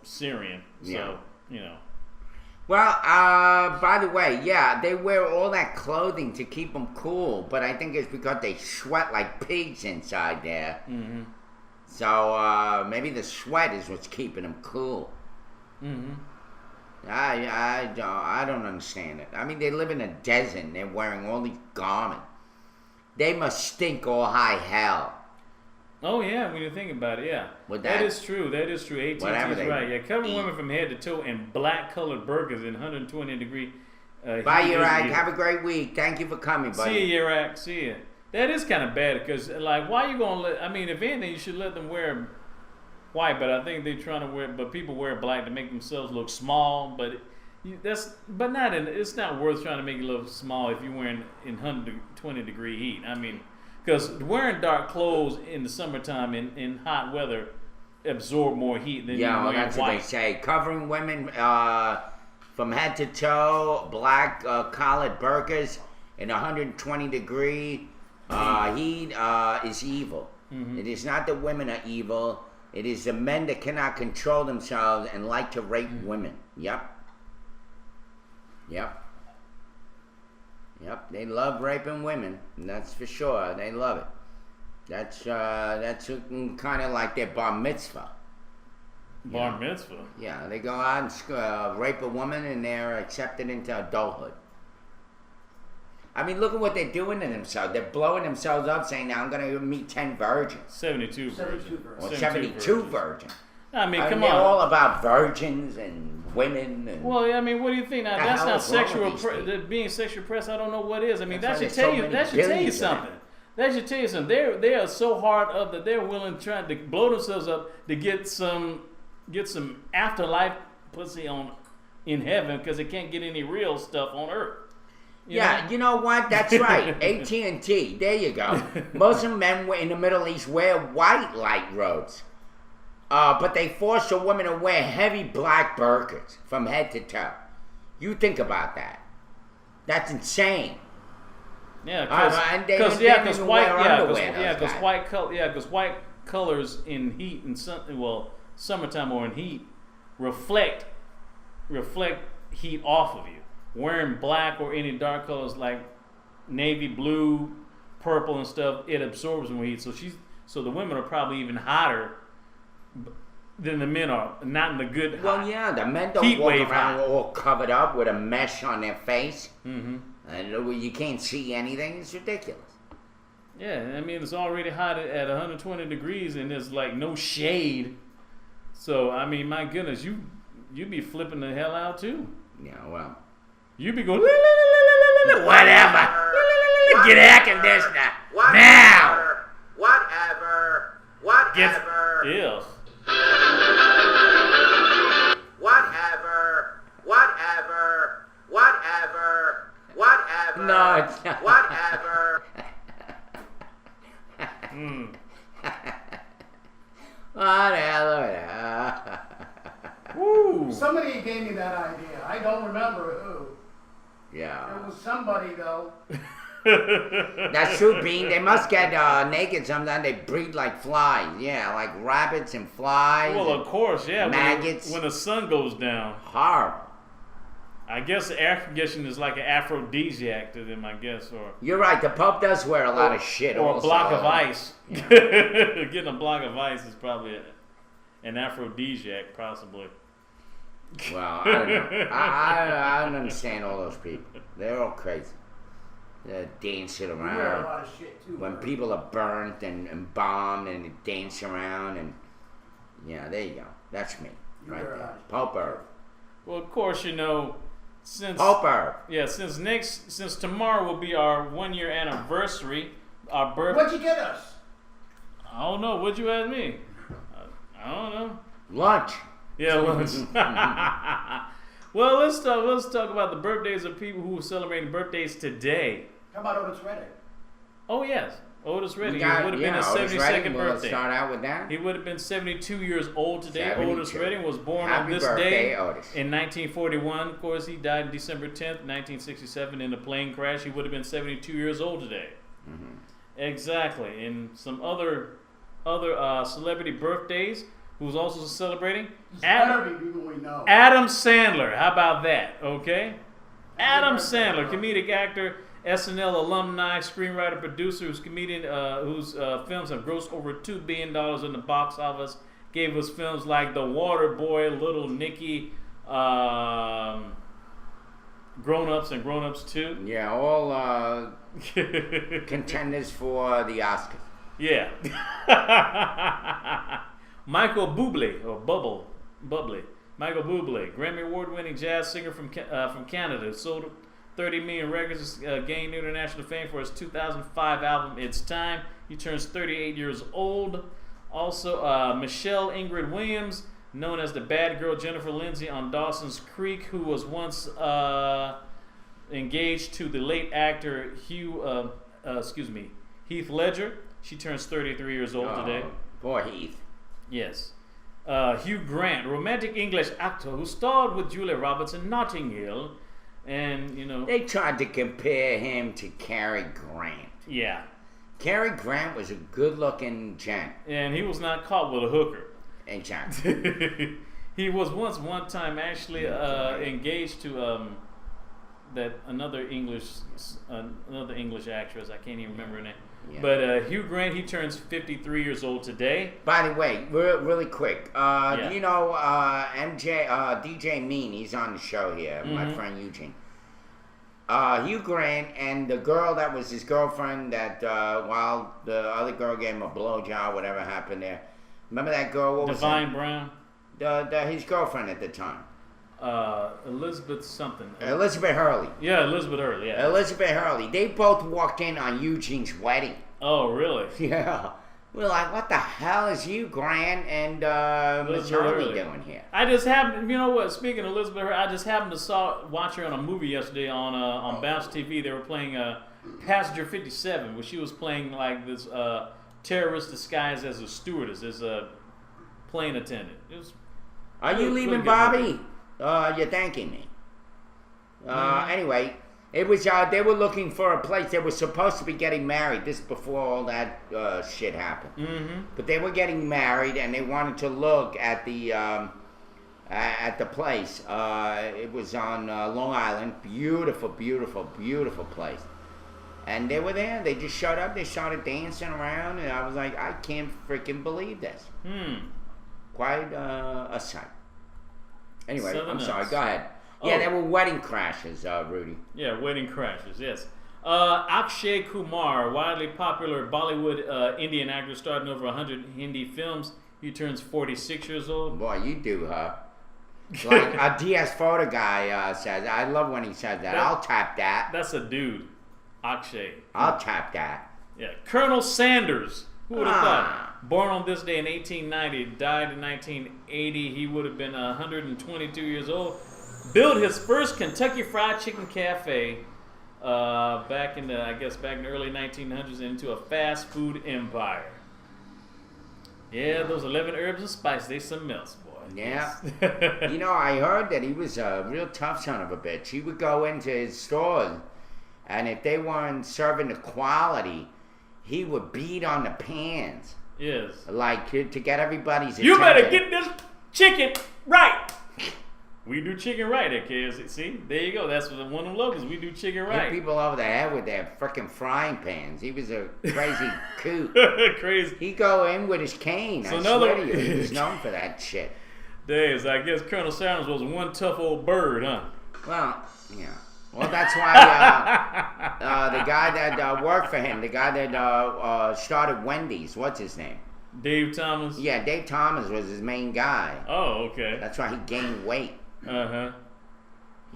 Syrian. So Well, by the way, yeah, they wear all that clothing to keep them cool, but I think it's because they sweat like pigs inside there. Mm-hmm. So maybe the sweat is what's keeping them cool. Mm-hmm. I don't understand it. I mean, they live in a desert and they're wearing all these garments. They must stink all high hell. Oh yeah, when you think about it, yeah. That is true. That is true. AT&T is right. Yeah, covering women from head to toe in black-colored burqas in 120-degree. Bye, Yirak. Have a great week. Thank you for coming, buddy. See you, Yirak. See you. That is kind of bad because, like, why you gonna let? I mean, if anything, you should let them wear white. But I think they're trying to wear. But people wear black to make themselves look small. But not in. It's not worth trying to make you look small if you're wearing in 120-degree heat. I mean. Because wearing dark clothes in the summertime in hot weather absorb more heat than wearing white. That's what they say. Covering women from head to toe, black collared burqas in 120-degree heat is evil. Mm-hmm. It is not that women are evil. It is the men that cannot control themselves and like to rape women. Yep. Yep, they love raping women, and that's for sure. They love it. That's kind of like their bar mitzvah. Bar mitzvah? Yeah, they go out and rape a woman, and they're accepted into adulthood. I mean, look at what they're doing to themselves. They're blowing themselves up, saying, "Now I'm going to meet 10 virgins." 72 virgins. Or 72 virgins. I mean, come they're on. They're all about virgins and women. And well, I mean, what do you think? Now, that's not sexual. Being sexually oppressed, I don't know what is. I mean, that should tell you. That should tell you something. That should tell you something. They are so hard up that they're willing to try to blow themselves up to get some afterlife pussy in heaven because they can't get any real stuff on earth. You know what? That's right. AT&T. There you go. Most of men in the Middle East wear white light robes. But they force a woman to wear heavy black burqas from head to toe. You think about that. That's insane. Yeah, because white colors in heat and summertime or in heat reflect heat off of you. Wearing black or any dark colors like navy blue, purple and stuff, it absorbs more heat. So the women are probably even hotter than the men are, not in the good. Well, yeah, the men don't walk around all covered up with a mesh on their face. Mm-hmm. And you can't see anything. It's ridiculous. Yeah, I mean, it's already hot at 120 degrees and there's like no shade. So, I mean, my goodness, you be flipping the hell out too. Yeah, well. You be going, whatever. Get air conditioner. Now. Whatever. Ew. Whatever. No, it's not. Whatever. Whatever. Woo. Somebody gave me that idea. I don't remember who. Yeah. It was somebody though. That's true, Bean. They must get naked sometimes. They breed like flies. Yeah, like rabbits and flies. Well, and of course, yeah. maggots. When the sun goes down. Horrible. I guess the air conditioning is like an aphrodisiac to them, I guess. Or You're right. The Pope does wear a lot of shit. Or also. a block of ice. Yeah. Getting a block of ice is probably an aphrodisiac, possibly. Well, I don't know. I don't understand all those people. They're all crazy. They're dancing We wear a around. lot of shit too. When people are burnt and bombed and they dance around and yeah, there you go. That's me right You're there. right. Pope Irv. Well, of course, you know, since Pope Irv. yeah, since tomorrow will be our 1 year anniversary, our birthday. What'd you get us? I don't know. What'd you ask me? I don't know. Lunch. Yeah, lunch. Well, let's talk about the birthdays of people who are celebrating birthdays today. How about Otis Redding? Oh yes, Otis Redding. We got- It would have been his Otis 72nd Redding. We'll birthday. start out with that. He would have been 72 years old today. 72. Otis Redding was born Happy on this birthday, day Otis. in 1941. Of course, he died December 10th, 1967 in a plane crash. He would have been 72 years old today. Mm-hmm. Exactly. And some other celebrity birthdays who's also celebrating. Better be people we know. Adam Sandler. How about that? Okay. Adam Sandler, comedic actor, SNL alumni, screenwriter, producer, whose films have grossed over $2 billion in the box office. Gave us films like The Water Boy, Little Nicky, Grown Ups and Grown Ups 2. Yeah, all contenders for the Oscars. Yeah. Michael Bublé, or Bublé. Michael Bublé, Grammy Award-winning jazz singer from Canada, sold 30 million records, gained international fame for his 2005 album It's Time. He turns 38 years old. Also, Michelle Ingrid Williams, known as the bad girl Jennifer Lindsay on Dawson's Creek, who was once engaged to the late actor Heath Ledger. She turns 33 years old today. Poor Heath. Yes. Hugh Grant, romantic English actor who starred with Julia Roberts in Notting Hill. And, you know. They tried to compare him to Cary Grant. Yeah. Cary Grant was a good-looking gent. And he was not caught with a hooker. Exactly. He was one time actually engaged to that another English actress. I can't even remember her name. Yeah. But Hugh Grant, he turns 53 years old today. By the way, really quick, do you know DJ Mean? He's on the show here, my friend Eugene. Hugh Grant and the girl that was his girlfriend that while the other girl gave him a blowjob, whatever happened there. Remember that girl? What was Divine Brown? His girlfriend at the time. Elizabeth something. Elizabeth Hurley. Yeah, Elizabeth Hurley. Yeah. Elizabeth Hurley. They both walked in on Eugene's wedding. Oh, really? Yeah. We're like, what the hell is Hugh Grant and Miss Hurley doing here? I just happened, you know what? Speaking of Elizabeth Hurley, I just happened to watch her on a movie yesterday on Bounce TV. They were playing Passenger 57, where she was playing like this terrorist disguised as a stewardess, as a plane attendant. It was. Are you leaving, Bobby? You're thanking me. Anyway, it was they were looking for a place. They were supposed to be getting married. This before all that shit happened. Mm-hmm. But they were getting married, and they wanted to look at the place. It was on Long Island. Beautiful, beautiful, beautiful place. And they were there. They just showed up. They started dancing around, and I was like, I can't freaking believe this. Quite a sight. Anyway, I'm sorry. Go ahead. Yeah, Oh. they were wedding crashes, Rudy. Yeah, wedding crashes, yes. Akshay Kumar, widely popular Bollywood Indian actor, starred in over 100 Hindi films. He turns 46 years old. Boy, you do, huh? Like a DS Photo guy says, I love when he says that. I'll tap that. That's a dude, Akshay. I'll tap that. Yeah, Colonel Sanders. Who would have Ah. thought? Born on this day in 1890, died in 1980. He would have been 122 years old. Built his first Kentucky Fried Chicken cafe back in the early 1900s into a fast food empire. Yeah, those 11 herbs and spices, they some else, boy. Yeah. You know, I heard that he was a real tough son of a bitch. He would go into his stores, and if they weren't serving the quality, he would beat on the pans. Yes. Like, to get everybody's attention. You better get this chicken right. We do chicken right at KFC. See? There you go. That's one of them logos. We do chicken Hit right. people over the head with their frickin' frying pans. He was a crazy coot. Crazy. He'd go in with his cane. So I another- swear to you, he was known for that shit. Days, I guess Colonel Sanders was one tough old bird, huh? Well, yeah. Well, that's why the guy that worked for him, the guy that started Wendy's, what's his name? Dave Thomas? Yeah, Dave Thomas was his main guy. Oh, okay. That's why he gained weight. Uh-huh.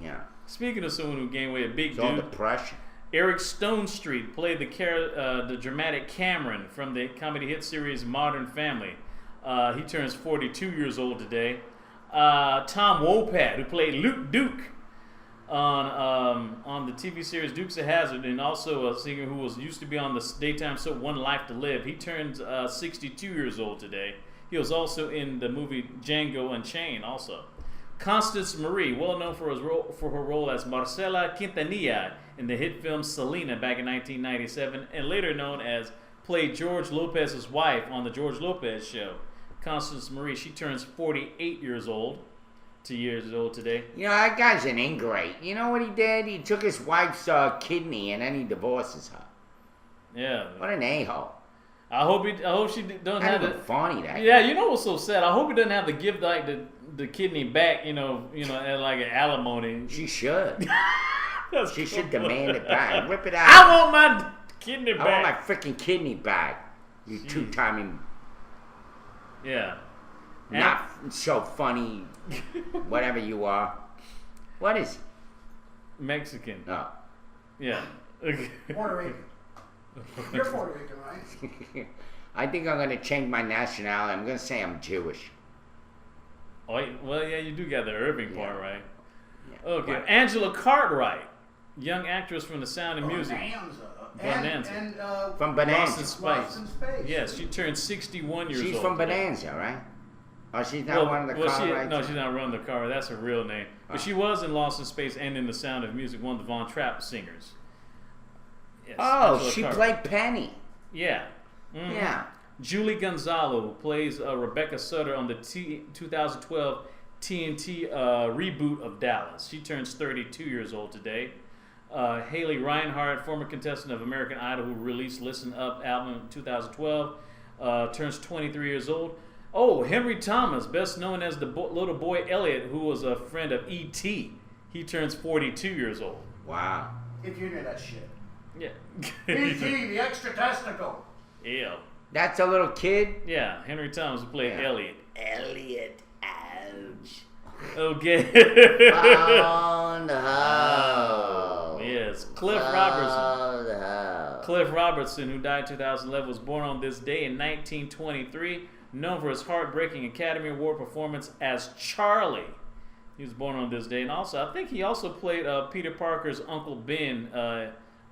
Yeah. Speaking of someone who gained weight, a big It's all dude. depression. Eric Stone Street played the dramatic Cameron from the comedy hit series Modern Family. He turns 42 years old today. Tom Wopat, who played Luke Duke on the TV series Dukes of Hazzard, and also a singer who used to be on the daytime soap One Life to Live. He turns 62 years old today. He was also in the movie Django Unchained also. Constance Marie, well known for her role as Marcela Quintanilla in the hit film Selena back in 1997, and later known as played George Lopez's wife on the George Lopez Show. Constance Marie, she turns 48 years old. 2 years old today. You know, that guy's an ingrate. You know what he did? He took his wife's kidney and then he divorces her. Yeah. What an a-hole. I hope she doesn't have Not even funny, that Yeah, you know what's so sad? I hope he doesn't have to give like the kidney back, you know, as like an alimony. She should. She should cool. demand it back. Rip it out. I want my kidney back. I want my freaking kidney back. You two-timing, Yeah. not so funny, whatever you are. What is he? Mexican. Oh. Yeah. Puerto Rican. You're Puerto Rican, right? I think I'm going to change my nationality. I'm going to say I'm Jewish. Oh, well, yeah, you do got the Irving part, right? Yeah. Okay. What? Angela Cartwright, young actress from The Sound of Music. Bonanza. Bonanza. And From Lost in Bonanza. Space. Lost in Space. Yes, she turned 61 years old. She's from today. Bonanza, right? Oh, she's not one of the Cartwrights? No, she's not running the car. That's her real name. But she was in Lost in Space and in The Sound of Music, one of the Von Trapp singers. Yes, Oh, Angela she Cartwright. played Penny. Yeah. Mhm. Yeah. Julie Gonzalo, who plays Rebecca Sutter on the 2012 TNT reboot of Dallas. She turns 32 years old today. Haley Reinhardt, former contestant of American Idol who released Listen Up album in 2012, turns 23 years old. Oh, Henry Thomas, best known as the little boy Elliot, who was a friend of E.T. He turns 42 years old. Wow. If you knew that shit. Yeah. E.T., the extra testicle. Yeah. That's a little kid? Yeah, Henry Thomas who played Yeah. Elliot. Elliot. Ouch. Okay. On the hoe. Yes, Cliff Robertson. On the hoe. Cliff Robertson, who died in 2011, was born on this day in 1923, known for his heartbreaking Academy Award performance as Charlie. He was born on this day, and also I think he also played Peter Parker's Uncle Ben,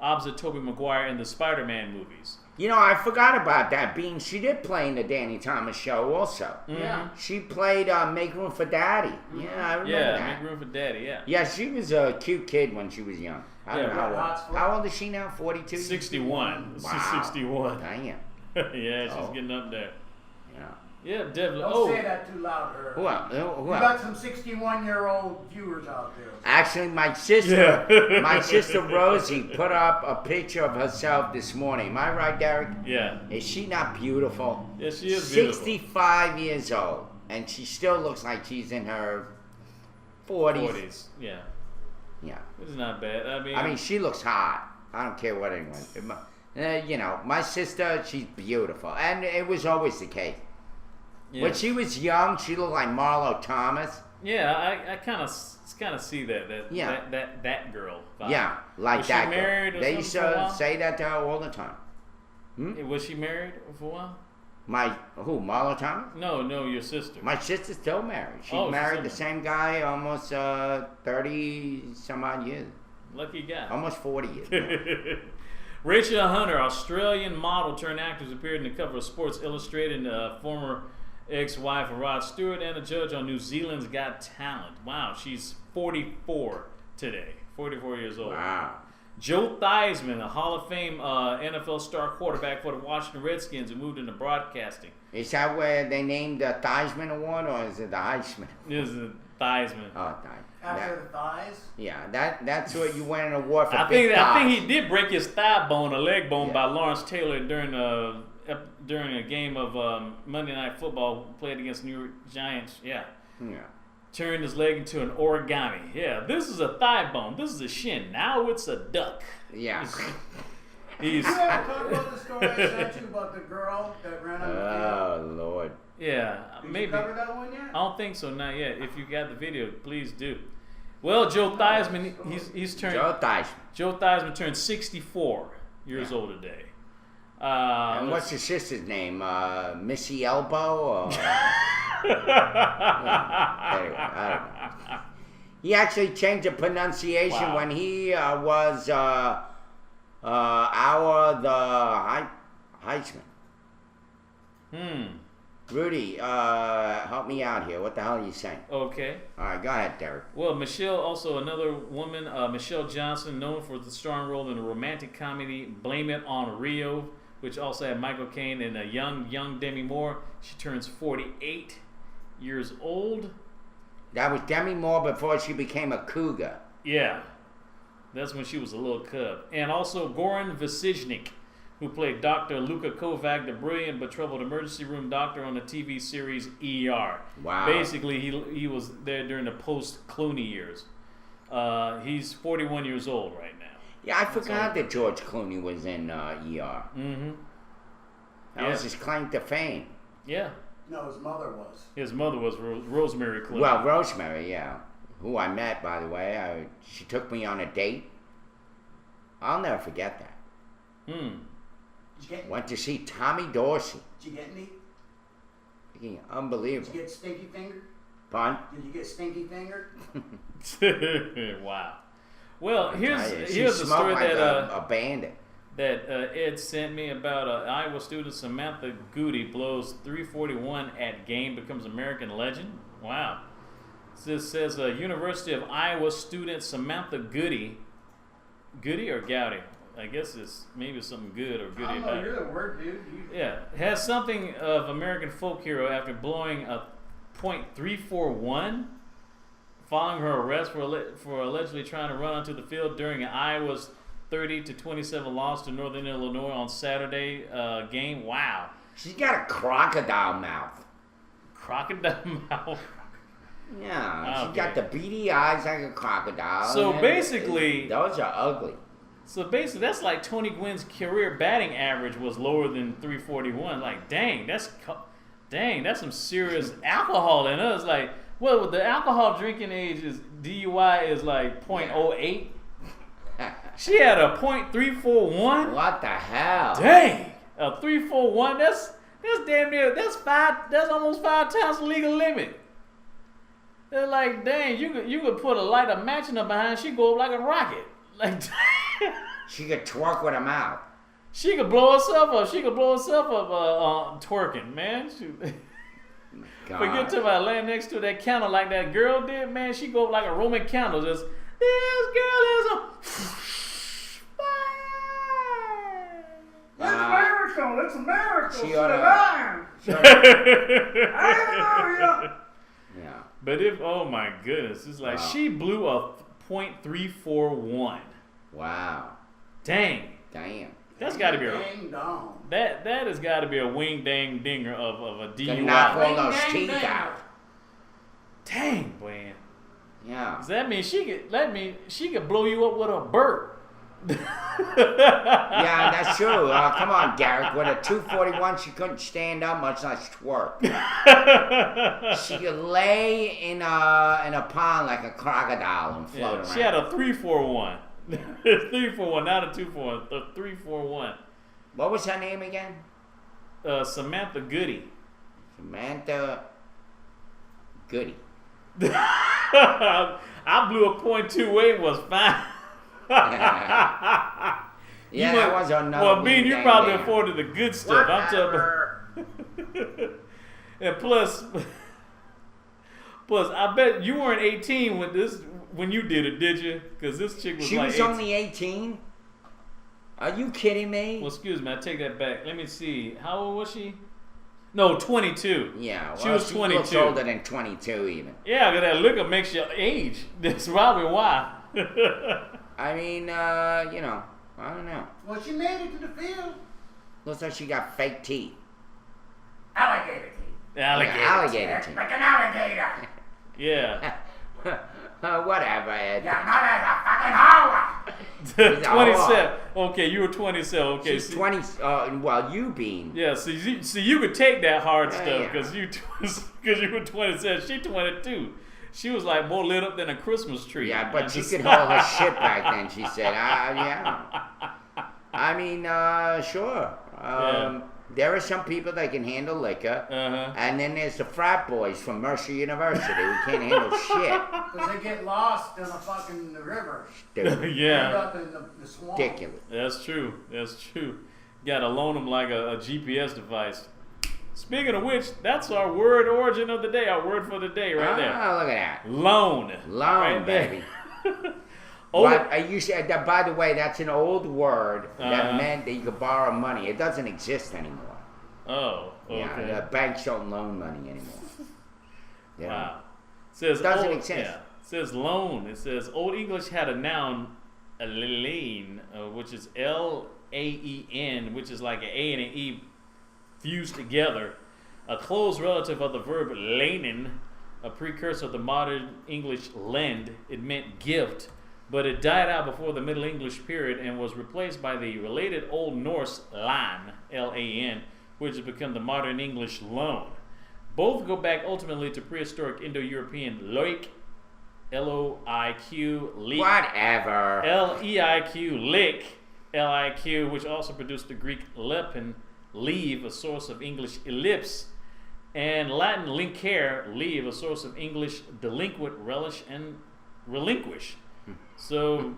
opposite Tobey Maguire in the Spider-Man movies. You know, I forgot about that. She did play in the Danny Thomas show also. Yeah. She played Make Room for Daddy. Yeah, I remember Yeah, that. Make Room for Daddy, yeah. Yeah, she was a cute kid when she was young. I don't know Yeah, how old. How old is she now? 42? 61. Wow. She's 61. Damn. Yeah, she's Oh. getting up there. Yeah. Yeah, definitely. Don't say that too loud, Herb. Who else? Who You else? got some 61-year-old viewers out there. Actually, my sister, Yeah. my sister Rosie put up a picture of herself this morning. Am I right, Derek? Yeah. Is she not beautiful? Yeah, she is beautiful. 65 years old, and she still looks like she's in her 40s. Yeah. Yeah. Which is not bad. I mean, she looks hot. I don't care what anyone. You know, my sister, she's beautiful, and it was always the case. Yeah. When she was young, she looked like Marlo Thomas. Yeah, I kind of see that girl vibe. Yeah, like was that she married girl. or They used something for a to while? say that to her all the time. Was she married for a while? Marlo Thomas? No, your sister. My sister's still married. She Oh, married she's the same guy almost 30 some odd years. Lucky guy. Almost 40 years. Rachel Hunter, Australian model turned actress, appeared in the cover of Sports Illustrated, former ex-wife of Rod Stewart, and a judge on New Zealand's Got Talent. Wow, she's 44 today. 44 years old. Wow. Joe Theismann, a Hall of Fame NFL star quarterback for the Washington Redskins, who moved into broadcasting. Is that where they named the Theismann Award, or is it the Heisman? This is Theismann. Oh, Theismann. After the thighs? Yeah, that's what you win an award for. I think he did break his thigh bone, a leg bone, by Lawrence Taylor during a game of Monday Night Football played against New York Giants. Yeah. Turned his leg into an origami. Yeah, this is a thigh bone. This is a shin. Now it's a duck. Yeah. He's. You ever talk about the story I sent you about the girl that ran on the field? Oh, Lord. Yeah, Did maybe. you cover that one yet? I don't think so, not yet. If you got the video, please do. Well, Joe Theismann, he's turned. Joe Theismann turned 64 years old today. And what's his sister's name? Missy Elbow? Or... Anyway, I don't know. He actually changed the pronunciation when he was the Heisman. Rudy, help me out here. What the hell are you saying? Okay. All right, go ahead, Derek. Well, Michelle, also another woman, Michelle Johnson, known for the strong role in the romantic comedy Blame It on Rio, which also had Michael Caine and a young Demi Moore. She turns 48 years old. That was Demi Moore before she became a cougar. Yeah. That's when she was a little cub. And also Goran Vasichnik, who played Dr. Luka Kovac, the brilliant but troubled emergency room doctor on the TV series ER. Wow. Basically, he was there during the post-Clooney years. He's 41 years old right now. Yeah, I forgot that George Clooney was in ER. Mm-hmm. That was his claim to fame. Yeah. No, his mother was. His mother was Rosemary Clooney. Well, Rosemary, yeah. Who I met, by the way. She took me on a date. I'll never forget that. Went to see Tommy Dorsey. Did you get any? Unbelievable. Did you get stinky finger? Pardon? Did you get stinky finger? Wow. Well, here's the story like that a bandit. That Ed sent me about Iowa student Samantha Goody blows 341 at game, becomes American legend. Wow. This says University of Iowa student Samantha Goody or Gowdy? I guess it's maybe something good or goody I don't know, about you're it. the word, dude. Yeah, has something of American folk hero after blowing a .341 following her arrest for allegedly trying to run onto the field during Iowa's 30-27 loss to Northern Illinois on Saturday game. Wow. She's got a crocodile mouth. Crocodile mouth? Yeah, she got the beady eyes like a crocodile. So basically... Those are ugly. So basically, that's like Tony Gwynn's career batting average was lower than 341. Like, dang, that's some serious alcohol in us. Like, well, the alcohol drinking age is DUI is like .08. She had a .341. What the hell? Dang, a 341. That's damn near. That's almost 5 times the legal limit. They're like, dang, you could put a lighter match in her behind. She go up like a rocket. Like. She could twerk with her mouth. She could blow herself up. Twerking, man. Forget to my land next to that counter like that girl did, man. She go up like a Roman candle. Just, this girl is a fire. It's a miracle. It's a miracle. She ought to. Hallelujah. Yeah. But oh my goodness, it's like she blew a .341. Wow. Dang. That's got to be that has got to be a wing dang dinger of a DUI. Can knock all those teeth out. Dang, man. Yeah. Does that mean she could blow you up with a bird? Yeah, that's true. Come on, Garrick. With a 241, she couldn't stand up, much less twerk. She could lay in a pond like a crocodile and float around. She had a 341. 341, not a 241. A 341. What was her name again? Samantha Goody. Samantha Goody. I blew a .28 was fine. Yeah, that was another. Well, Bean, you probably there. afforded the good stuff. I'm talking. And plus, I bet you weren't 18 when you did it, did you? Because this chick was She like was 18. only 18? Are you kidding me? Well, excuse me, I take that back. Let me see. How old was she? No, 22. Yeah, well, she was 22. Looks older than 22 even. Yeah, because that liquor makes you age. That's probably why. I mean, you know, I don't know. Well, she made it to the field. Looks like she got fake teeth. Alligator teeth. Alligator. Yeah, alligator teeth. Like an alligator. Yeah. Whatever, Ed. Your mother's a fucking hoe. 27. Okay, you were 27. Okay, She's 20. Well, you being. Yeah, so you could take that hard stuff yeah. because you were 27. She 22. She was like more lit up than a Christmas tree. Yeah, but she could hold her shit back then. She said, yeah. I mean, sure. Yeah. There are some people that can handle liquor, and then there's the frat boys from Mercer University who can't handle shit. Because they get lost in the river. Stupid. Yeah. End up in the swamp. Ridiculous. That's true. Got to loan them like a GPS device. Speaking of which, that's our word origin of the day. Our word for the day right there. Oh, look at that. Loan. Loan, right there. baby. Oh. But you said that, by the way, that's an old word that meant that you could borrow money. It doesn't exist anymore. Oh, okay. Yeah, the banks don't loan money anymore. Yeah. Wow. It says Doesn't old, exist. Yeah. It says loan. It says Old English had a noun, a lane, which is L-A-E-N, which is like an A and an E fused together. A close relative of the verb lanen, a precursor of the modern English lend. It meant gift, but it died out before the Middle English period and was replaced by the related Old Norse lan, L-A-N, which has become the modern English loan. Both go back ultimately to prehistoric Indo-European loik, L-O-I-Q, leak, Whatever. L-E-I-Q, lick, L-I-Q, which also produced the Greek lepin, leave, a source of English ellipse, and Latin lincere, leave, a source of English delinquent, relish, and relinquish. So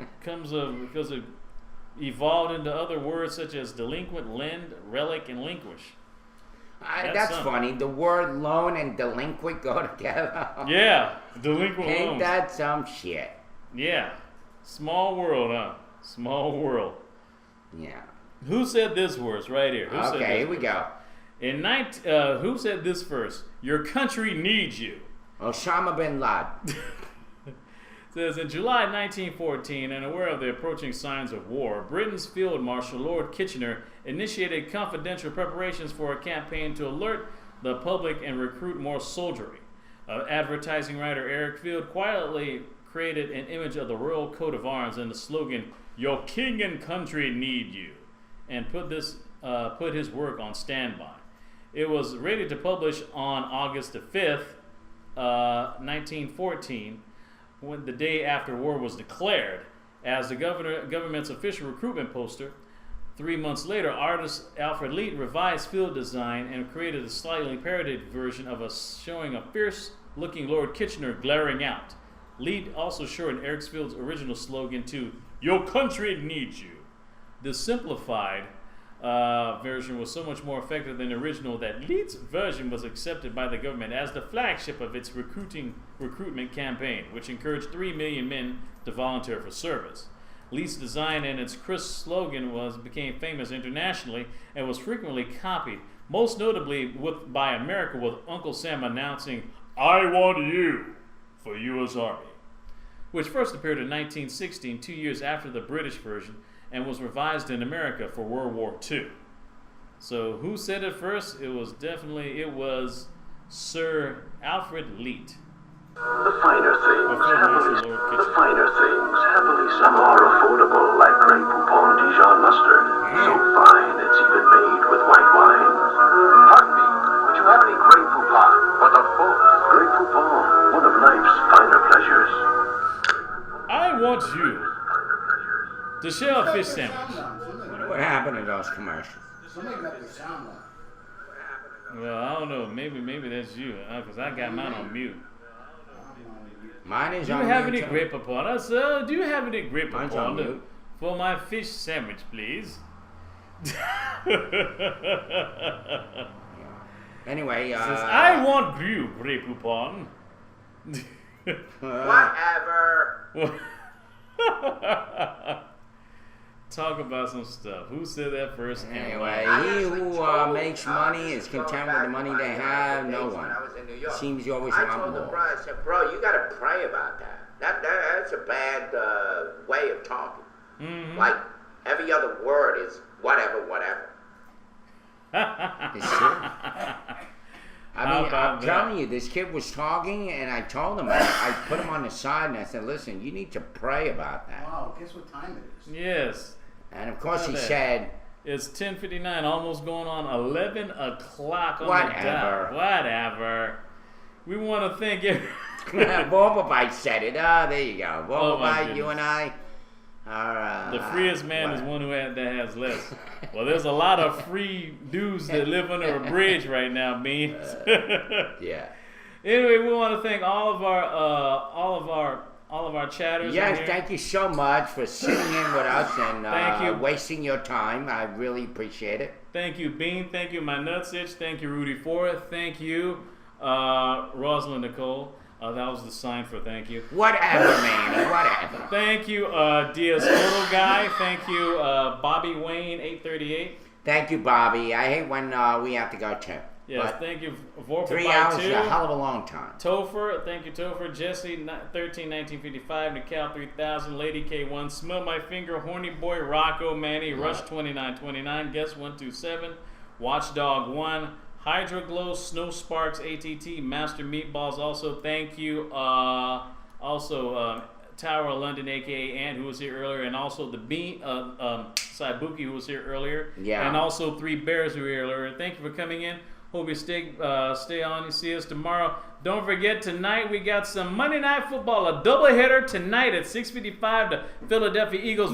because it evolved into other words such as delinquent, lend, relic, and linquish. That's funny. The word loan and delinquent go together. Yeah, delinquent Ain't loans. that some shit? Yeah, small world, huh? Small world. Yeah. Who said this verse right here? Who said Okay, this here we verse? go. Who said this first? Your country needs you. Osama bin Laden. Says in July 1914, and aware of the approaching signs of war, Britain's Field Marshal Lord Kitchener initiated confidential preparations for a campaign to alert the public and recruit more soldiery. Advertising writer Eric Field quietly created an image of the royal coat of arms and the slogan, "Your king and country need you," and put his work on standby. It was ready to publish on August the 5th, 1914, when the day after war was declared, as the government's official recruitment poster. 3 months later, artist Alfred Leet revised Field design and created a slightly parodied version of showing a fierce-looking Lord Kitchener glaring out. Leet also shortened Eric Field's original slogan to "Your country needs you." The simplified version was so much more effective than the original that Leet's version was accepted by the government as the flagship of its recruitment campaign, which encouraged 3 million men to volunteer for service. Leet's design and its crisp slogan became famous internationally and was frequently copied, most notably by America, with Uncle Sam announcing, "I want you for U.S. Army," which first appeared in 1916, 2 years after the British version, and was revised in America for World War II. So who said it first? It was Sir Alfred Leet. The finer things, happily, Lord the Kitchen. finer things, happily some are affordable, like Grey Poupon Dijon mustard. So fine, it's even made with white wines. Pardon me, would you have any Grey Poupon? What of course? Grey Poupon, one of life's finer pleasures. I want you to share a fish sandwich. What happened to those commercials? Somebody got the sound on. Well, I don't know. Maybe that's you, because I got mine on mute. Mine is Do you on have mute, any too. grape upon us? Do you have any grape Mine's on upon mute. for my fish sandwich, please? Anyway, I want you, grape upon. whatever. Talk about some stuff. Who said that first? Anyway, he who makes money is content with the money they have. No one. Seems you always I want told the more. bro, I said, bro, you gotta pray about that. That's a bad way of talking. Mm-hmm. Like, every other word is whatever. It's true. I How mean, about I'm that? telling you, this kid was talking, and I told him, I put him on the side, and I said, listen, you need to pray about that. Wow, guess what time it is? Yes. And of course he Look at that. said, It's 10:59, almost going on 11 o'clock on the Whatever. dot. Whatever. We want to thank you. Borbite said it. Ah, there you go. Oh, my Borbite, you goodness. and I are... The freest man is one that has less. Well, there's a lot of free dudes that live under a bridge right now, Beans. Yeah. Anyway, we want to thank all of our chatters. Yes, in here. thank you so much for sitting in with us and Thank you. wasting your time. I really appreciate it. Thank you, Bean. Thank you, my nutsitch. Thank you, Rudy Forth. Thank you, Rosalind Nicole. That was the sign for thank you. Whatever, man. Whatever. Thank you, Diaz Photo Guy. Thank you, Bobby Wayne 838. Thank you, Bobby. I hate when we have to go too. Yes, But thank you, Vorpal 3 by hours 2. is a hell of a long time. Topher, thank you, Topher. Jesse 13 1955. Nical 3000. Lady K1. Smell My Finger. Horny Boy. Rocco Manny. Rush 2929. Guess 127. Watchdog 1. Hydroglow, Snow Sparks, ATT, Master Meatballs. Also, thank you. Tower of London, aka Ant, who was here earlier, and also the Bean, Saibuki, who was here earlier. Yeah. And also 3 Bears, who were here earlier. Thank you for coming in. Hope you stay on. You see us tomorrow. Don't forget, tonight we got some Monday Night Football, a doubleheader tonight at 6:55. The Philadelphia Eagles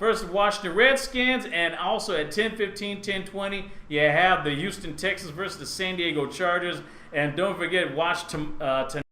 versus Washington Redskins, and also at 10:15, 10:20, you have the Houston Texans versus the San Diego Chargers. And don't forget, watch tonight.